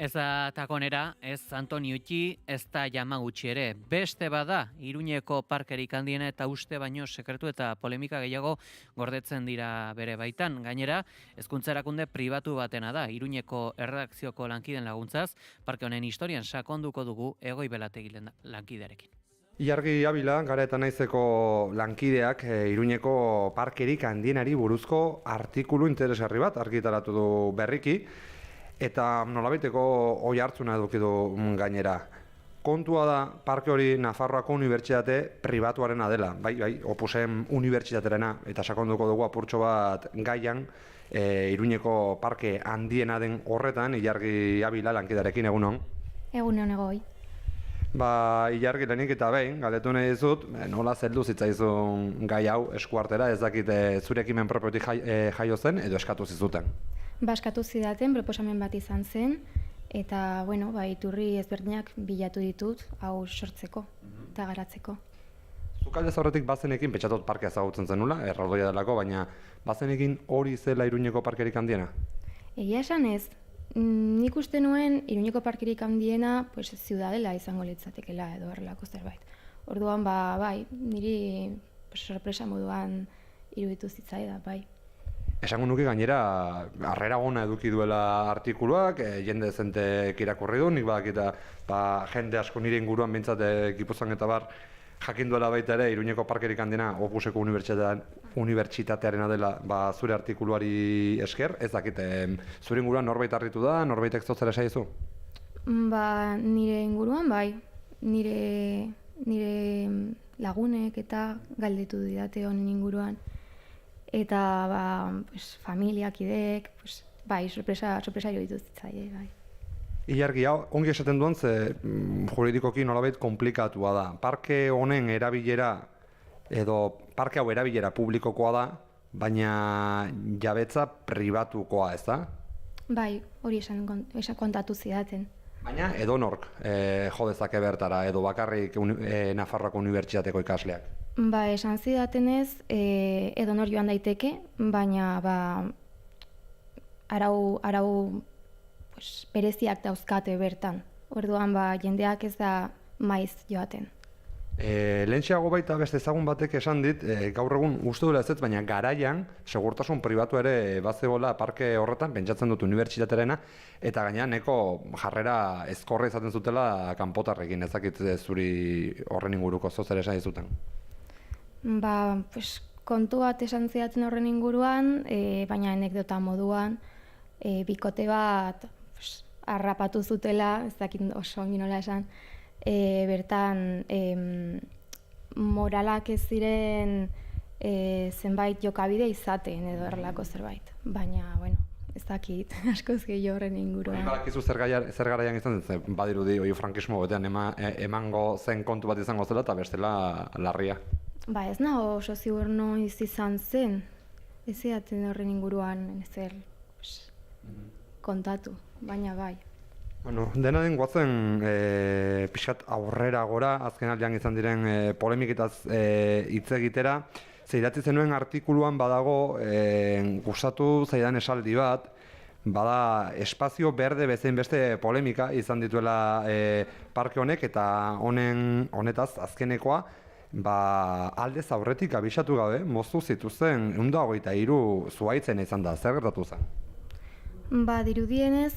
Ez da Takonera, ez Antoni Utxi, ez da Yamaguchi ere. Beste bada, Iruñeko parkerik handiena eta uste baino sekretu eta polemika gehiago gordetzen dira bere baitan. Gainera, hezkuntza erakunde pribatu batena da, Iruñeko erredakzioko lankiden laguntzaz, parke honen historian sakonduko dugu Egoi Belategi lankidearekin. Ilargi Abila, Gara eta Naizeko lankideak Iruñeko parkerik handienari buruzko artikulu interesgarri bat argitaratu du berriki, eta nolabaiteko oi hartzuna eduki du gainera. Kontua da, parke hori Nafarroako unibertsitate pribatuarena dela, bai, Opusen unibertsitaterena, eta sakonduko dugu apurtxo bat gaian, Iruñeko parke handiena den horretan, Ilargi Abila lankidearekin egunon. Egunon Egoi. Ilargi lehenik eta behin, galdetu nahi dizut, nola zeldu zitzaizun gai hau eskuartera, ez dakit zure ekimen propiotik jaio zen edo eskatu zizuten. Eskatu zidaten, proposamen bat izan zen, eta, iturri ezberdinak bilatu ditut, hau sortzeko eta garatzeko. Zukalde zaurretik bazenekin, petxatot parkea ezagutzen zenula, erraldoia delako, baina bazenekin hori zela Iruñeko parkerik handiena? Egia esan ez, nik uste nuen Iruñeko parkerik handiena Ziudadela izango litzatekela edo horrelako zerbait. Orduan, niri sorpresa moduan iruditu zitzaida, bai. Esango nuke gainera, harrera gona eduki duela artikuluak, jende dezentek irakurri du, nik badakita jende asko nire inguruan bintzat Gipuzkoan eta bar jakin duela baita ere, Iruñeko parkerik handiena Opuseko unibertsitatearena dela zure artikuluari esker, ez dakit, zure inguruan norbait harritu da, norbaitek zotzera esaizu? Nire inguruan bai, nire lagunek eta galdetu didate honen inguruan. Eta familiak ideek, sorpresa iruditu zitzaie, bai. Ilargi, ongi esaten duen, ze juridikoki nolabait konplikatua da. Parke honen erabilera, edo parke hau erabilera publikokoa da, baina jabetza pribatukoa, ez da? Bai, hori esan kontatu zidaten. Baina edonork jo dezake bertara, edo bakarrik Nafarroako unibertsitateko ikasleak? Esan zidatenez, edonor joan daiteke, baina arau bereziak dauzkate bertan. Orduan jendeak ez da maiz joaten. Lehentxeago baita beste ezagun batek esan dit, gaur egun uste duela ez, baina garaian segurtasun pribatu ere bazegoela parke horretan, pentsatzen dut unibertsitaterena, eta gaina neko jarrera ezkorra izaten zutela kanpotarrekin, ezakit zuri horren inguruko zozer esan izuten. Kontu bat esan zidaten horren inguruan, baina anekdota moduan, bikote bat harrapatu zutela, ez dakit oso ongi nola esan, bertan moralak ez ziren zenbait jokabide izaten edo erlako zerbait. Baina, bueno, ez dakit, askoz gehiago horren inguruan. Badakizu zer garaian izan zen, badirudi frankismo betean emango zen kontu bat izango zela eta bestela larria. Ez nago oso ziur noiz izan zen, ez zidaten horren inguruan ezer kontatu, baina bai. Bueno, dena den guazen pixkat aurrera gora, azken aldean izan diren polemiketaz hitz egitera. Ze idatzi zenuen artikuluan badago gustatu zaidan esaldi bat, bada espazio berde bezain beste polemika izan dituela parke honek eta honetaz azkenekoa aldez aurretik abisatu gabe moztu zituzten 123 zuhaitzen izan da, zer gertatu zen? Dirudienez,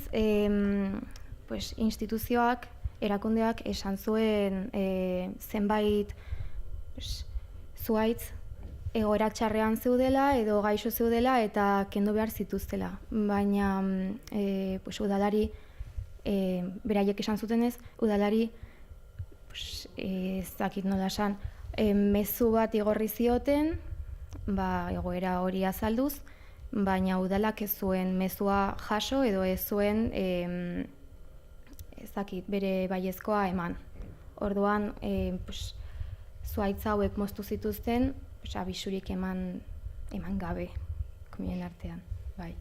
instituzioak, erakundeak esan zuen zenbait zuhaitz egoera txarrean zeudela edo gaixo zeudela eta kendu behar zituztela. Baina udalari, beraiek esan zutenez, udalari ez dakit nola esan, mezu bat igorri zioten, egoera hori azalduz, baina udalak ez zuen mezua jaso edo ez zuen ez dakit bere baiezkoa eman. Orduan, zuhaitz hauek moztu zituzten, abisurik eman gabe, komien artean, bai.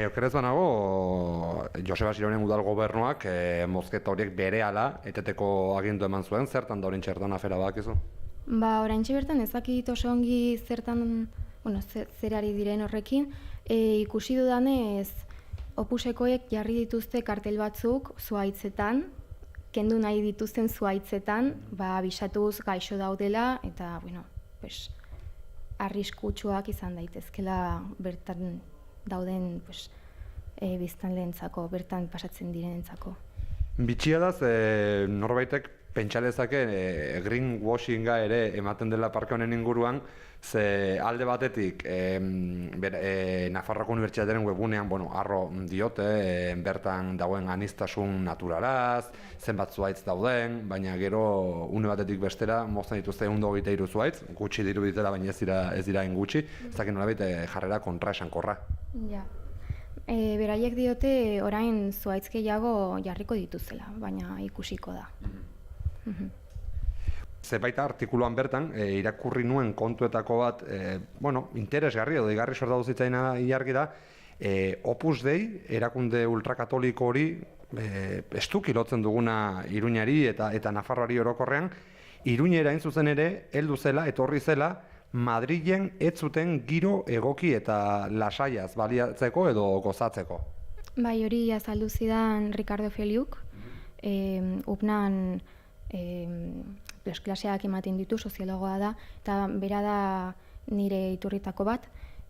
Okerez banago, Joseba Sironen udal gobernuak mozketa horiek berehala eteteko agindu eman zuen, zertan da orain txertan afera badakizu? Oraintxe bertan ez dakit oso ongi zertan, zer ari diren horrekin, ikusi dudanez Opusekoek jarri dituzte kartel batzuk zuhaitzetan, kendu nahi dituzten zuhaitzetan, abisatuz gaixo daudela eta, arriskutsuak izan daitezkela bertan dauden biztanleentzako, bertan pasatzen direnentzako. Bitxia da, norbaitek pentsalezake greenwashinga ere ematen dela parke honen inguruan, ze alde batetik Nafarroako Unibertsitatearen webgunean arro diote bertan dagoen aniztasun naturalaz, zenbat zuhaitz dauden, baina gero une batetik bestera mozten dituzte 123 zuhaitz, gutxi diruditela baina ez dira gutxi, ez dakit nolabait jarrera kontraesankorra. Ja. Beraiek diote orain zuhaitz gehiago jarriko dituzela, baina ikusiko da. Ze baita artikuluan bertan, irakurri nuen kontuetako bat, interesgarri edo igarri sorta duzitzaina ilargi da, Opus Dei, erakunde ultrakatoliko hori, estuki lotzen duguna Iruñari eta Nafarroari orokorrean, Iruñera hain zuzen ere, heldu zela, etorri zela, Madrilen ez zuten giro egoki eta lasaiaz baliatzeko edo gozatzeko. Bai, hori azaldu zidan Ricardo Feliuk, UPNan klaseak ematen ditu, soziologoa da, eta bera da nire iturritako bat,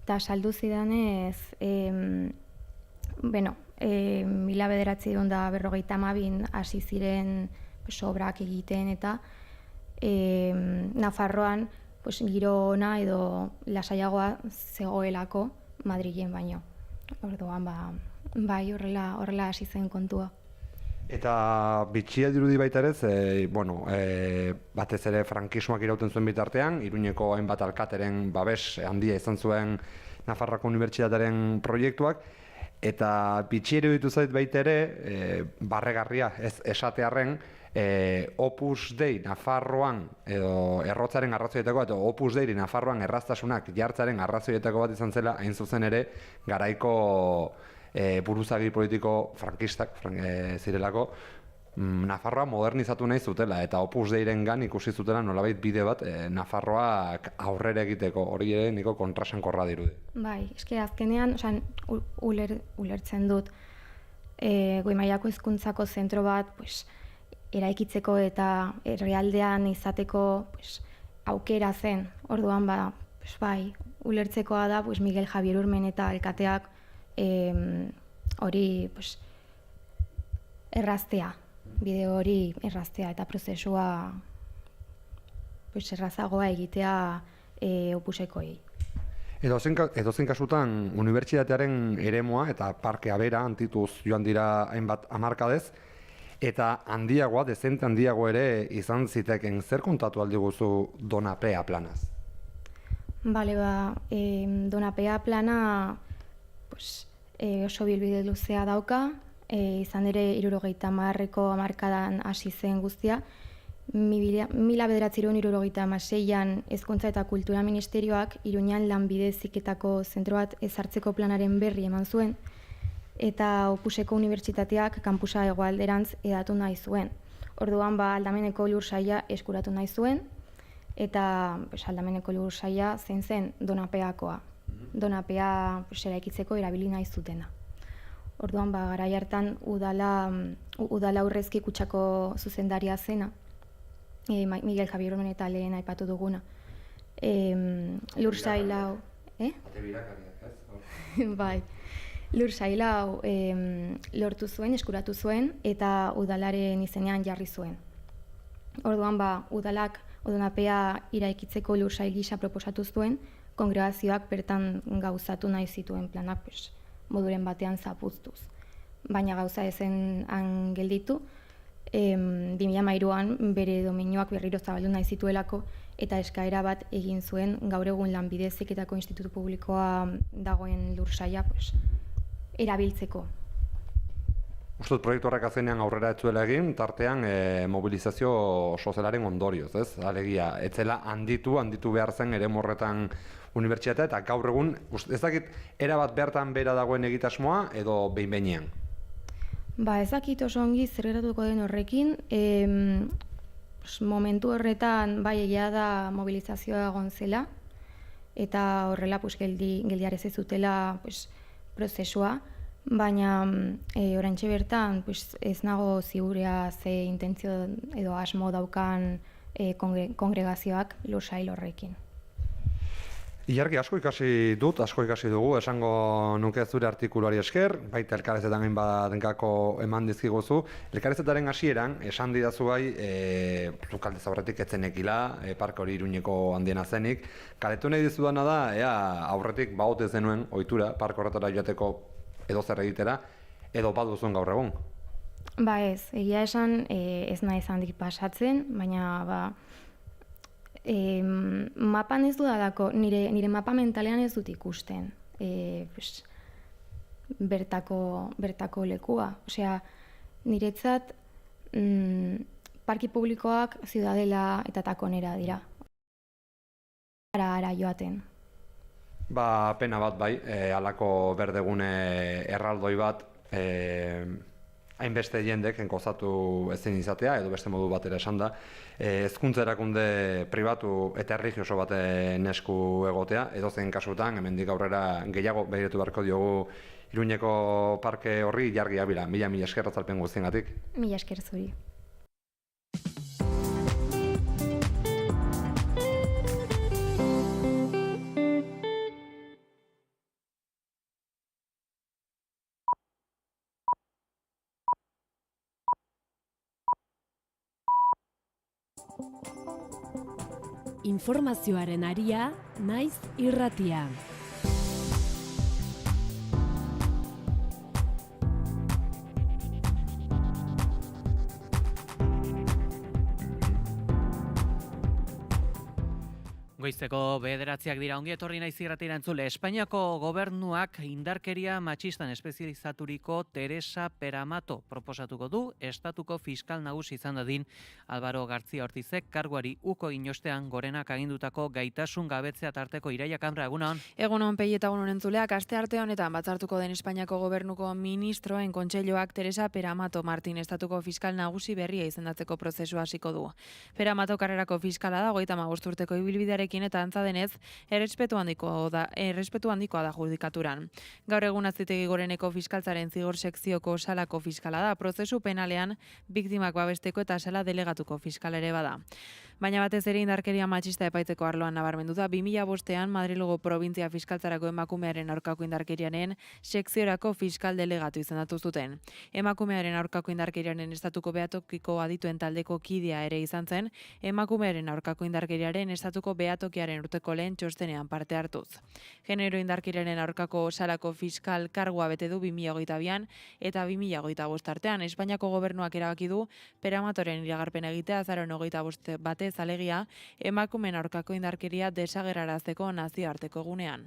eta saldu zidanez, 1952 hasi ziren obrak egiten eta Nafarroan giro ona edo lasaiagoa zegoelako Madrilen baino. Orduan, bai, horrela hasi zen kontua. Eta bitxia dirudi baita ere, batez ere frankismoak irauten zuen bitartean, Iruñeko hainbat alkateren babes handia izan zuen Nafarroako Unibertsitatearen proiektuak, eta bitxia iruditu zait baita ere, barregarria ez esatearren, Opus Dei Nafarroan edo errotzaren arrazoietako eta Opus Dei Nafarroan erraztasunak jartzaren arrazoietako bat izan zela, hain zuzen ere, garaiko buruzagi politiko frankistak zirelako Nafarroa modernizatu nahi zutela eta Opus Deirengan ikusi zutela nolabait bide bat Nafarroak aurrera egiteko, hori ere niko kontrasankorra dirudi. Bai, eske azkenean, ulertzen dut goi mailako hezkuntzako zentro bat eraikitzeko eta herrialdean izateko pues, aukera zen. Orduan pues, bai, ulertzekoa da pues, Miguel Javier Urmen eta alkateak hori pues, erraztea, bideo hori erraztea eta prozesua pues, errazagoa egitea opusekoei. Edozein kasutan, unibertsitatearen eremua eta parkea bera antituz joan dira hainbat hamarkadez, eta handiagoa, dezente handiago ere izan ziteken. Zer kontatu aldi guzu Donapea planaz? Bale, Donapea plana pues, oso bilbide luzea dauka, izan ere 70ko hamarkadan hasi zen guztia. 1976an Hezkuntza eta Kultura Ministerioak Iruñan lanbide heziketako zentro bat ezartzeko planaren berri eman zuen, eta Opuseko Unibertsitateak kanpusa hegoalderantz hedatu nahi zuen. Orduan aldameneko lursaila eskuratu nahi zuen, eta aldameneko lursaila zein zen Donapeakoa. Donapea eraikitzeko erabili nahi zutena. Orduan garai hartan udala Aurrezki Kutxako zuzendaria zena, Miguel Javier Urmen eta lehen aipatu duguna. Lursail hau... Bai. Lursail hau lortu zuen, eskuratu zuen, eta udalaren izenean jarri zuen. Orduan udalak Donapea iraikitzeko lursail gisa proposatu zuen, kongregazioak bertan gauzatu nahi zituen planak moduren batean zapuztuz. Baina gauza ezen gelditu, 2013an bere dominioak berriro zabaldu nahi zituelako eta eskaera bat egin zuen gaur egun Lanbide Heziketako Institutu Publikoa dagoen lursaila erabiltzeko. Ustut proiektu horrek azenean aurrera etzuela egin, tartean mobilizazio sozialaren ondorioz, ez? Alegia, etzela handitu behar zen ere morretan unibertsitatea, eta gaur egun, ez dakit, erabat bertan bera dagoen egitasmoa edo behin-behinean? Ez dakit oso ongi zer gertatuko den horrekin, momentu horretan bai egia da mobilizazioa egon zela, eta horrela geldiarez ez zutela prozesua, baina oraintxe bertan ez nago zigurea ze intentzio edo asmo daukan kongregazioak lursail horrekin. Ilargi, asko ikasi dugu, esango nuke zure artikuluari esker, baita elkarrezetan egin badenkako eman dizkiguzu. Elkarrezetaren hasieran, esan didazu bai, zukalde aurretik etzenekila, parke hori Iruñeko handiena zenik. Kaletu nahi dizudana da, aurretik bagote zenuen, ohitura, parke horretara joateko edo zer egitera, edo baduzuen gaur egun? Ez, egia esan ez nahi handik pasatzen, baina mapan ez dudalako, nire mapa mentalean ez dut ikusten bertako lekua. Osea, niretzat parki publikoak Ziudadela eta Takonera dira. Ara joaten. Pena bat bai, halako berdegune erraldoi bat, hainbeste jendek gozatu ezin izatea, edo beste modu batera esan da, hezkuntza erakunde pribatu eta erlijioso baten esku egotea, edozein kasutan, hemendik aurrera gehiago begiratu beharko diogu Iruñeko parke horri Ilargi Abila. Mila esker azalpen guztiengatik. Mila esker zuri. Informazioaren aria, naiz irratia. Goizeko 9:00 dira, ongi etorri naiz irratira entzule. Espainiako gobernuak indarkeria matxistan espezializaturiko Teresa Peramato proposatuko du, estatuko fiskal nagusi izan dadin Álvaro García Ortizek karguari uko inostean gorenak agindutako gaitasun gabetzea tarteko. Iraia Kamra, egunon? Egunon, Pei eta egunon entzuleak, aste arte honetan batzartuko den Espainiako gobernuko ministroen kontseiloak Teresa Peramato Martin estatuko fiskal nagusi berria izendatzeko prozesua hasiko du. Peramato karrerako fiskala da, 35 urteko ibilbidearekin hauekin eta antza denez errespetu handikoa da judikaturan. Gaur egun Auzitegi Goreneko fiskaltzaren zigor sekzioko salako fiskala da, prozesu penalean biktimak babesteko eta sala delegatuko fiskal ere bada. Baina batez ere indarkeria matxista epaitzeko arloan nabarmendu da 2005ean Madrilgo probintzia fiskaltzarako emakumearen aurkako indarkeriaren sekziorako fiskal delegatu izendatu zuten. Emakumearen aurkako indarkeriaren estatuko behatokiko adituen taldeko kidea ere izan zen, emakumearen aurkako indarkeriaren estatuko behatokiaren urteko lehen txostenean parte hartuz. Genero indarkeriaren aurkako salako fiskal kargua bete du 2022an eta 2025 artean. Espainiako gobernuak erabaki du peramatoren iragarpen egitea azaroan 25 batez alegia emakumeen aurkako indarkeria desagerrarazteko nazioarteko egunean.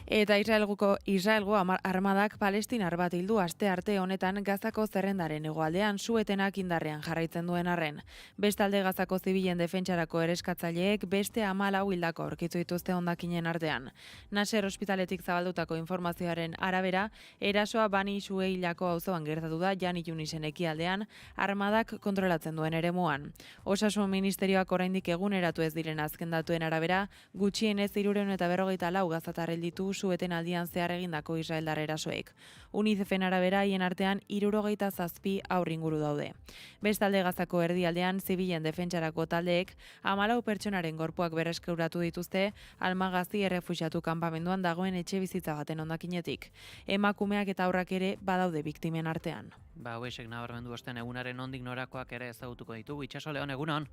Eta Israelgo armadak palestinar bat hildu aste arte honetan Gazako zerrendaren hegoaldean su-etenak indarrean jarraitzen duen arren. Bestalde Gazako zibilen defentsarako ereskatzaileek beste 14 hildako aurkitu dituzte hondakinen artean. Nasser ospitaletik zabaldutako informazioaren arabera, erasoa Bani Suheilako auzoan gertatu da Jan Yunisen ekialdean armadak kontrolatzen duen eremuan. Osasun ministerioak oraindik eguneratu ez diren azken datuen arabera, gutxienez 354 gazatar hil ditu su-eten aldian zehar egindako israeldar erasoek. UNICEFen arabera hien artean 77 haur inguru daude. Bestalde Gazako erdialdean zibilen defentsarako taldeek 14 pertsonaren gorpuak berreskuratu dituzte Almagazi errefuxiatu kanpamenduan dagoen etxebizitza baten hondakinetik. Emakumeak eta haurrak ere badaude biktimen artean. Hauexek nabarmendu ostean egunaren nondik norakoak ere ezagutuko ditugu. Itxaso Leon, egunon?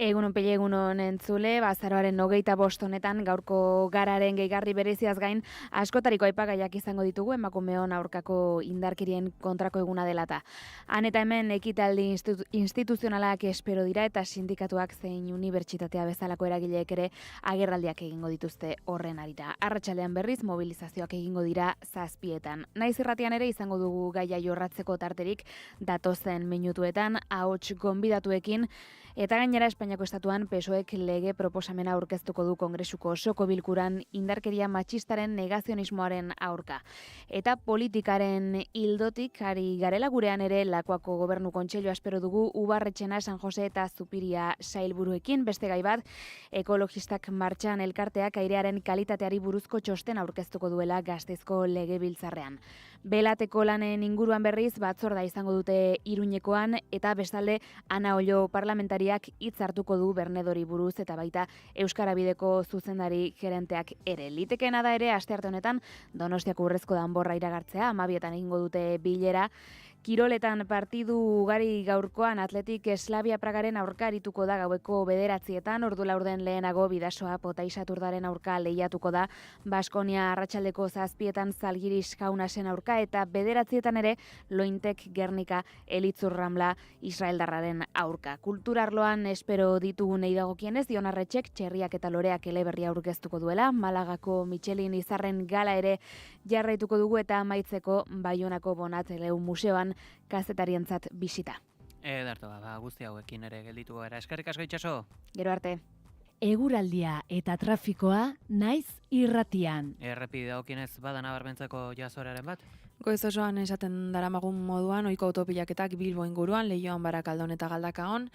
Egunon pele egunon entzule, azaroaren 25 honetan gaurko gararen gehigarri bereziaz gain askotariko aipagaiak izango ditugu emakumeon aurkako indarkerien kontrako eguna dela eta. Han eta hemen ekitaldi instituzionalak espero dira eta sindikatuak zein unibertsitatea bezalako eragileek ere agerraldiak egingo dituzte horren arira. Arratsalean berriz mobilizazioak egingo dira 7etan. Naiz irratian ere izango dugu gaia jorratzeko tarterik datozen minutuetan ahots gonbidatuekin. Eta gainera Espainiako estatuan PSOEk lege proposamena aurkeztuko du Kongresuko osoko bilkuran indarkeria matxistaren negazionismoaren aurka. Eta politikaren ildotik ari garela gurean ere Lakuako Gobernu Kontseilua espero dugu Ubarretxena, San Jose eta Zupiria sailburuekin. Beste gai bat, ekologistak martxan elkarteak airearen kalitateari buruzko txosten aurkeztuko duela Gasteizko legebiltzarrean. Belateko lanen inguruan berriz batzorda izango dute Iruñekoan eta bestalde Ana Ollo parlamentariak hitz hartuko du Bernedori buruz eta baita Euskara Bideko zuzendari gerenteak ere. Litekeena da ere astearte honetan Donostiako Urrezko Danborra iragartzea, 12etan egingo dute bilera. Kiroletan partidu ugari gaurkoan Atletik Slavia Pragaren aurka arituko da gaueko 9etan, ordu laurden lehenago Bidasoa Potaisaturdaren aurka lehiatuko da, Baskonia arratsaldeko 7etan Zalgiris Kaunasen aurka eta 9etan ere Lointek Gernika Elitzur Ramla Israeldarraren aurka. Kulturarloan espero ditugunei dagokienez Dion Arretxek txerriak eta loreak eleberria aurkeztuko duela, Malagako Michelin izarren gala ere jarraituko dugu eta amaitzeko Baionako Bonateleu museoan kazetarientzat bisita. Ederto, guzti hauekin ere geldituko gara. Eskerrik asko Itxaso. Gero arte. Eguraldia eta trafikoa naiz irratian. Errepide dagokienez bada nabarmentzeko jazoraren bat? Goiz osoan esaten daramagun moduan, ohiko autopilaketak Bilbo inguruan, Leioan, Barakaldon eta Galdakaon.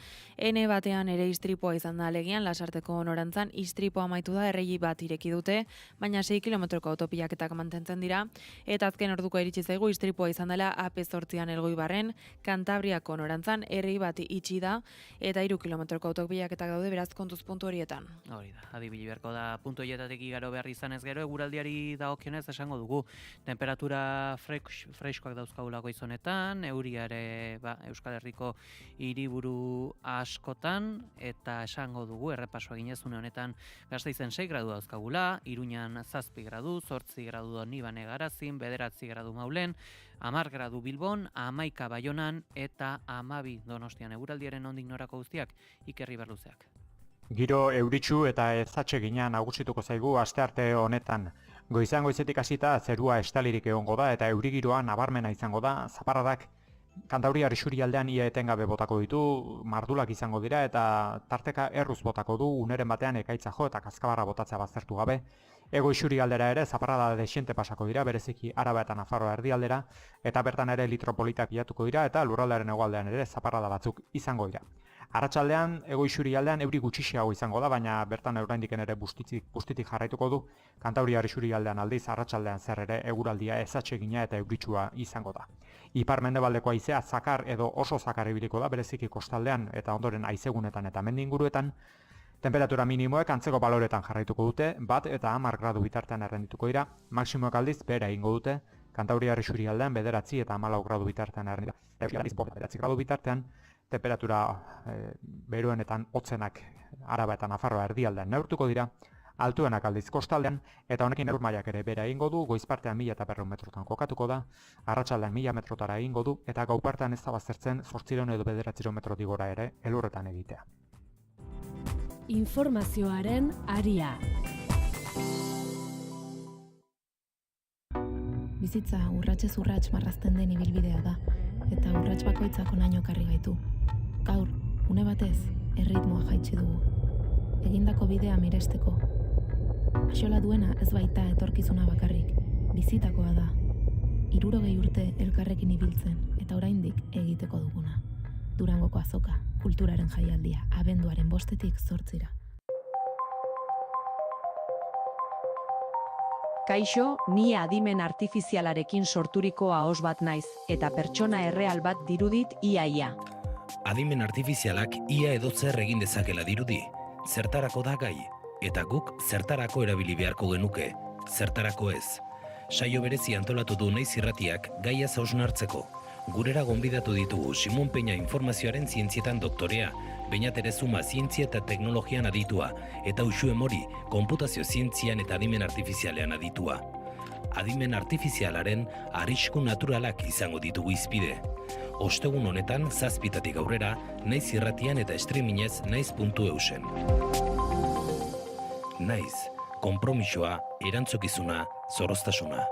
N batean ere istripua izan da alegian, Lasarteko norantzan istripua amaitu da, erregi bat ireki dute, baina 6 kilometroko autopilaketak mantentzen dira. Eta azken orduko iritsi zaigu istripua izan dela AP8an Elgoibarren, Kantabriako norantzan erregi bat itxi da, eta 3 kilometroko autopilaketak daude beraz kontuz puntu horietan. Hori da, adibili beharko da puntu horietatik igaro behar izanez gero, eguraldiari dagokionez esango dugu. Temperatura freskoak dauzkagula goizonetan, euriare Euskal Herriko hiriburu askotan, eta esango dugu, errepasoa ginezune honetan, Gasteizen 6 gradu dauzkagula, Iruñan 7 gradu, 8 gradu Donibane Garazin, 9 gradu Maulen, 10 gradu Bilbon, 11 Baionan, eta 12 Donostian. Eguraldiaren nondik norako guztiak, Ikerri Berluzeak. Giro euritsu eta ezatsegina nagusituko zaigu astearte honetan. Goizan goizetik hasita zerua estalirik egongo da eta euri giroa nabarmena izango da, zaparradak Kantauriar isurialdean ia etengabe botako ditu, mardulak izango dira eta tarteka erruz botako du, uneren batean ekaitza jo eta kaskabarra botatzea baztertu gabe. Ego isurialdera ere zaparrada desiente pasako dira, bereziki Araba eta Nafarroa erdialdera, eta bertan ere litropolitak bilatuko dira eta lurraldearen hegoaldean ere zaparrada batzuk izango dira. Arratsaldean, hego isurialdean euri gutxiago izango da, baina bertan oraindik ere bustitik jarraituko du. Kantauriar isurialdean aldiz, arratsaldean zer ere eguraldia ezatsegina eta euritsua izango da. Ipar-mendebaldeko haizea zakar edo oso zakar ibiliko da, bereziki kostaldean eta ondoren haizegunetan eta mendi inguruetan. Temperatura minimoek antzeko baloretan jarraituko dute, 1 eta 10 gradu bitartean errendituko dira, maksimoek aldiz behera egingo dute, Kantauriar isurialdean 9 eta 14 gradu bitartean errendituko dira. 9 gradu bitartean, temperatura beroenetan hotzenak Araba eta Nafarroa erdialdean neurtuko dira, altuenak aldiz kostaldean, eta honekin eur mailak ere behera egingo du, goizpartean 1200 metrotan kokatuko da, arratsaldean 1000 metrotara egingo du, eta gaupartean ez da baztertzen 800 edo 900 metrotik gora ere elurretan egitea. Informazioaren aria. Bizitza urratsez urrats marrazten den ibilbidea da, eta urrats bakoitzak honaino ekarri gaitu. Gaur, une batez, erritmoa jaitsi dugu. Egindako bidea miresteko. Axola duena ez baita etorkizuna bakarrik, bizitakoa da. 60 urte elkarrekin ibiltzen, eta oraindik egiteko duguna. Durangoko azoka, kulturaren jaialdia, abenduaren 5-tik 8. Kaixo, ni adimen artifizialarekin sorturiko ahos bat naiz, eta pertsona erreal bat dirudit iaia. Adimen artifizialak ia edotzer egin dezakela dirudi. Zertarako da gai, eta guk zertarako erabili beharko genuke, zertarako ez. Saio berezi antolatu du Naiz Irratiak gaia hausnartzeko. Gurera gonbidatu ditugu Simon Peña informazioaren zientzietan doktorea, Beñat Erezuma zientzia eta teknologian aditua, eta Uxue Mori konputazio zientzian eta adimen artifizialean aditua. Adimen artifizialaren arrisku naturalak izango ditugu izpide. Ostegun honetan, 7:00 aurrera, Naiz Irratian eta streamingez naiz.eusen. Naiz, konpromisoa, erantzukizuna, zorroztasuna.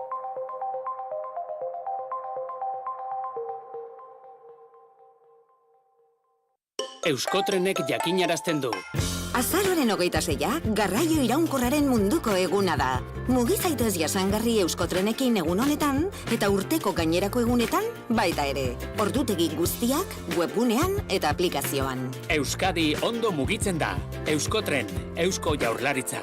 Euskotrenek jakinarazten du. Azaroaren 26a, garraio iraunkorraren munduko eguna da. Mugi zaitez jasangarri Euskotrenekin egun honetan, eta urteko gainerako egunetan, baita ere. Ordutegi guztiak, webgunean eta aplikazioan. Euskadi ondo mugitzen da. Euskotren, Eusko Jaurlaritza.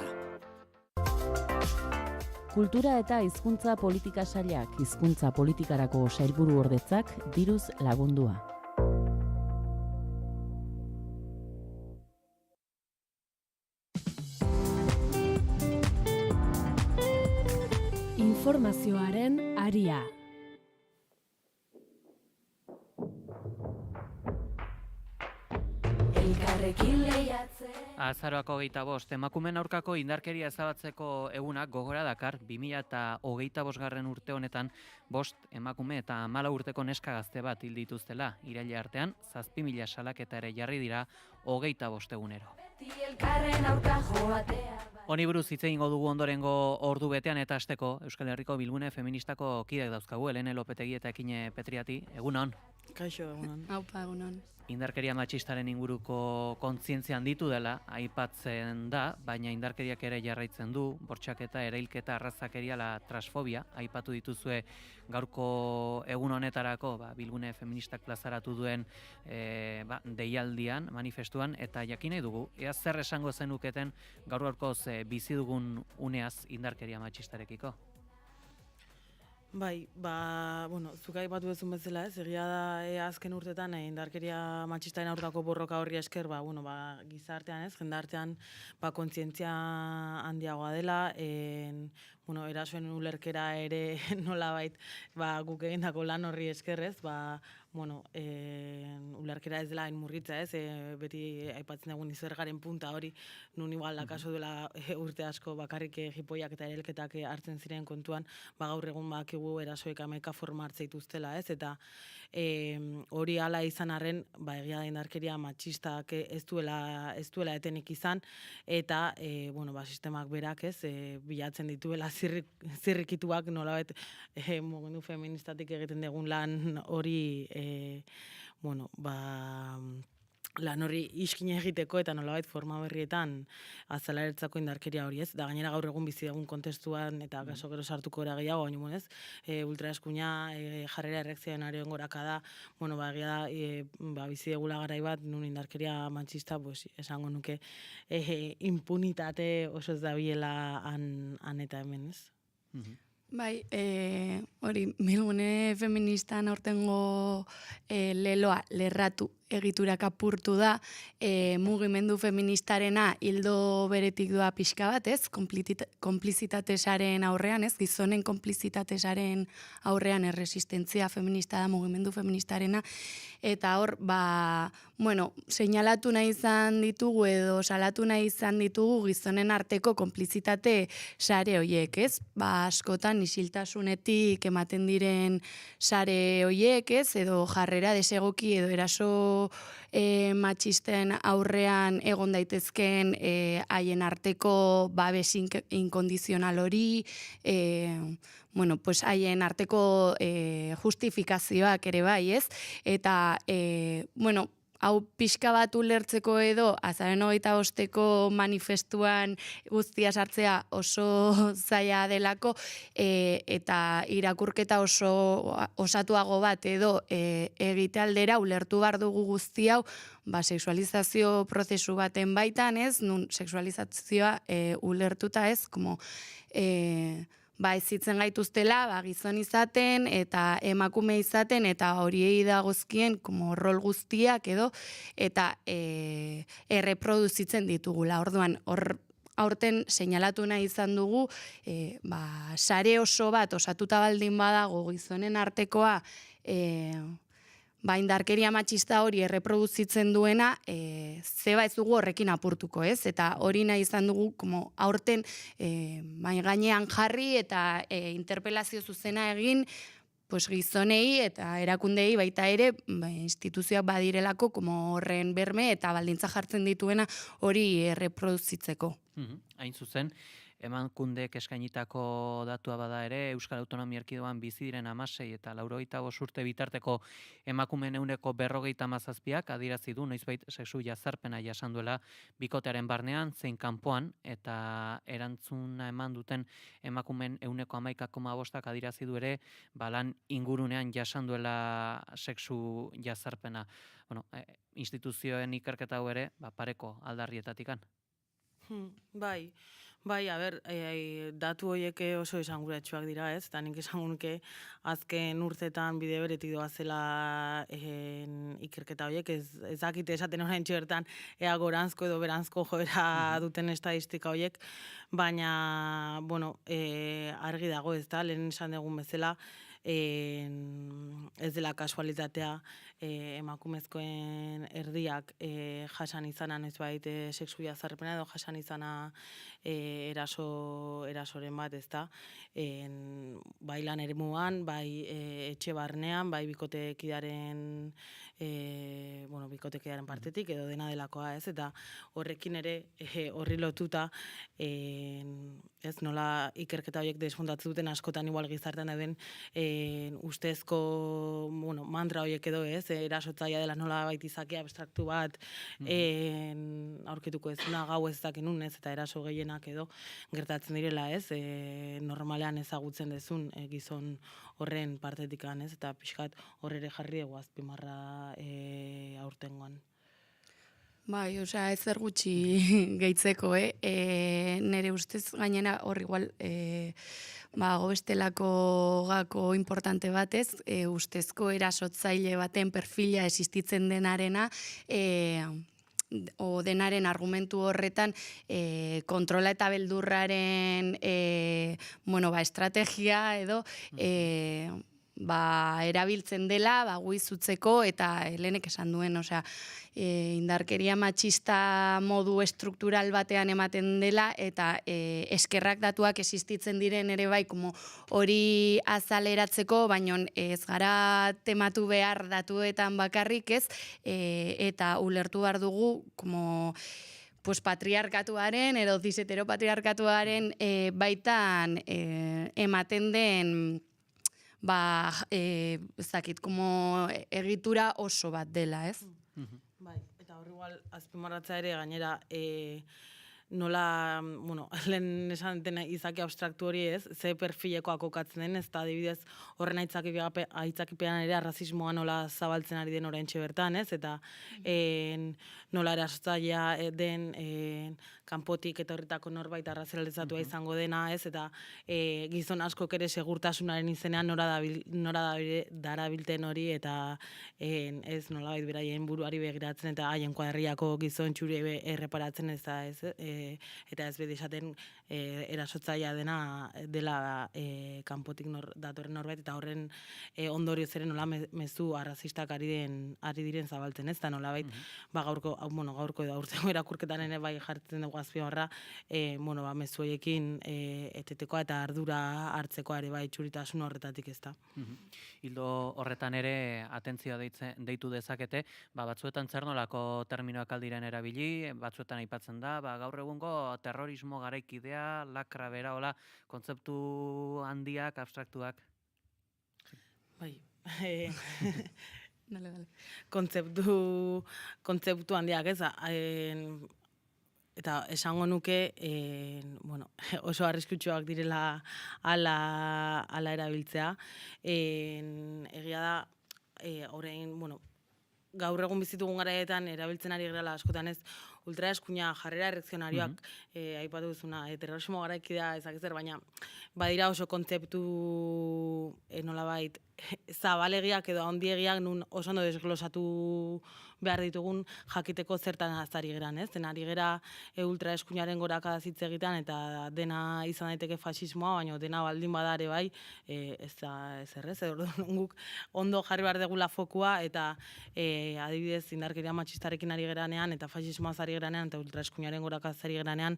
Kultura eta hizkuntza politika sailak, hizkuntza politikarako sailburu ordetzak diruz lagundua. Informazioaren aria. Elkarrekin lehiatze. Azaroak 25, emakumeen aurkako indarkeria ezabatzeko egunak gogora dakar 2025 urte honetan 5 emakume eta 14 urteko neska gazte bat hil dituztela. Iraila artean 7.000 salaketa ere jarri dira 25 egunero. Honi buruz hitz egingo dugu ondorengo ordu betean eta hasteko Euskal Herriko Bilgune Feministako kideak dauzkagu, Helene Lopetegi eta Ekine Petriati. Egunon. Kaixo, egunon. Aupa, egunon. Indarkeria matxistaren inguruko kontzientzia handitu dela aipatzen da, baina indarkeriak ere jarraitzen du, bortxaketa, erailketa, arrazakeria, la transfobia, aipatu dituzue gaurko egun honetarako Bilgune Feministak plazaratu duen deialdian, manifestuan, eta jakin nahi dugu, ea zer esango zenuketen gaur-gaurkoz bizi dugun uneaz indarkeria matxistarekiko? Bai, zuk aipatu duzun bezala, egia da azken urtetan indarkeria matxistaren aurkako borroka horri esker, gizartean jendartean kontzientzia handiagoa dela, erasoen ulerkera ere nolabait guk egindako lan horri eskerrez, ulerkera ez dela murritza ez, beti aipatzen dugun izergaren punta hori, nun igual akaso dela urte asko bakarrik jipoiak eta erelketak hartzen ziren kontuan, gaur egun bakigu erasoek ameka forma hartze dituztela ez, eta hori hala izan arren, egia da indarkeria matxistak ez duela etenik izan, eta sistemak berak ez, bilatzen dituela zirrikituak nolabait mugimendu feministatik egiten dugun lan hori lan hori iskine egiteko eta nolabait forma berrietan azalaretzako indarkeria hori, ez? Da gainera gaur egun bizi dugun kontestuan eta kaso gero sartuko era gehiago, baina ez? Ultraeskuina, jarrera erreakzionarioen gorakada, egia da, bizi dugula garai bat nun indarkeria matxista, esango nuke impunitate oso ez dabilela han eta hemen, ez? Bai, hori, Bilgune feministan aurtengo leloa lerratu egiturak apurtu da, mugimendu feministarena hildo beretik doa pixka bat, ez? Konplizitatesaren aurrean, ez? Gizonen konplizitatesaren aurrean erresistentzia feminista da mugimendu feministarena, eta hor, seinalatu nahi izan ditugu edo salatu nahi izan ditugu gizonen arteko konplizitate sare hoiek, ez? Askotan isiltasunetik ematen diren sare hoiek, ez? Edo jarrera desegoki edo eraso matxisten aurrean egon daitezken haien arteko babes inkondizional hori, haien arteko justifikazioak ere bai, ez? Eta, hau pixka bat ulertzeko edo, azaren 25ko manifestuan guztia sartzea oso zaila delako, eta irakurketa oso osatuago bat edo egite aldera ulertu behar dugu guzti hau, sexualizazio prozesu baten baitan, ez? Nun sexualizazioa ulertuta, ez? Ezitzen gaituztela, gizon izaten eta emakume izaten eta horiei dagozkien rol guztiak edo eta erreproduzitzen ditugula. Orduan, aurten seinalatu nahi izan dugu, sare oso bat osatuta baldin badago gizonen artekoa, indarkeria matxista hori erreproduzitzen duena, zeba ez dugu horrekin apurtuko, ez? Eta hori nahi izan dugu, aurten gainean jarri eta interpelazio zuzena egin, gizonei eta erakundei baita ere, instituzioak badirelako horren berme eta baldintza jartzen dituena hori erreproduzitzeko. Hain zuzen, Emakundek eskainitako datua bada ere, Euskal Autonomia Erkidegoan bizi diren 16 eta 85 urte bitarteko emakumeen 47%ak adierazi du noizbait sexu jazarpena jasan duela bikotearen barnean zein kanpoan, eta erantzuna eman duten emakumeen 11,5%ak adierazi du ere lan ingurunean jasan duela sexu jazarpena. Instituzioen ikerketa hau ere, pareko aldarrietatikan. Bai, datu horiek oso esanguratsuak dira, ez? Eta nik esango nuke azken urtetan bide beretik doazela ikerketa horiek, ez dakite esaten orain bertan ea goranzko edo beranzko joera duten estadistika horiek, baina, argi dago, ez da, lehen esan dugun bezala, ez dela kasualitatea emakumezkoen erdiak jasan izana noizbait sexu jazarpena edo jasan izana erasoren bat, ez da, bai lan eremuan, bai etxe barnean, bai bikotekidearen partetik edo dena delakoa, ez? Eta horrekin ere horri lotuta ez nola ikerketa horiek desfondatu duten askotan igual gizartean den ustezko mantra horiek edo, ez? Erasotzaia dela nola baita izaki abstraktu bat aurkituko ezuna gau ez dakenun, ez? Eta eraso gehienak edo gertatzen direla, ez? Normalean ezagutzen dezun gizon horren partetikan, ez? Eta pixkat horrere jarri dugu azpimarra aurtengoan. Bai, ezer gutxi gehitzeko, nire ustez gainera hor igual bestelako gako importante batez, ustezko erasotzaile baten perfila existitzen denarena, o denaren argumentu horretan kontrola eta beldurraren estrategia edo erabiltzen dela guizutzeko eta Helenek esan duen, indarkeria matxista modu estruktural batean ematen dela eta eskerrak datuak existitzen diren ere bai hori azaleratzeko, baina ez gara tematu behar datuetan bakarrik, ez, eta ulertu behar dugu patriarkatuaren edo cis-heteropatriarkatuaren baitan ematen den egitura oso bat dela, ez? Bai, eta hor igual azpimarratza ere gainera nola, lehen esan dena izaki abstraktu hori ez, ze perfilekoa kokatzen den, ez da adibidez horren aitzakipean ere arrazismoa nola zabaltzen ari den oraintxe bertan, ez, eta nola erasotzailea den kanpotik etorritako norbait arrazializatua izango dena, ez, eta gizon askok ere segurtasunaren izenean nora darabilten hori, eta ez nolabait beraien buruari begiratzen, eta haien kuadrillako gizon txuri erreparatzen ez da, ez, eta ez bedi esaten erasotzailea dela kanpotik datorren norbait, eta horren ondorioz ere nola mezu arrazistak ari diren zabaltzen, ez, eta nolabait gaurko edo aurtengo irakurketan ere bai jartzen dugu azpimarra, mezu horiekin etetekoa eta ardura hartzekoa ere bai txuritasun horretatik, ez da. Hildo horretan ere atentzioa deitu dezakete, batzuetan zer nolako terminoak aldiren erabili, batzuetan aipatzen da, gaur egungo terrorismo garaikidea, lakra bera, hola, kontzeptu handiak, abstraktuak. Bai, kontzeptu handiak, ez, eta esango nuke, oso arriskutsuak direla ala erabiltzea. Egia da, orain, gaur egun bizitugun garaietan erabiltzen ari gerala askotan ez, ultraeskuina jarrera erreakzionarioak aipatu duzuna, terrorismo garaikidea ezakizer, baina badira oso kontzeptu nolabait zabalegiak edo handiegiak nun oso ondo desglosatu behar ditugun jakiteko zertan azari geran, ez? Den ari gera ultraeskuinaren gorakada hitz egiten eta dena izan daiteke fasismoa, baina dena baldin badare bai, ez da ezerrez, edo guk ondo jarri behar degula fokua eta adibidez indarkeria matxistarekin ari geranean eta fasismoaz ari geranean eta ultraeskuinaren gorakada ari geranean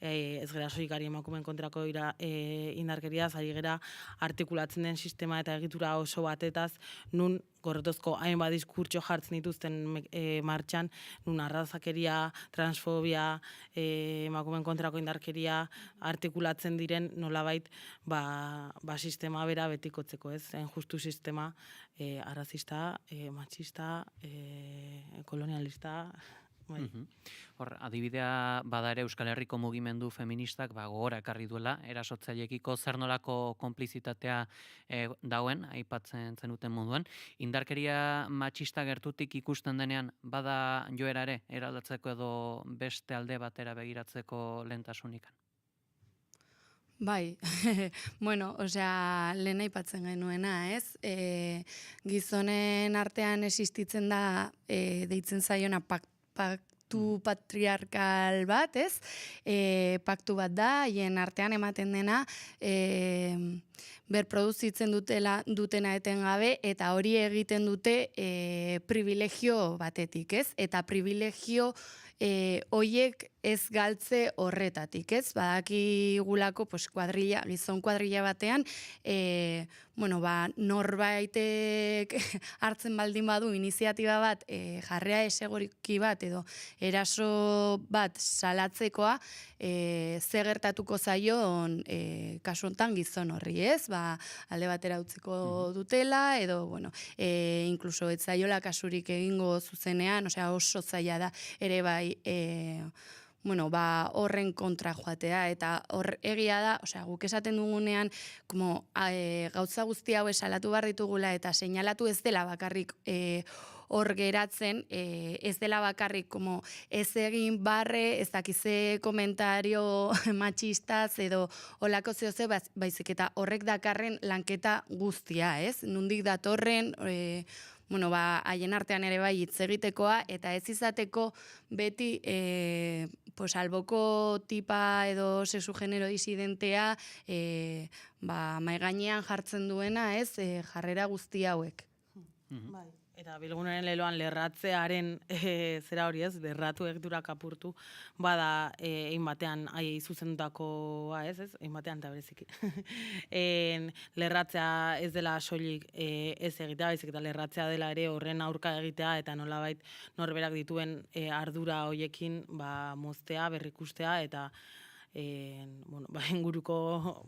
ez gera soikari emakumeen kontrako indarkeriaz ari gera artikulatzen den sistema eta egitura oso batetaz nun gorrotozko hainbat diskurtso jartzen dituzten martxan, nun arrazakeria, transfobia, emakumeen kontrako indarkeria artikulatzen diren nolabait sistema bera betikotzeko, ez? Justu sistema arrazista, matxista, kolonialista. Hor, adibidea bada ere Euskal Herriko mugimendu feministak gogora ekarri duela, erasotzaileekiko zer nolako konplizitatea dauen, aipatzen zenuten moduan. Indarkeria matxista gertutik ikusten denean, bada joera ere, eraldatzeko edo beste alde batera begiratzeko lehentasunikan? Bai, lehen aipatzen genuena, ez? Gizonen artean existitzen da, deitzen zaiona paktu patriarkal bat, ez? Paktu bat da, haien artean ematen dena, berproduzitzen dutena etengabe, eta hori egiten dute privilegio batetik, ez? Eta privilegio hoiek ez galtze horretatik, ez? Badakigulako gizon kuadrilla batean, norbaitek hartzen baldin badu iniziatiba bat, jarrea esegoriki bat edo eraso bat salatzekoa, ze gertatuko zaion kasu hontan gizon horri, ez? Alde batera utziko dutela, edo, inkluso ez zaiola kasurik egingo zuzenean, oso zaila da, ere bai, horren kontra joatea, eta hor egia da, guk esaten dugunean, gauza guzti hau salatu behar ditugula, eta seinalatu ez dela bakarrik hor geratzen, ez dela bakarrik ez egin barre, ez dakize komentario matxistaz, edo olako zehose, baizik eta horrek dakarren lanketa guztia, ez? Nundik datorren, haien artean ere bai hitz egitekoa, eta ez izateko beti alboko tipa edo sexu genero disidentea maigainean jartzen duena, ez, jarrera guzti hauek. Bai. Eta bilgunaren leloan lerratzearen zera hori ez, lerratu egiturak apurtu, bada egin batean aiei zuzendutakoa ez, egin batean eta bereziki. Lerratzea ez dela soilik ez egitea, baizik eta lerratzea dela ere horren aurka egitea, eta nolabait norberak dituen ardura hoiekin moztea, berrikustea, eta inguruko,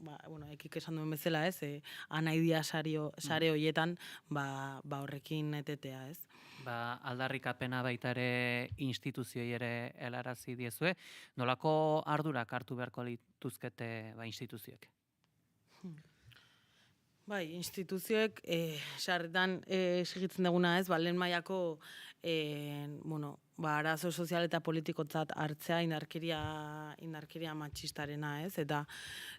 ekik esan duen bezala, ez, anaidia sare horietan, horrekin etetea, ez. Aldarrikapena baita ere instituzioi ere helarazi diezue, nolako ardurak hartu beharko lituzkete instituzioek? Instituzioek sarretan segitzen duguna, ez, lehen mailako arazo sozial eta politikotzat hartzea indarkeria matxistarena, ez, eta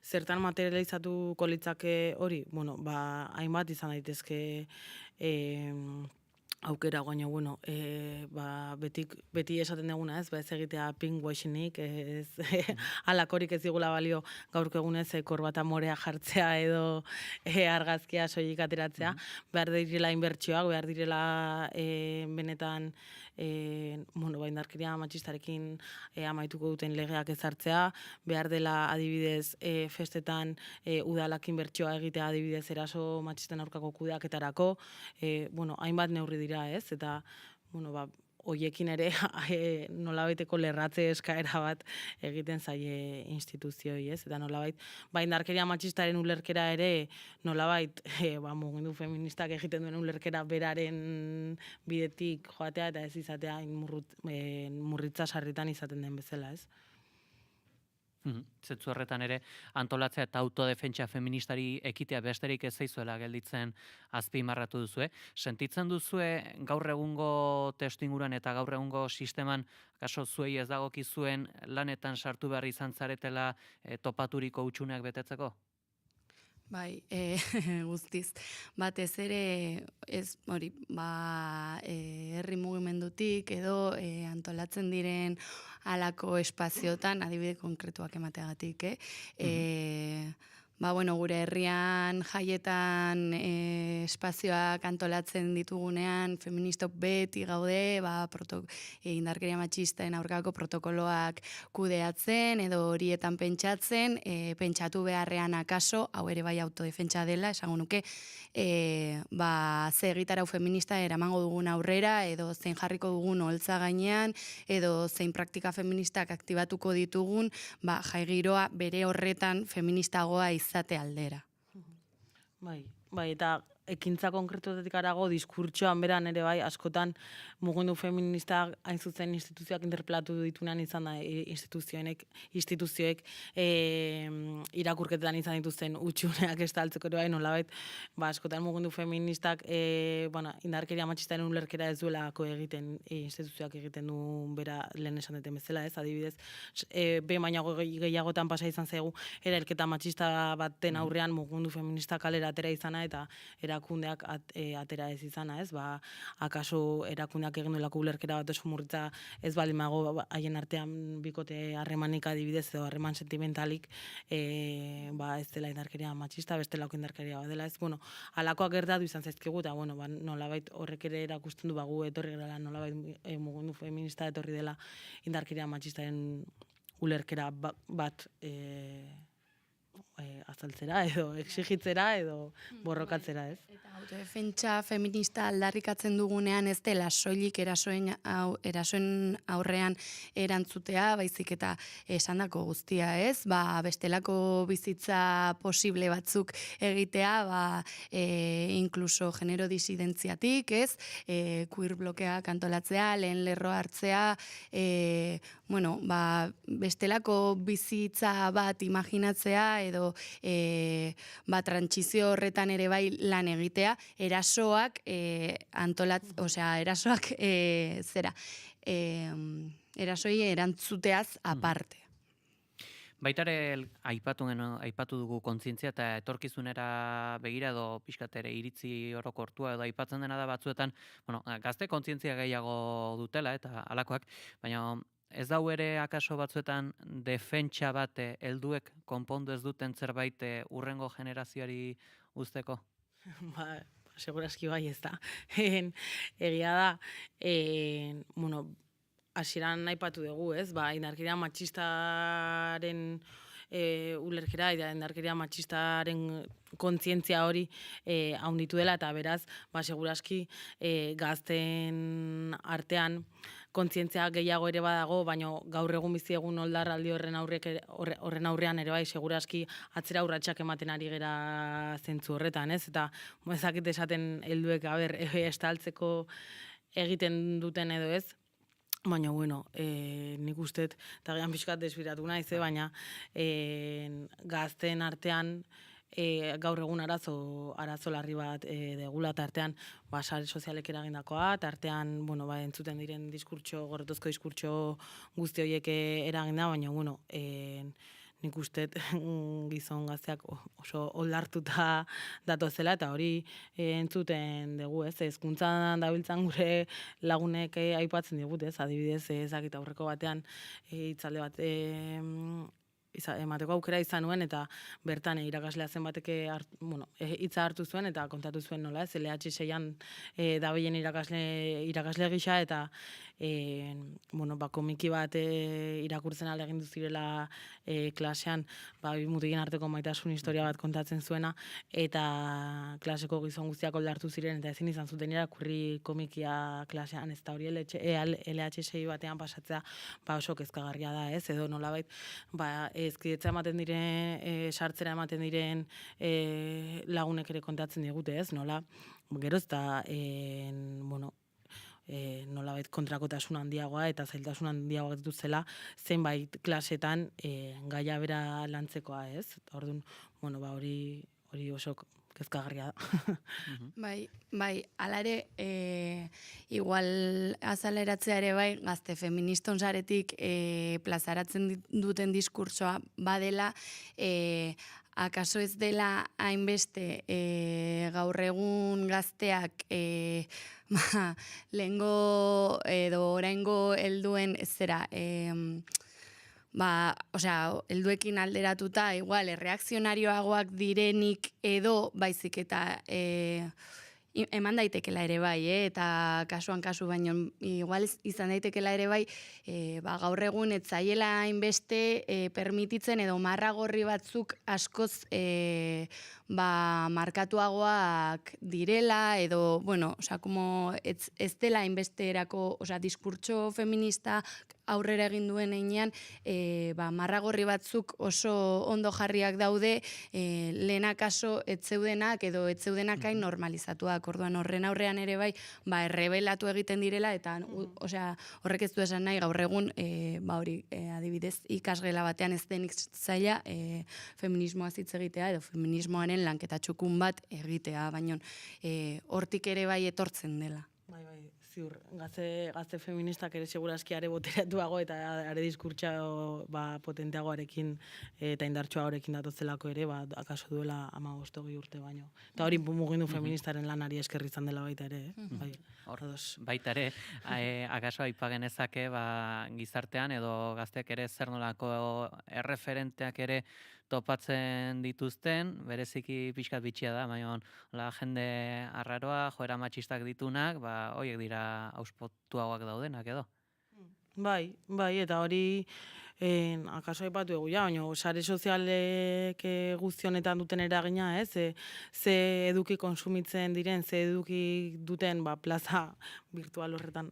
zertan materializatuko litzake hori, hainbat izan daitezke aukera guaino, beti esaten duguna, ez, ez egitea pinkwashinik, ez, alakorik ez digula balio gaurko egunez korbata morea jartzea edo argazkia soilik ateratzea, behar direla inbertsioak, behar direla benetan indarkeria matxistarekin amaituko duten legeak ezartzea, behar dela adibidez festetan udalak inbertsioa egitea adibidez eraso matxisten aurkako kudeaketarako, hainbat neurri dira, ez, eta, hoiekin ere nolabaiteko lerratze eskaera bat egiten zaie instituzioi, ez, eta nolabait, indarkeria matxistaren ulerkera ere, nolabait, mugimendu feministak egiten duen ulerkera beraren bidetik joatea, eta ez izatea murritza sarritan izaten den bezala, ez. Zetzu horretan ere antolatzea eta autodefentsa feministari ekitea besterik ez zaizuela gelditzen azpimarratu duzue. Sentitzen duzue gaur egungo testuinguruan eta gaur egungo sisteman kaso zuei ez dagokizuen lanetan sartu behar izan zaretela topaturiko hutsuneak betetzeko? Bai, guztiz. Batez ere, ez hori, herri mugimendutik edo antolatzen diren halako espaziotan, adibide konkretuak emateagatik, gure herrian jaietan espazioak antolatzen ditugunean, feministok beti gaude, indarkeria matxistaen aurkako protokoloak kudeatzen edo horietan pentsatzen, pentsatu beharrean akaso, hau ere bai autodefentsa dela, esango nuke, ze egitarau feminista eramango dugun aurrera, edo zein jarriko dugun holtza gainean, edo zein praktika feministak aktibatuko ditugun, jaigiroa bere horretan feministagoa izate aldera. Bai, eta ekintza konkretuetik arago diskurtsoan beran ere bai, askotan mugimendu feministak hain zuzen instituzioak interpelatu ditunean izan da instituzioek irakurketetan izan dituzten utxuneak estaltzeko ere bai, nolabait, askotan mugimendu feministak indarkeria matxistaren ulerkera ez duelako egiten, instituzioak egiten du bera lehen esan deten bezala, ez, adibidez, baina gehiagotan pasa izan zaigu, erelketa matxista baten aurrean mugimendu feministak kalera atera izana eta erakundeak atera ez izana, ez, akaso erakundeak egin duelako ulerkera bat oso murritza ez balimago haien artean bikote harremanik adibidez edo harreman sentimentalik ez dela indarkeria matxista, bestelako indarkeria bat dela, ez, alakoak gertatu izan zaizkigu, eta, nolabait horrek ere erakusten du gu etorri gara, nolabait mugimendu feminista etorri dela indarkeria matxistaren ulerkera bat azaltzera edo exigitzera edo borrokatzera, ez? Eta autodefentsa feminista aldarrikatzen dugunean ez dela soilik erasoen aurrean erantzutea, baizik eta esandako guztia, ez? Bestelako bizitza posible batzuk egitea, inkluso genero disidentziatik, ez? Queer blokeak antolatzea, lehen lerroa hartzea, bestelako bizitza bat imaginatzea edo trantsizio horretan ere bai lan egitea, erasoak erasoi erantzuteaz aparte. Baitare aipatu dugu kontzientzia eta etorkizunera begira edo pixkat ere iritzi orokortua edo aipatzen dena da batzuetan, gazte kontzientzia gehiago dutela eta halakoak, baina ez dau ere akaso batzuetan defentsa bat helduek konpondu ez duten zerbait urrengo generazioari uzteko? Seguraski bai ez da. Egia da, hasieran aipatu dugu, ez? Indarkeria matxistaren ulerkera eta indarkeria matxistaren kontzientzia hori haunditu dela eta beraz, seguraski gazten artean kontzientzia gehiago ere badago, baina gaur egun bizi egun oldarraldi horren aurrean ere bai, seguraski atzera urratsak ematen ari gera zentzu horretan, ez? Eta ezakit esaten helduek, estaltzeko egiten duten edo ez, baina, bueno, nik usteet, eta gian pixkat desbiratu naiz, baina gazteen artean gaur egun arazo larri bat degula, tartean sare sozialek eragindakoa, tartean entzuten diren gorrotozko diskurtso guzti horiek eraginda, baina, bueno, nik usteet gizon gazteak oso oldartuta datozela, eta hori entzuten dugu, ez? Hezkuntzan dabiltzan gure lagunek aipatzen digut, ez? Adibidez, ezakit aurreko batean hitzaldi bat emateko aukera izan nuen, eta bertan irakaslea zen bateke hitza hartu zuen, eta kontatu zuen nola, ez? LH6an dabilen irakasle gisa, eta komiki bat irakurtzen alde egin duzirela klasean, bi mutigen arteko maitasun historia bat kontatzen zuena, eta klaseko gizon guztiak oldartu ziren, eta ezin izan zuten irakurri komikia klasean, ez da hori LH6 batean pasatzea oso kezkagarria da, ez? Edo nolabait, ezkidetza ematen diren, sartzera ematen diren lagunek ere kontatzen digute, ez? Nola, gero ez da, nolabait kontrakotasun handiagoa eta zailtasun handiagoa dituzela zenbait klasetan gaia bera lantzekoa, ez? Orduan, hori oso kezkagarria da. Bai, hala ere, igual azaleratzea ere bai, gazte feministon saretik plazaratzen duten diskursoa badela, akaso ez dela hainbeste gaur egun gazteak lehengo edo oraingo helduen zera, helduekin alderatuta, igual, erreakzionarioagoak direnik edo, baizik eta eman daitekela ere bai, eta kasuan kasu, baino igual izan daitekela ere bai, gaur egun etzaiela hainbeste permititzen edo marragorri batzuk askoz markatuagoak direla, edo, ez dela hainbesterako, diskurtso feminista aurrera egin duen einean, marragorri batzuk oso ondo jarriak daude, lehena kaso etzeudenak edo etzeudenak hain normalizatuak. Orduan horren aurrean ere bai, errebelatu egiten direla, eta horrek ez du esan nahi gaur egun, adibidez, ikasgela batean ez denik zaila feminismoa hitz egitea, edo feminismoaren lanketa txukun bat egitea, baina hortik ere bai etortzen dela. Bai, ziur, gazte feministak ere seguraski are boteratuago eta are diskurtsa potenteagoarekin eta indartsuagoarekin datozelako ere, akaso duela 15-20 urte baino. Eta hori mugindu feministaren lanari esker izan dela baita ere, Baita ere, akaso aipagenezake gizartean edo gazteak ere zer nolako erreferenteak ere topatzen dituzten, bereziki pixkat bitxia da, baina jende arraroa, joera matxistak ditunak, horiek dira auspotuagoak daudenak edo. Bai, eta hori akaso aipatu egu baina sare sozialek guzti honetan duten eragina, ze eduki konsumitzen diren, ze eduki duten plaza virtual horretan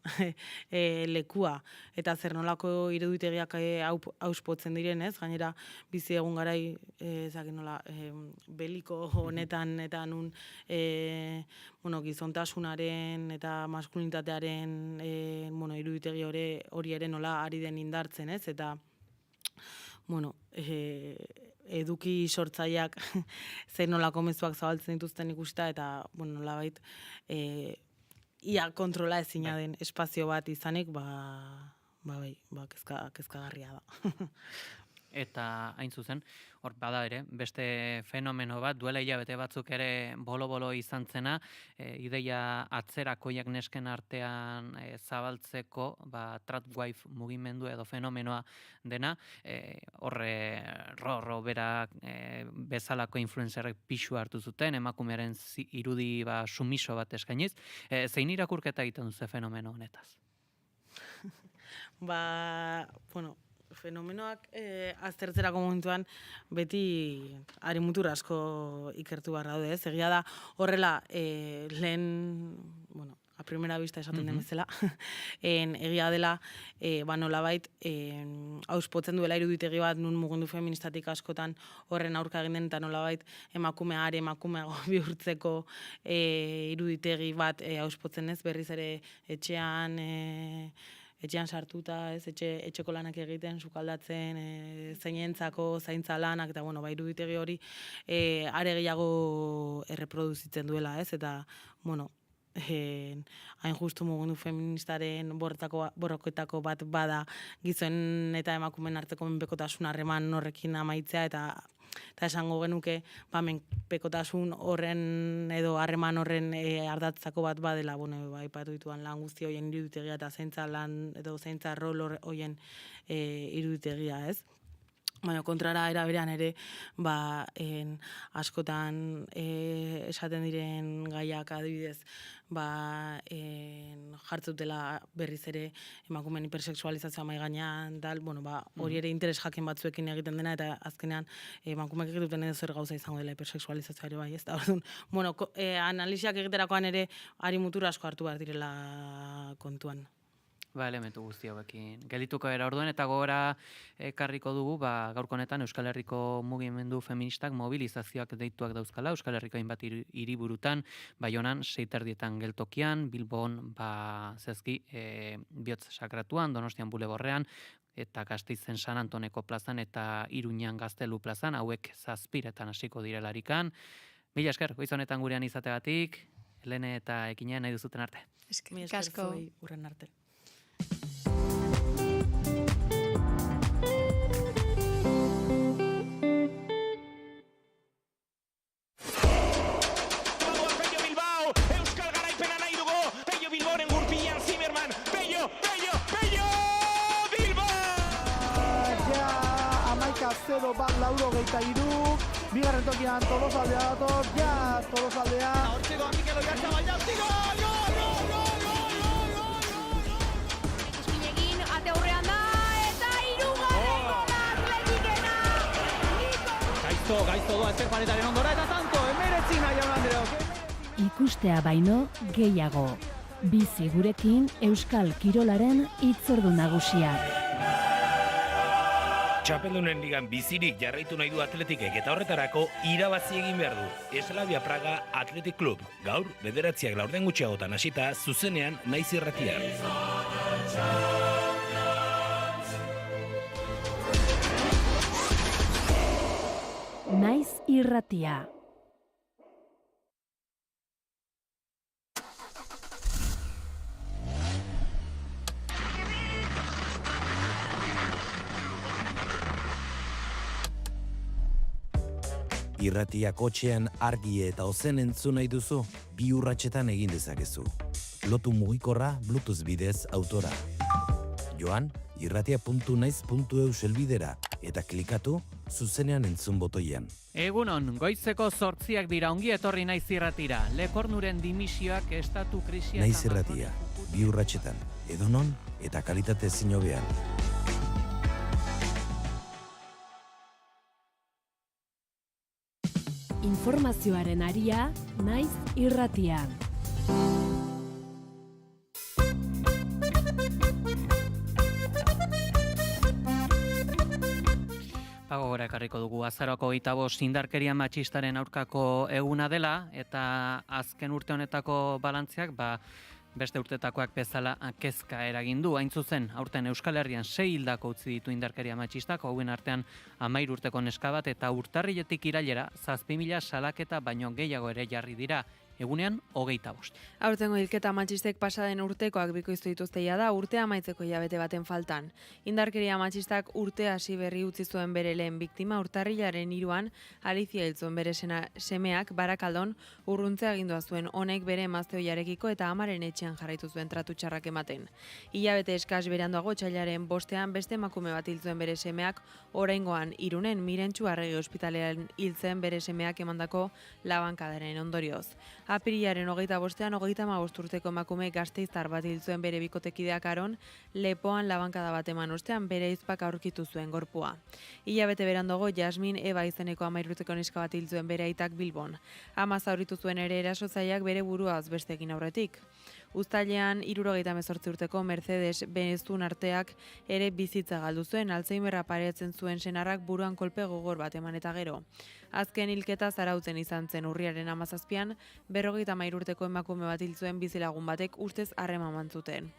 lekua, eta zer nolako iruditegiak auspotzen diren, gainera bizi egun garai beliko honetan eta nun gizontasunaren eta maskulinitatearen iruditegi hori ere nola ari den indartzen, eta eduki sortzaileak zein nolako mezuak zabaltzen dituzten ikusita, eta nolabait ia kontrola ezina den espazio bat izanik, kezkagarria da. Eta hain zuzen, hor bada ere, beste fenomeno bat, duela hilabete batzuk ere bolo-bolo izan zena, ideia atzerakoiak nesken artean zabaltzeko, tradwife mugimendu edo fenomenoa dena, horre rorro berak bezalako influencerrek pixu hartu zuten, emakumearen irudi sumiso bat eskainiz. Zein irakurketa egiten duze fenomeno honetaz? Fenomenoak aztertzerako momentuan beti harimutur asko ikertu behar daude, egia da horrela lehen a primera vista esaten den bezala, egia dela, nolabait, auspotzen duela iruditegi bat, nun mugimendu feministatik askotan horren aurka egin den, eta nolabait emakumeago bihurtzeko iruditegi bat auspotzen ez, berriz ere etxean sartuta, ez, etxeko lanak egiten, sukaldatzen, zeinentzako, zaintza lanak, eta iruditegi hori are gehiago erreproduzitzen duela, ez, eta, hain justu mugimendu feministaren borroketako bat bada gizon eta emakumeen arteko menpekotasun harreman horrekin amaitzea, eta esango genuke menpekotasun horren edo harreman horren ardatzako bat badela, aipatu dituan lan guzti horien iruditegia eta zaintza lan edo zaintza rol horien iruditegia, ez? Baina kontrara eraberean ere, askotan esaten diren gaiak adibidez, jartzutela berriz ere emakumeen hipersexualizazioa mahai gainean, hori ere interes jakin batzuekin egiten dena, eta azkenean emakumeak egiten edo zer gauza izango dela hipersexualizazioa ere bai, ez da, analiziak egiterakoan ere ari mutur asko hartu behar direla kontuan. Elementu guzti hauekin geldituko era orduan, eta gogora ekarriko dugu, gaurko honetan Euskal Herriko mugimendu feministak mobilizazioak deituak dauzkala, Euskal Herriko hainbat hiriburutan, Baionan 6:30 geltokian, Bilbon zehazki Bihotz Sakratuan, Donostian Buleborrean, eta Gasteizen San Antoneko plazan eta Iruñan Gaztelu plazan, hauek 7:00 hasiko direlarikan. Mila esker, goiz honetan gurean izategatik, Helene eta Ekinean nahi duzuten arte. Eskerrik asko, urren arte. Zero bat 83, bigarren tokian Tolosaldea dator, Tolosaldea. Hortzeko Mikel Oiartzabal jauztiko, Ikuspinekin ate aurrean da, eta hirugarren gola Atletikena. Gaizto doa Estefanetaren ondora, eta tanto, 19 jaun Andreok. Ikustea baino gehiago. Bizi gurekin Euskal Kirolaren hitzordu nagusiak. Txapeldunen ligan bizirik jarraitu nahi du Atletikek eta horretarako irabazi egin behar du. Eslavia Praga Athletic Club. Gaur, 9:00 gutxiagotan hasita, zuzenean Naiz Irratia. Naiz Irratia. Irratia kotxean argi eta ozen entzun nahi duzu, 2 urratsetan egin dezakezu. Lotu mugikorra Bluetooth bidez autora. Joan, irratia.naiz.eu selbidera eta klikatu zuzenean entzun botoian. Egunon, goizeko 8:00 dira, ongi etorri Naiz Irratira. Lekornuren dimisioak estatu krisia... Naiz Irratia, 2 urratsetan, edonon eta kalitate ezin hobean. Informazioaren aria, Naiz Irratia. Gogora ekarriko dugu azaroako 25 indarkeria matxistaren aurkako eguna dela, eta azken urte honetako balantziak beste urtetakoak bezala kezka eragin du. Hain zuzen, aurten Euskal Herrian 6 hildako utzi ditu indarkeria matxistak, hauen artean 13 urteko neska bat, eta urtarriletik irailera 7.000 salaketa baino gehiago ere jarri dira. Egunean 25. Aurtengo hilketa matxistek pasaden urtekoak bikoiztu dituzteia da, urtea amaitzeko hilabete baten faltan. Indarkeria matxistak urte hasi berri utzi zuen bere lehen biktima, urtarrilaren 3an Alizia hil zuen bere semeak Barakaldon urruntzea agindua zuen, honek bere emazte ohiarekiko eta amaren etxean jarraitu zuen tratu txarrak ematen. Hilabete eskas beranduago otsailaren 5ean beste emakume bat hil zuen bere semeak, oraingoan Irunen Mirentxu Arregi ospitalean hil zen bere semeak emandako labankadaren ondorioz. Apirilaren 25ean 35 urteko emakume Gasteiztar bat hil zuen bere bikotekideak Aron, Lepoan labankada bat eman ostean bere izpak aurkitu zuen gorpua. Hilabete beranduago Jasmin Eba izeneko 13 urteko neska bat hil zuen bere aitak Bilbon. Ama zauritu zuen ere erasotzaileak bere burua azbestekin aurretik. Uztailean 78 urteko Mercedes Benezun arteak ere bizitza galdu zuen, Alzheimerra paretzen zuen senarrak buruan kolpe gogor bat eman eta gero. Azken hilketa Zarautzen izan zen urriaren 17an, 53 urteko emakume bat hil zuen bizilagun batek ustez harreman zuten.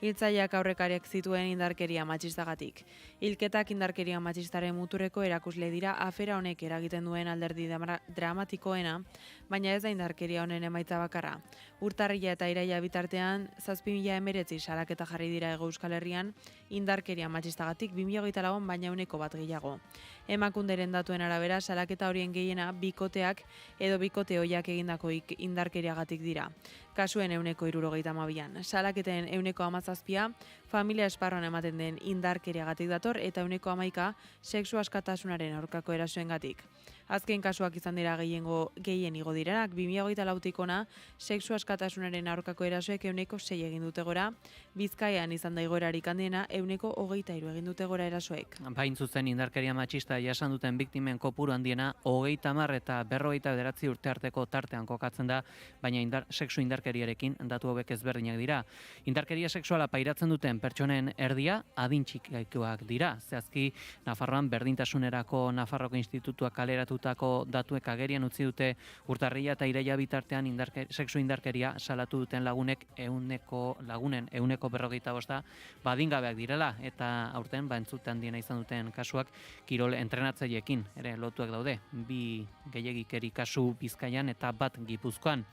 Hiltzaileak aurrekariak zituen indarkeria matxistagatik. Hilketak indarkeria matxistaren muturreko erakusle dira afera honek eragiten duen alderdi dramatikoena, baina ez da indarkeria honen emaitza bakarra. Urtarrila eta iraila bitartean 7.019 salaketa jarri dira Hego Euskal Herrian indarkeria matxistagatik 2024 baina 1% gehiago. Emakunderen datuen arabera salaketa horien gehiena bikoteak edo bikote ohiak egindako indarkeriagatik dira. Kasuen 72an. Salaketen 17% familia esparruan ematen den indarkeriagatik dator eta 11% sexu askatasunaren aurkako erasoengatik. Azken kasuak izan dira gehien igo direnak, 2024tik hona sexu askatasunaren aurkako erasoek 6% egin dute gora, Bizkaian izan da igoerarik handiena 23% egin dute gora erasoek. Bain zuzen indarkeria matxista jasan duten biktimen kopuru handiena 30 eta 59 urte arteko tartean kokatzen da, baina sexu indarkeriarekin datu hauek ezberdinak dira. Indarkeria sexuala pairatzen duten pertsonen erdia adin txikikoak dira. Zehazki Nafarroan berdintasunerako Nafarroko Institutuak kaleratutako datuek agerian utzi dute urtarrila eta iraila bitartean sexu indarkeria salatu duten lagunen 45% adingabeak direla, eta aurten entzute handiena izan duten kasuak kirol entrenatzaileekin ere lotuak daude, 2 gehiegikeri kasu Bizkaian eta 1 Gipuzkoan.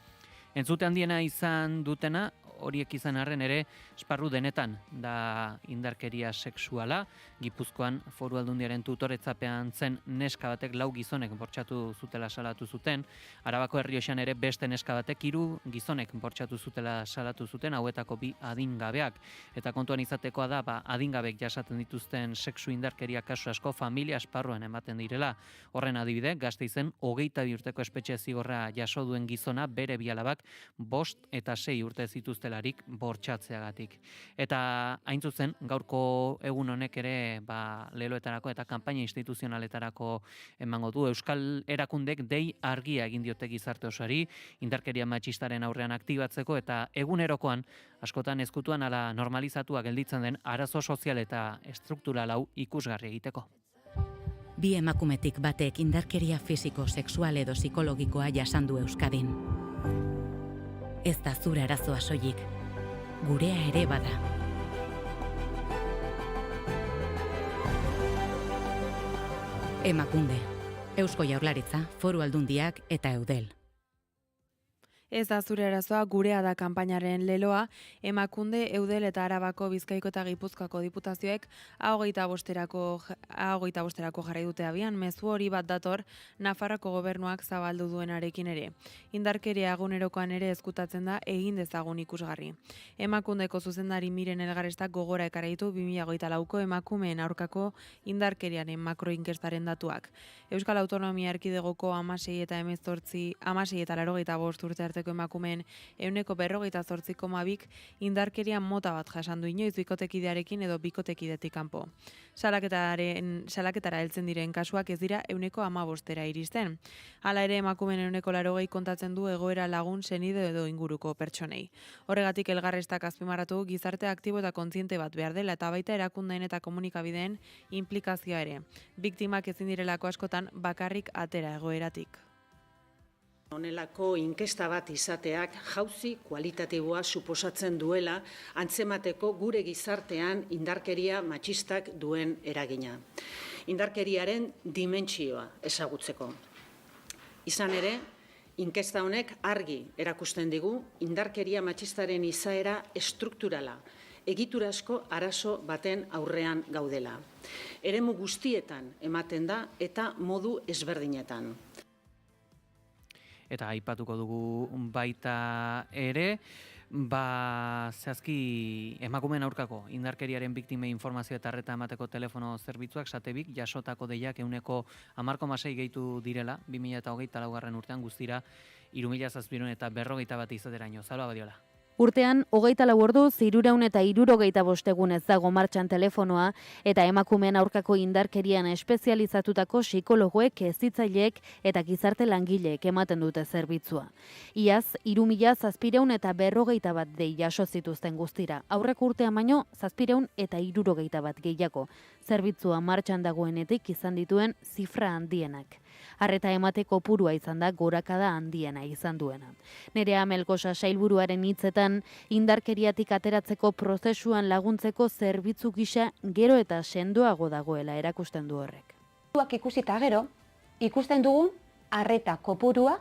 Entzute handiena izan dutena, horiek izan arren ere, esparru denetan da indarkeria sexuala. Gipuzkoan Foru Aldundiaren tutoretzapean zen neska batek 4 gizonek bortxatu zutela salatu zuten. Arabako Errioxan ere beste neska batek 3 gizonek bortxatu zutela salatu zuten, hauetako 2 adingabeak. Eta kontuan izatekoa da, adingabek jasaten dituzten sexu indarkeria kasu asko familia esparruan ematen direla. Horren adibide, Gasteizen 22 urteko espetxe zigorra jaso duen gizona bere bi alabak 5 eta 6 urte zituztelarik bortxatzeagatik. Eta hain zuzen, gaurko egun honek ere leloetarako eta kanpaina instituzionaletarako emango du. Euskal erakundek dei argia egin diote gizarte osoari indarkeria matxistaren aurrean aktibatzeko eta egunerokoan askotan ezkutuan ala normalizatua gelditzen den arazo sozial eta struktural hau ikusgarri egiteko. Bi emakumetik batek indarkeria fisiko, sexual edo psikologikoa jasan du Euskadin. Ez da zure arazoa soilik, gurea ere bada. Emakunde, Eusko Jaurlaritza, Foru Aldundiak eta Eudel. Ez da zure arazoa, gurea da kanpainaren leloa, Emakunde, Eudel eta Arabako, Bizkaiko eta Gipuzkoako diputazioek A25 jarri dute abian, mezu hori bat dator Nafarroko gobernuak zabaldu duenarekin ere. Indarkeria egunerokoan ere ezkutatzen da egin dezagun ikusgarri. Emakundeko zuzendari Miren Elgarrestak gogora ekaraitu 2024ko emakumeen aurkako indarkeriaren makroinkestaren datuak. Euskal Autonomia Erkidegoko 16 eta 85 urte arte emakumeen 48,2 indarkeria mota bat jasan du inoiz bikotekidearekin edo bikotekidetik kanpo. Salaketara heltzen diren kasuak ez dira 15% iristen. Hala ere emakumeen 80 kontatzen du egoera lagun, senide edo inguruko pertsonei. Horregatik Elgarrestak azpimarratu gizarte aktibo eta kontziente bat behar dela eta baita erakundeen eta komunikabideen implikazioa ere. Biktimak ezin direlako askotan bakarrik atera egoeratik. Honelako inkesta bat izateak jauzi kualitatiboa suposatzen duela antzemateko gure gizartean indarkeria matxistak duen eragina. Indarkeriaren dimentsioa ezagutzeko. Izan ere, inkesta honek argi erakusten digu indarkeria matxistaren izaera estrukturala, egiturazko arazo baten aurrean gaudela. Eremu guztietan ematen da eta modu ezberdinetan. Eta aipatuko dugu baita ere, zehazki emakumeen aurkako indarkeriaren biktime informazio eta arreta emateko telefono zerbitzuak Satebik jasotako deiak 10,6 gehitu direla 2024 urtean guztira 3.741 eta 41 izateraino. Salva Badiola. Urtean, 24 orduz 365 egun ez dago martxan telefonoa eta emakumeen aurkako indarkerian espezializatutako psikologoek, hezitzaileek eta gizarte langileek ematen dute zerbitzua. Iaz, 3.741 dei jaso zituzten guztira. Aurreko urtean baino, 761 gehiago. Zerbitzua martxan dagoenetik izan dituen zifra handienak. Arreta emateko purua izan da gorakada handiena izan duena. Nerea Melgosa sailburuaren hitzetan, indarkeriatik ateratzeko prozesuan laguntzeko zerbitzu gisa gero eta sendoago dagoela erakusten du horrek. Ikusita gero, ikusten dugun arreta kopurua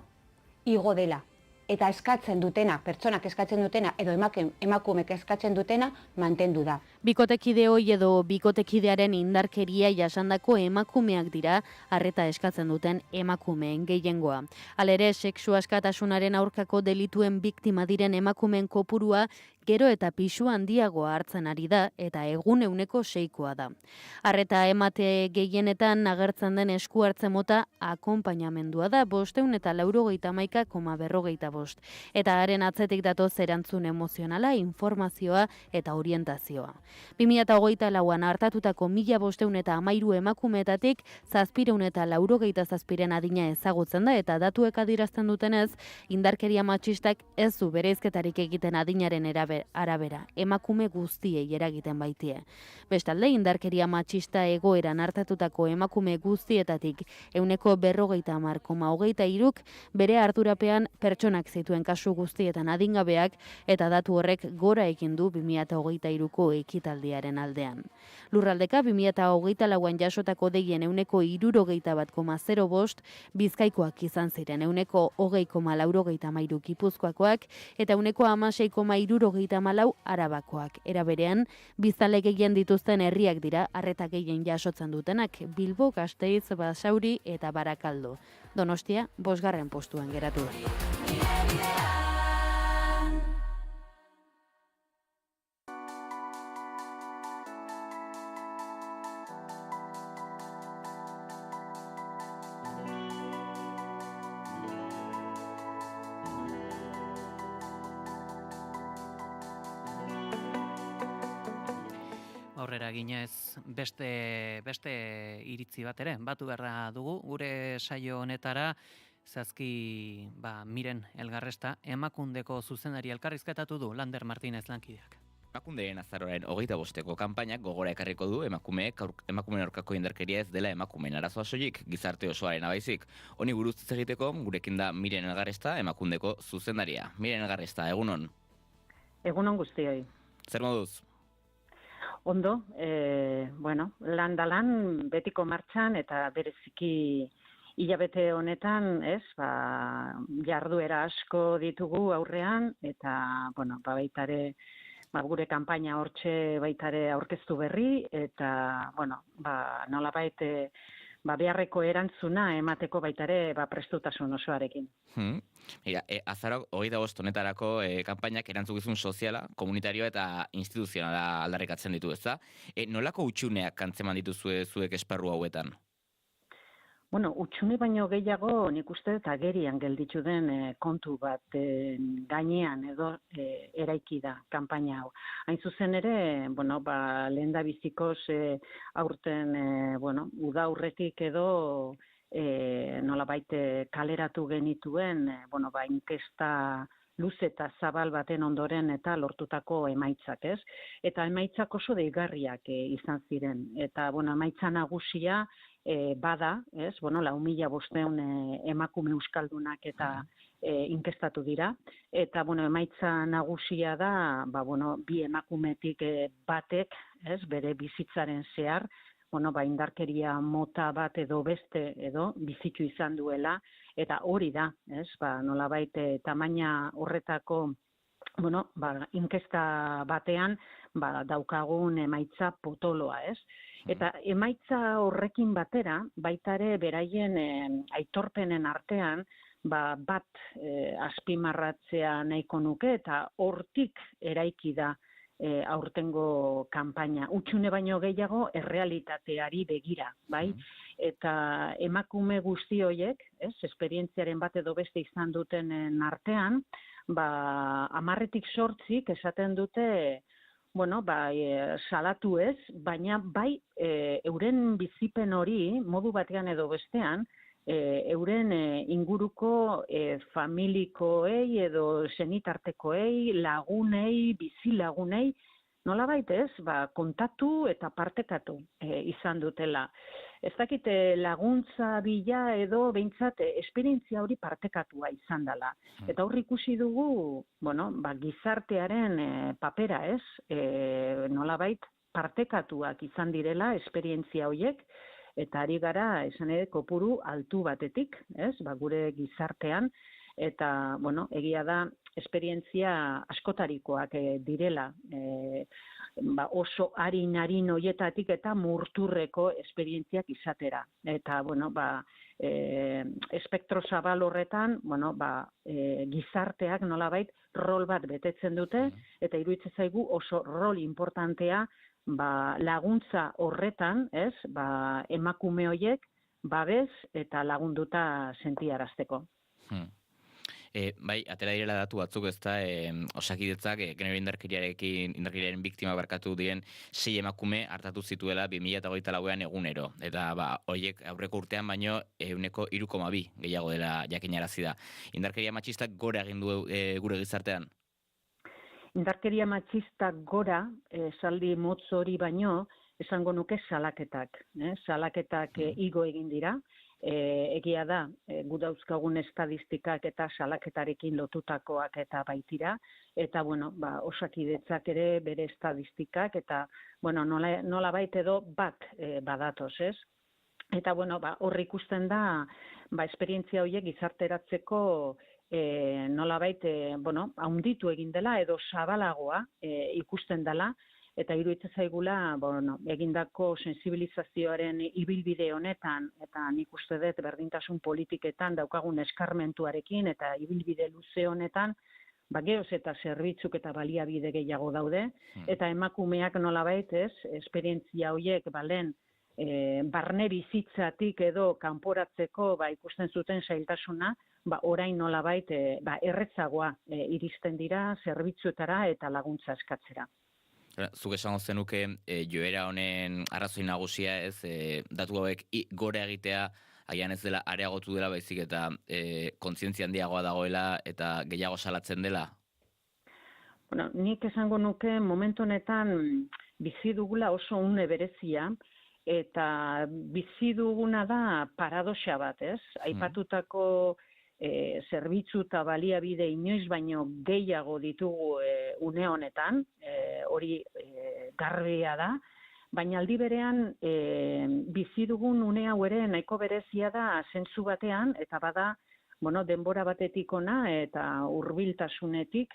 igo dela. Eta eskatzen dutena, pertsonak eskatzen dutena, edo emakumek eskatzen dutena, mantendu da. Bikotekide hoi edo bikotekidearen indarkeria jasandako emakumeak dira arreta eskatzen duten emakumeen gehiengoa. Halere, sexu askatasunaren aurkako delituen biktima diren emakumeen kopurua gero eta pisu handiagoa hartzen ari da eta egun 6%koa da. Arreta emate gehienetan agertzen den esku hartze mota akonpainamendua da 591,45 eta haren atzetik datoz erantzun emozionala, informazioa eta orientazioa. 2024an hartatutako 1.513 emakumeetatik 787 adina ezagutzen da eta datuek adierazten dutenez, indarkeria matxistak ez du bereizketarik egiten adinaren arabera, emakume guztiei eragiten baitie. Bestalde, indarkeria matxista egoeran hartatutako emakume guztietatik 50,23% bere ardurapean pertsonak zituen kasu guztietan adingabeak eta datu horrek gora egin du 2023ko ekitaldiaren aldean. Lurraldeka 2024an jasotako deien 60,05%, Bizkaikoak izan ziren 20,83% Gipuzkoakoak eta 16,74% Arabakoak. Era berean, biztanle gehien dituzten herriak dira arreta gehien jasotzen dutenak Bilbo, Gasteiz, Basauri eta Barakaldo. Donostia 5. postuan geratu da. Aurrera ginez beste iritzi bat ere, batu beharra dugu, gure saio honetara zazki Miren Elgarresta, Emakundeko zuzendari elkarrizketatu du Lander Martínez lankideak. Emakundeen azaroaren 25ko kanpainak gogora ekarriko du emakumeen aurkako indarkeria ez dela emakumeen arazoa soilik, gizarte osoaren baizik. Honi buruz hitz egiteko, gurekin da Miren Elgarresta, Emakundeko zuzendaria. Miren Elgarresta, egunon? Egunon guztioi. Zer moduz? Ondo, lan betiko martxan eta bereziki hilabete honetan, jarduera asko ditugu aurrean eta, baitare, gure kanpaina hortxe baitare aurkeztu berri eta, nolabait beharreko erantzuna emateko baitare prestutasun osoarekin. Azaro 25 honetarako kanpainak erantzukizun soziala, komunitarioa eta instituzionala aldarrikatzen ditu, ezta? Nolako hutsuneak antzeman dituzue zuek esparru hauetan? Hutsune baino gehiago nik uste eta agerian gelditu den kontu bat gainean edo eraiki da kanpaina hau. Hain zuzen ere, lehendabizikoz aurten, uda aurretik edo nolabait kaleratu genituen, inkesta luze eta zabal baten ondoren eta lortutako emaitzak, ez? Eta emaitzak oso deigarriak izan ziren. Eta, emaitza nagusia bada, ez? 4.500 emakume euskaldunak eta inkestatu dira. Eta, emaitza nagusia da, bi emakumetik batek, ez? Bere bizitzaren zehar, indarkeria mota bat edo beste edo bizitu izan duela, eta hori da, ez? Nolabait tamaina horretako, inkesta batean, daukagun emaitza potoloa, ez? Eta emaitza horrekin batera, baitare beraien aitorpenen artean, bat azpimarratzea nahiko nuke, eta hortik eraiki da aurtengo kanpaina. Hutsune baino gehiago errealitateari begira, bai? Eta emakume guzti horiek, esperientziaren bat edo beste izan dutenen artean, 10tik 8 esaten dute, bueno, salatu ez, baina bai euren bizipen hori modu batean edo bestean, euren inguruko familikoei edo senitartekoei, lagunei, bizilagunei, nolabait ez, kontatu eta partekatu izan dutela. Ez dakite laguntza bila edo behintzat esperientzia hori partekatua izan dela. Eta hor ikusi dugu, gizartearen papera ez, nolabait partekatuak izan direla esperientzia horiek, eta ari gara, esan ere, kopuru altu batetik, ez, gure gizartean, eta, egia da, esperientzia askotarikoak direla, oso harin hoietatik eta murturreko esperientziak izatera. Eta, espektro zabal horretan, gizarteak nolabait rol bat betetzen dute, eta iruditzen zaigu oso rol importantea laguntza horretan, ez, emakume hoiek babes eta lagunduta sentiarazteko. Bai, atera direla datu batzuk, ez da, Osakidetzak genero indarkeriaren biktima barkatu diren 6 emakume hartatu zituela 2024an egunero. Eta, horiek aurreko urtean baino 3,2 gehiago dela jakinarazi da. Indarkeria matxistak gora egin du gure gizartean? Indarkeria matxistak gora, esaldi motz hori baino, esango nuke salaketak. Salaketak igo egin dira. Egia da, gu dauzkagun estadistikak eta salaketarekin lotutakoak eta baitira, eta, Osakidetzak ere bere estadistikak, eta, nolabait edo bat badatoz, ez? Eta, hor ikusten da, esperientzia horiek gizarteratzeko nolabait, haunditu egin dela, edo zabalagoa ikusten dela, eta iruditzen zaigula, egindako sensibilizazioaren ibilbide honetan, eta nik uste dut berdintasun politiketan daukagun eskarmentuarekin, eta ibilbide luze honetan, geoz eta zerbitzuk eta baliabide gehiago daude, eta emakumeak nolabait ez, esperientzia horiek balen barne bizitzatik edo kanporatzeko ikusten zuten zailtasuna, orain nolabait erretzagoa iristen dira zerbitzuetara eta laguntza eskatzera. Zuk esango zenuke joera honen arrazoi nagusia ez, datu hauek gora egitea agian ez dela areagotu dela baizik eta kontzientzia handiagoa dagoela eta gehiago salatzen dela? Nik esango nuke momentu honetan bizi dugula oso une berezia eta bizi duguna da paradoxa bat, ez? Aipatutako zerbitzu eta baliabide inoiz baino gehiago ditugu une honetan, hori garbia da, baina aldi berean bizi dugun une hau ere nahiko berezia da zentzu batean, eta bada, denbora batetik ona eta hurbiltasunetik,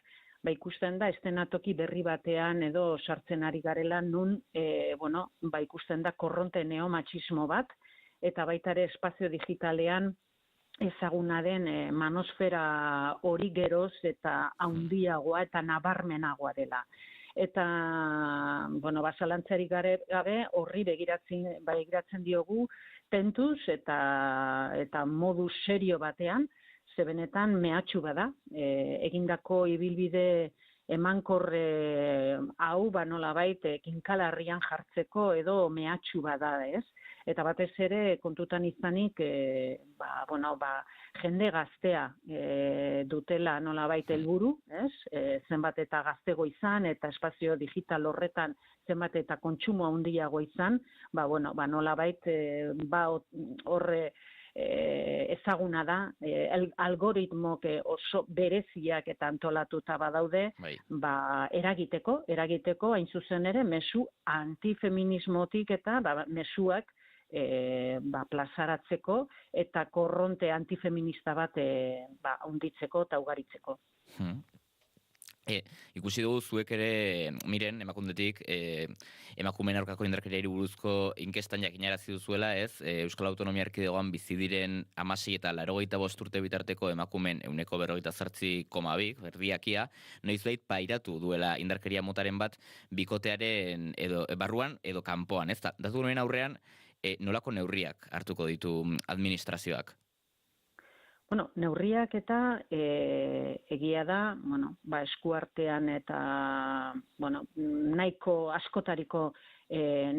ikusten da estenatoki berri batean edo sartzen ari garela nun, ikusten da korronte neomatxismo bat, eta baita ere espazio digitalean ezaguna den manosfera hori geroz eta handiagoa eta nabarmenagoa dela. Eta, zalantzarik gabe horri begiratzen diogu tentuz eta modu serio batean, ze benetan mehatxu bada, egindako ibilbide emankorre hau nolabait kinkalarrian jartzeko edo mehatxu bada, ez? Eta batez ere kontutan izanik jende gaztea dutela nolabait helburu, ez? Zenbat eta gaztego izan eta espazio digital horretan zenbat eta kontsumo handiago izan, nolabait horre ezaguna da, algoritmok oso bereziak eta antolatuta badaude, eragiteko hain zuzen ere mezu antifeminismotik eta mezuak plazaratzeko eta korronte antifeminista bat handitzeko eta ugaritzeko. Ikusi dugu zuek ere, miren, emakundetik, emakumeen aurkako indarkeriari buruzko inkestan jakinarazi duzuela, ez? Euskal Autonomia Erkidegoan bizi diren 16 eta 85 urte bitarteko emakumeen 48,2, erdiakia, noizbait pairatu duela indarkeria motaren bat bikotearen edo barruan edo kanpoan, ez? Datu honen aurrean, nolako neurriak hartuko ditu administrazioak? Bueno, neurriak eta egia da, bueno, eskuartean eta nahiko askotariko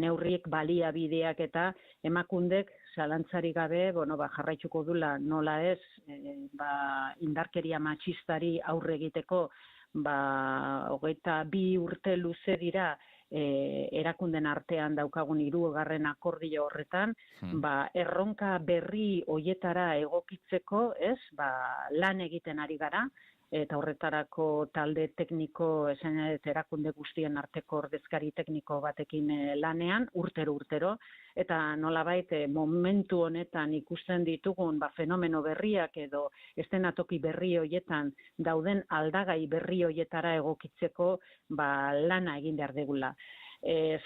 neurriek baliabideak eta emakundek zalantzarik gabe, jarraituko dula nola ez, indarkeria matxistari aurre egiteko, 22 urte luze dira erakunden artean daukagun 3. akordio horretan, erronka berri hoietara egokitzeko, ez, lan egiten ari gara, eta horretarako talde tekniko, erakunde guztien arteko ordezkari tekniko batekin lanean, urtero, eta nolabait momentu honetan ikusten ditugun fenomeno berriak edo eszenatoki berri hoietan dauden aldagai berri hoietara egokitzeko lana egin behar degula.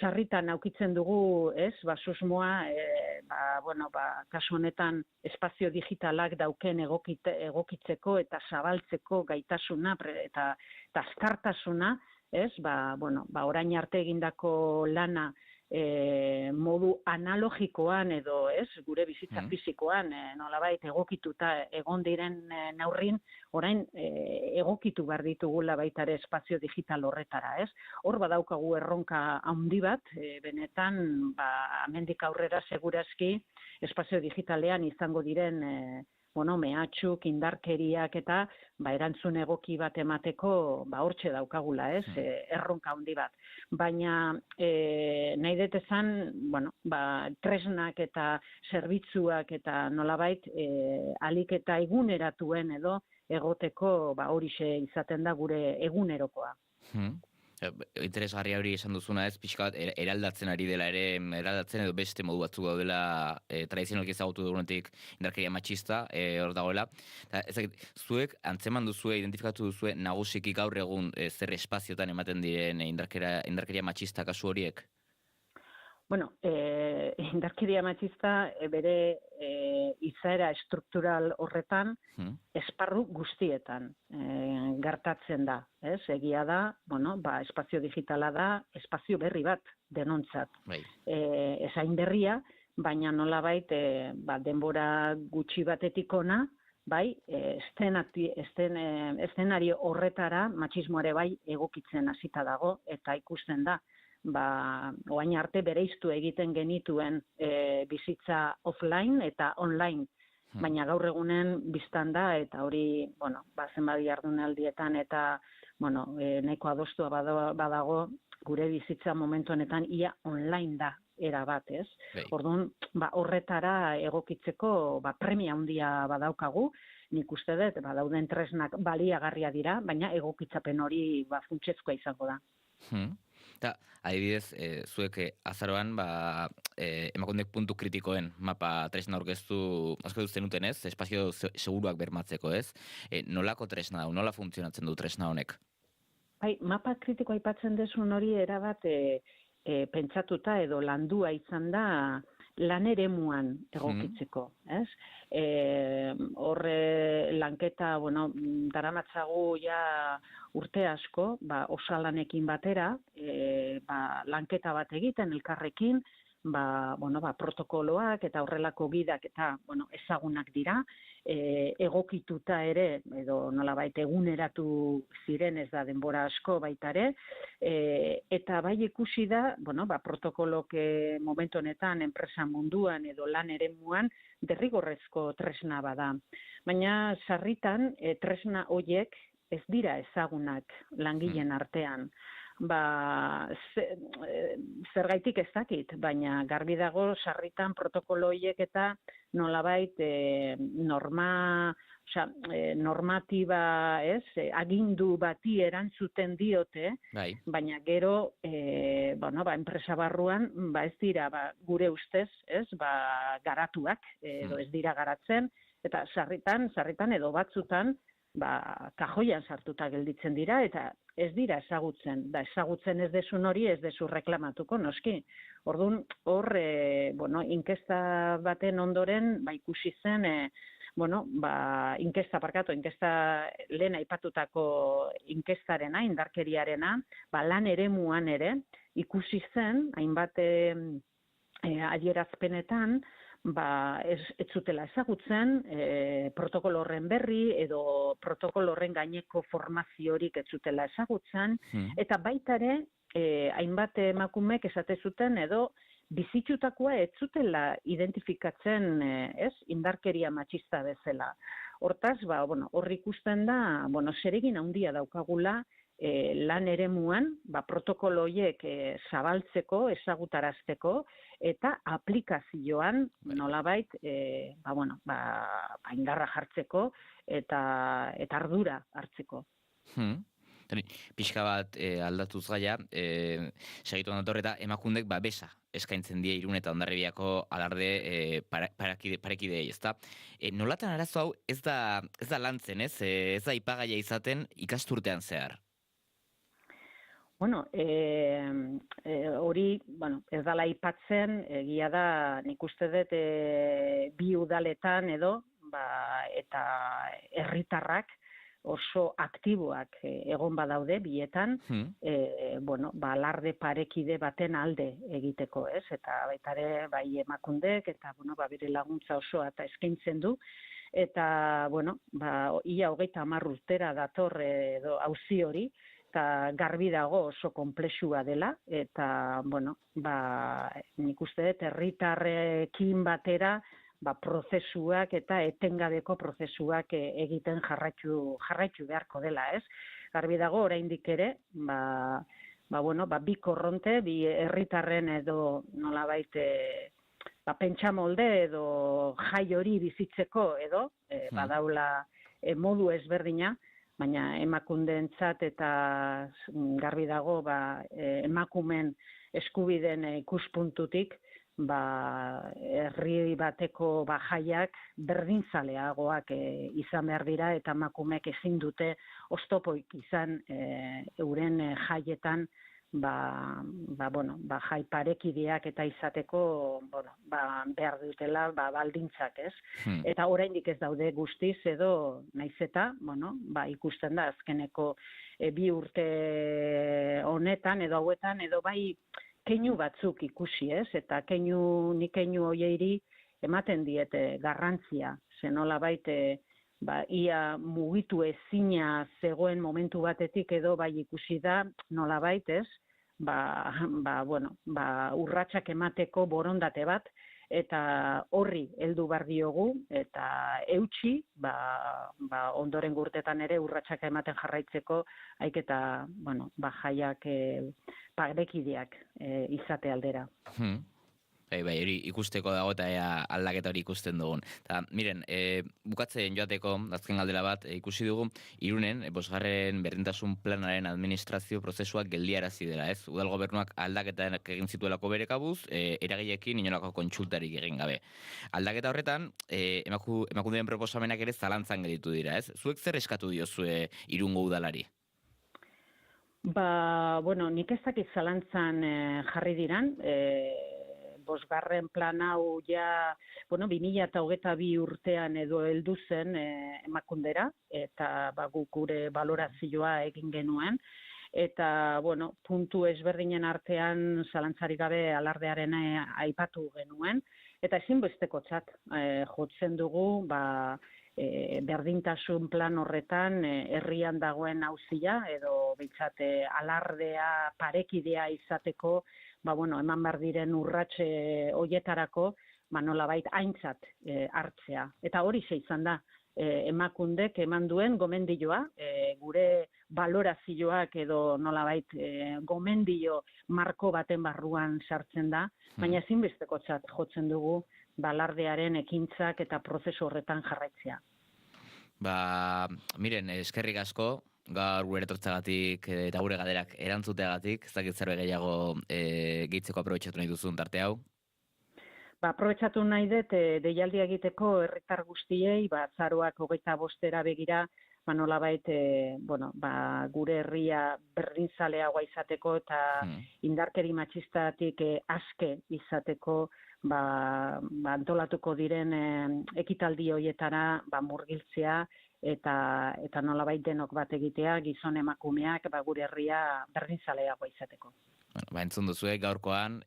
Sarritan aukitzen dugu, ez, susmoa, kasu honetan espazio digitalak dauken egokitzeko eta zabaltzeko gaitasuna eta azkartasuna, ez, orain arte egindako lana modu analogikoan edo, ez, gure bizitza fisikoan nolabait egokituta egon diren neurrin, orain egokitu behar ditugula baita ere espazio digital horretara, ez? Hor badaukagu erronka handi bat, benetan, hemendik aurrera segurazki espazio digitalean izango diren mehatxuk, indarkeriak eta erantzun egoki bat emateko hortxe daukagula, ez, erronka handi bat. Baina nahi dut esan, tresnak eta zerbitzuak eta nolabait alik eta eguneratuen edo egoteko horixe izaten da gure egunerokoa. Interesgarria hori esan duzuna ez, pixka bat eraldatzen ari dela ere, eraldatzen edo beste modu batzuk daudela tradizionalki ezagutu dugunetik indarkeria matxista hor dagoela. Zuek antzeman duzue, identifikatu duzue nagusiki gaur egun zer espaziotan ematen diren indarkeria matxista kasu horiek? Bueno, indarkeria matxista bere izaera estruktural horretan esparru guztietan gertatzen da. Egia da, espazio digitala da, espazio berri bat denontzat. Ezain berria, baina nolabait denbora gutxi batetik ona, eszenario horretara matxismoare egokitzen hasita dago eta ikusten da. Oain arte bereiztu egiten genituen bizitza offline eta online, baina gaur egunen biztan da, eta hori, zenbait jardunaldietan eta nahiko adostua badago gure bizitza momentu honetan ia online da era bat, ez? Orduan, horretara egokitzeko premia handia badaukagu, nik uste dut, dauden tresnak baliagarria dira, baina egokitzapen hori funtsezkoa izango da. Eta, adibidez, zuek azaroan, emakundek puntu kritikoen mapa tresna aurkeztu zenuten ez, espazio seguruak bermatzeko ez, nolako tresna da, nola funtzionatzen du tresna honek? Mapa kritikoa aipatzen dezun hori erabat pentsatuta edo landua izan da lan eremuan egokitzeko, ez? Horre lanketa, daramatzagu ja urte asko, osalanekin batera, lanketa bat egiten elkarrekin, protokoloak eta horrelako gidak eta ezagunak dira, egokituta ere, edo nolabait eguneratu ziren ez da denbora asko baita ere, eta ikusi da, protokolok momentu honetan enpresa munduan edo lan eremuan derrigorrezko tresna bada. Baina sarritan tresna horiek ez dira ezagunak langileen artean. Zergaitik ez dakit, baina garbi dago sarritan protokolo horiek eta nolabait normatiba, agindu bati erantzuten diote, baina gero, enpresa barruan, ez dira gure ustez, garatuak, edo ez dira garatzen, eta sarritan edo batzutan, kajoian sartuta gelditzen dira, eta ez dira ezagutzen. Ezagutzen ez desun hori ez desu reklamatuko, noski. Orduan, hor, inkesta baten ondoren, ikusi zen, inkesta lehen aipatutako inkestarena, indarkeriarena, lan eremuan ere, ikusi zen, hainbat adierazpenetan, ez zutela ezagutzen, protokolo horren berri edo protokolo horren gaineko formaziorik ez zutela ezagutzen, eta baita ere, hainbat emakumek esate zuten edo bizitutakoa ez zutela identifikatzen, indarkeria matxista bezala. Hortaz, hor ikusten da, zeregin handia daukagula lan eremuan, protokolo horiek zabaltzeko, ezagutarazteko, eta aplikazioan nolabait, indarra jartzeko eta ardura hartzeko. Pixka bat aldatuz gaia, segitu dator eta emakundek besa eskaintzen die Irun eta Hondarribiako alarde parekideei, ezta? Nolatan arazo hau ez da lantzen, ez da ipagaia izaten ikasturtean zehar? Hori, ez dala aipatzen, egia da, nik uste dut bi udaletan edo, eta herritarrak oso aktiboak egon badaude bietan, alarde parekide baten alde egiteko, ez? Eta baita ere, bai emakundek, eta bere laguntza osoa eta eskaintzen du, eta, ia 30 urtera dator edo auzi hori, eta garbi dago oso konplexua dela, eta, nik uste dut, herritarrekin batera, prozesuak eta etengabeko prozesuak egiten jarraitu beharko dela, ez? Garbi dago, oraindik ere, bi korronte, bi herritarren edo nolabait pentsamolde edo jai hori bizitzeko edo, badaula modu ezberdina, baina emakundeentzat eta garbi dago emakumen eskubideen ikuspuntutik, herri bateko jaiak berdinzaleagoak izan behar dira eta emakumeek ezin dute oztopoik izan euren jaietan jai parekideak eta izateko behar dutela baldintzak, ez? Eta oraindik ez daude guztiz edo naiz eta ikusten da azkeneko bi urte honetan edo hauetan edo bai keinu batzuk ikusi, ez? Eta nik keinu hoieiri ematen diete garrantzia, zenolabait ia mugitu ezina zegoen momentu batetik edo bai ikusi da nolabait, ez? Urratsak emateko borondate bat, eta horri heldu behar diogu, eta eutsi, ondoren urtetan ere urratsak ematen jarraitzeko, haik eta, jaiak parekideak izate aldera. Bai, hori ikusteko dago eta aldaketa hori ikusten dugun. Eta, miren, bukatzen joateko, azken galdera bat, ikusi dugu, Irunen, 5. berdintasun planaren administrazio prozesuak geldiarazi dela, ez? Udal gobernuak aldaketak egin zituelako bere kabuz, eragileekin inolako kontsultarik egin gabe. Aldaketa horretan, emakundeen proposamenak ere zalantzan gelditu dira, ez? Zuek zer eskatu diozue Irungo udalari? Nik ez dakit zalantzan jarri diran, 5. plan hau 2022 urtean edo heldu zen emakundera, eta guk gure balorazioa egin genuen, eta puntu ezberdinen artean zalantzarik gabe alardearen aipatu genuen, eta ezinbestekotzat jotzen dugu berdintasun plan horretan herrian dagoen auzia edo behintzat alardea parekidea izateko eman behar diren urratxe hoietarako nolabait aintzat hartzea. Eta hori izan da emakundek eman duen gomendioa, gure balorazioak edo nolabait gomendio marko baten barruan sartzen da, baina ezinbestekotzat jotzen dugu alardearen ekintzak eta prozesu horretan jarraitzea. Miren, eskerrik asko, gaur gure etortzagatik eta gure galderak erantzuteagatik, ez dakit zerbait gehiago gehitzeko aprobetxatu nahi duzun tarte hau? Aprobetxatu nahi dut deialdia egiteko herritar guztiei, azaroak 25 begira, nolabait gure herria berdinzaleagoa izateko eta indarkeri matxistatik aske izateko antolatuko diren ekitaldi hoietara murgiltzea eta nolabait denok bat egitea, gizon emakumeak gure herria berdinzaleagoa izateko. Entzun duzue gaurkoan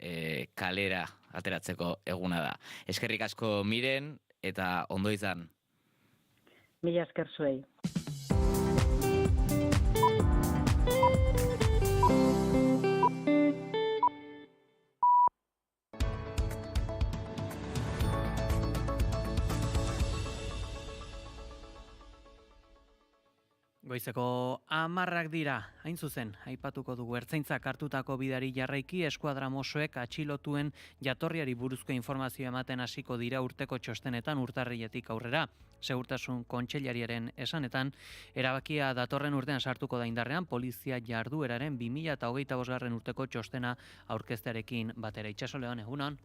kalera ateratzeko eguna da. Eskerrik asko Miren eta ondo izan. Mila esker zuei. Goizeko 10 dira, hain zuzen, aipatuko dugu ertzaintzak hartutako bidari jarraiki eskuadra mosoek atxilotuen jatorriari buruzko informazio ematen hasiko dira urteko txostenetan urtarriletik aurrera. Segurtasun kontseilariaren esanetan, erabakia datorren urtean sartuko da indarrean polizia jardueraren 2025 urteko txostena aurkeztearekin batera. Itxaso Leon, egunon?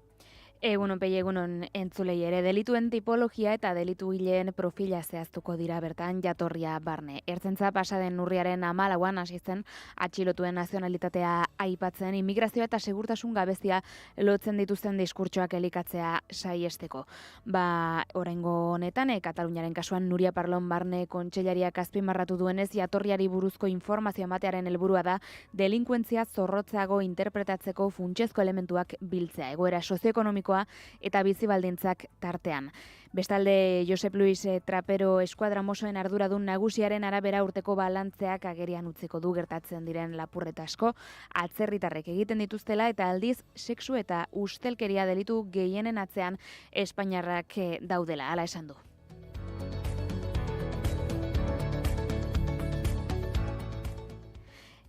Egunon pei egunon entzulei ere, delituen tipologia eta delitu hileen profila zehaztuko dira bertan jatorria barne. Ertzaintza pasaden urriaren 14an hasi zen atxilotuen nazionalitatea aipatzen, immigrazioa eta segurtasun gabezia lotzen dituzten diskurtsoak elikatzea saiesteko. Oraingo honetan, Kataluniaren kasuan Nuria Parlon barne kontseilariak azpimarratu duenez, jatorriari buruzko informazio ematearen helburua da delinkuentzia zorrotzago interpretatzeko funtsezko elementuak biltzea, egoera sozioekonomiko eta bizi baldintzak tartean. Bestalde, Josep Luis Trapero eskuadra mosoen arduradun nagusiaren arabera urteko balantzeak agerian utziko du gertatzen diren lapurreta asko, atzerritarrek egiten dituztela eta aldiz sexu eta ustelkeria delitu gehienen atzean espainiarrak daudela, hala esan du.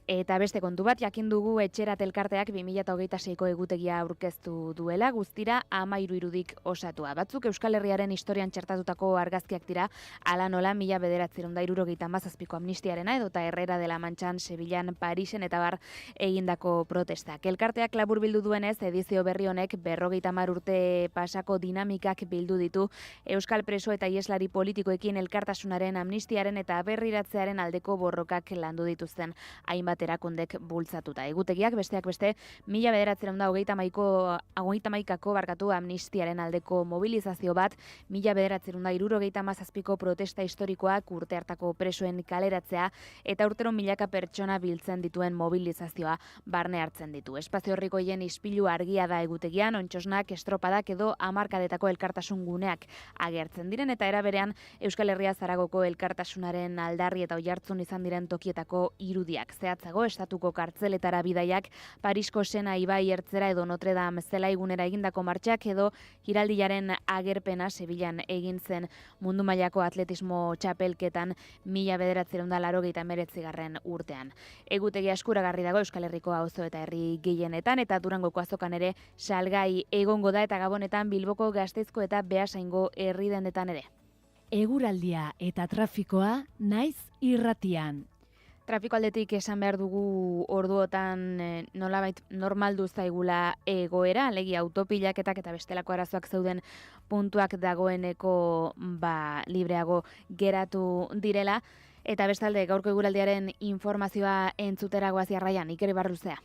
Eta beste kontu bat, jakin dugu Etxerat elkarteak 2026ko egutegia aurkeztu duela, guztira 13 irudik osatua. Batzuk Euskal Herriaren historian txertatutako argazkiak dira, ala nola 1977ko amnistiarena edota Herrera de la Manchan, Sevillan, Parisen eta bar egindako protestak. Elkarteak laburbildu duenez, edizio berri honek 50 urte pasako dinamikak bildu ditu Euskal preso eta ieslari politikoekin elkartasunaren, amnistiaren eta berriratzearen aldeko borrokak landu dituzten hainbat erakundek bultzatuta. Egutegiak besteak beste 1938ko amnistiaren aldeko mobilizazio bat, 1977ko protesta historikoak, urte hartako presoen kaleratzea eta urtero milaka pertsona biltzen dituen mobilizazioa barne hartzen ditu. Espazio horrikoien ispilu argia da egutegian, ontxosnak, estropadak edo hamarkadetako elkartasun guneak agertzen diren eta era berean Euskal Herria Zaragoko elkartasunaren aldarri eta oihartzun izan diren tokietako irudiak. Zehatzago, estatuko kartzeletara bidaiak, Parisko Sena ibai ertzera edo Notre Dame zelaigunera egindako martxak edo Giraldillaren agerpena Sevillan egin zen mundu mailako atletismo txapelketan 1989 urtean. Egutegia eskuragarri dago Euskal Herriko auzo eta herri gehienetan eta Durangoko azokan ere salgai egongo da eta Gabonetan, Bilboko, Gasteizko eta Beasaingo herri dendetan ere. Eguraldia eta trafikoa naiz irratian. Trafiko aldetik esan behar dugu orduotan nolabait normaldu zaigula egoera, alegia autopilaketak eta bestelako arazoak zeuden puntuak dagoeneko libreago geratu direla. Eta bestalde, gaurko eguraldiaren informazioa entzuteragoaz jarraian, Iker Ibarruzea.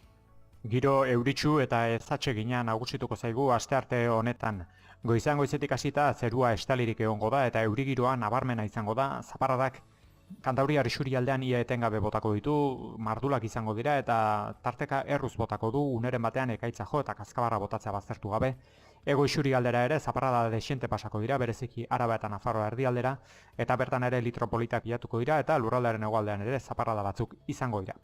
Giro euritsu eta ezatsegina nagusituko zaigu astearte honetan. Goizan goizetik hasita zerua estalirik egongo da eta eurigiroa nabarmena izango da, zaparradak Kantauriar isurialdean ia etengabe botako ditu, mardulak izango dira eta tarteka erruz botako du, uneren batean ekaitza jo eta kaskabarra botatzea baztertu gabe. Ego isurialdera ere zaparrada desiente pasako dira, bereziki Araba eta Nafarroa erdialdera, eta bertan ere litropolitak bilatuko dira eta lurraldearen hegoaldean ere zaparrada batzuk izango dira.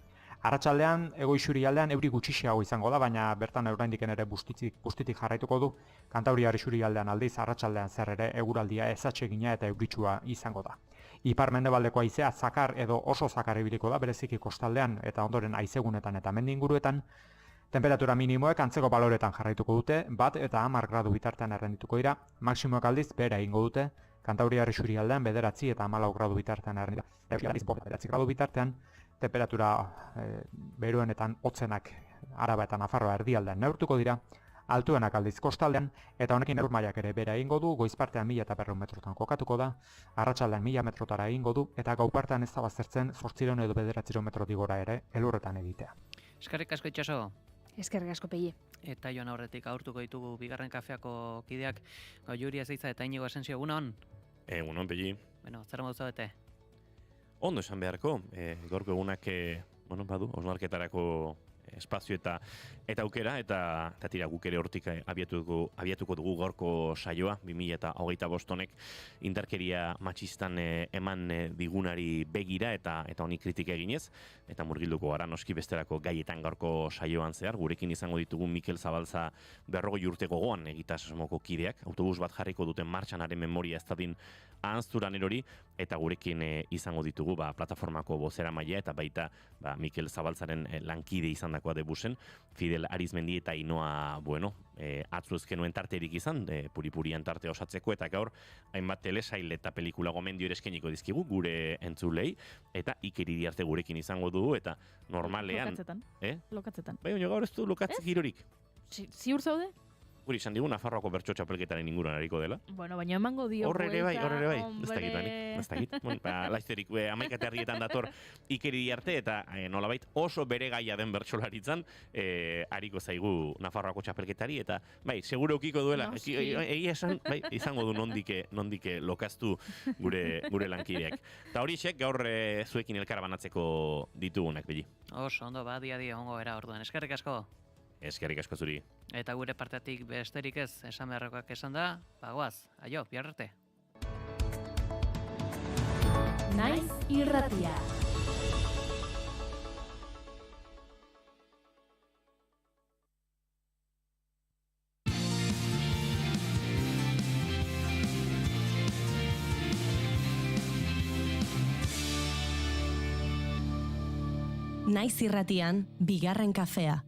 Arratsaldean, ego isurialdean euri gutxiago izango da, baina bertan oraindik ere bustitik jarraituko du. Kantauriar isurialdean aldiz arratsaldean zer ere eguraldia ezatsegina eta euritsua izango da. Ipar-mendebaldeko haizea zakar edo oso zakar ibiliko da, bereziki kostaldean eta ondoren haizegunetan eta mendi inguruetan. Temperatura minimoek antzeko baloretan jarraituko dute, 1 eta 10 gradu bitartean errendituko dira, maksimoek aldiz behera egingo dute, Kantauriar isurialdean 9 eta 14 gradu bitartean errendituko dira. 9 gradu bitartean, temperatura beroenetan hotzenak Araba eta Nafarroa erdialdean neurtuko dira, altuenak aldiz kostaldean, eta honekin eur mailak ere bera egingo du, goizpartean 1200 metrotan kokatuko da, arratsaldean 1000 metrotara egingo du, eta gaupartean ez da baztertzen 800 edo 900 metrotik gora ere elurretan egitea. Eskerrik asko Itxaso. Eskerrik asko Pegi. Eta joan aurretik aurtuko ditugu bigarren kafeako kideak, Juri Azeiza eta Inigo Asensio, egunon? Egunon Pegi. Bueno, zer modu zaudete? Ondo esan beharko, gaurko egunak, badu, osnarketarako espazio eta aukera, eta tira guk ere hortik abiatuko dugu gaurko saioa, 2025 honek indarkeria matxistan eman digunari begira eta honi kritika eginez, eta murgilduko gara noski besterako gaietan gaurko saioan zehar, gurekin izango ditugu Mikel Zabalza 40 urte gogoan egitasmoko kideak, autobus bat jarriko duten martxanaren memoria ez dadin ahanzturan erori, eta gurekin izango ditugu plataformako bozera maila eta baita Mikel Zabaltzaren lankide izan dakoa debusen, Fidel Arizmendi eta Inoa Bueno, atzu ezkenuen tarterik izan, puripurian tarte osatzeko, eta gaur hainbat telesail eta pelikula gomendio ere eskeniko dizkigu gure entzulei, eta Iker Iriarte gurekin izango dugu, eta normalean... Lokatzetan. Bai, gaur ez du lokatzik girorik. Ziur zaude? Guri izan digu Nafarroako bertso txapelketaren inguruan hariko dela. Bueno, baina emango dio horre bai. Ez dakit. Laizterik, 11 herrietan dator Iker Iriarte eta nolabait oso bere gaia den bertsolaritzan hariko zaigu Nafarroako txapelketari, eta bai, seguro ukiko duela. Egia esan, bai, izango du nondik lokaztu gure lankideak. Eta horiek gaur zuekin elkara banatzeko ditugunak, Beli. Oso, ondo, dia ongo era orduan. Eskerrik asko. Eskerrik asko zuri. Eta gure partetik besterik ez esan beharrekoak esan da, bagoaz, aio, bihar arte. Naiz irratia. Naiz irratian, bigarren kafea.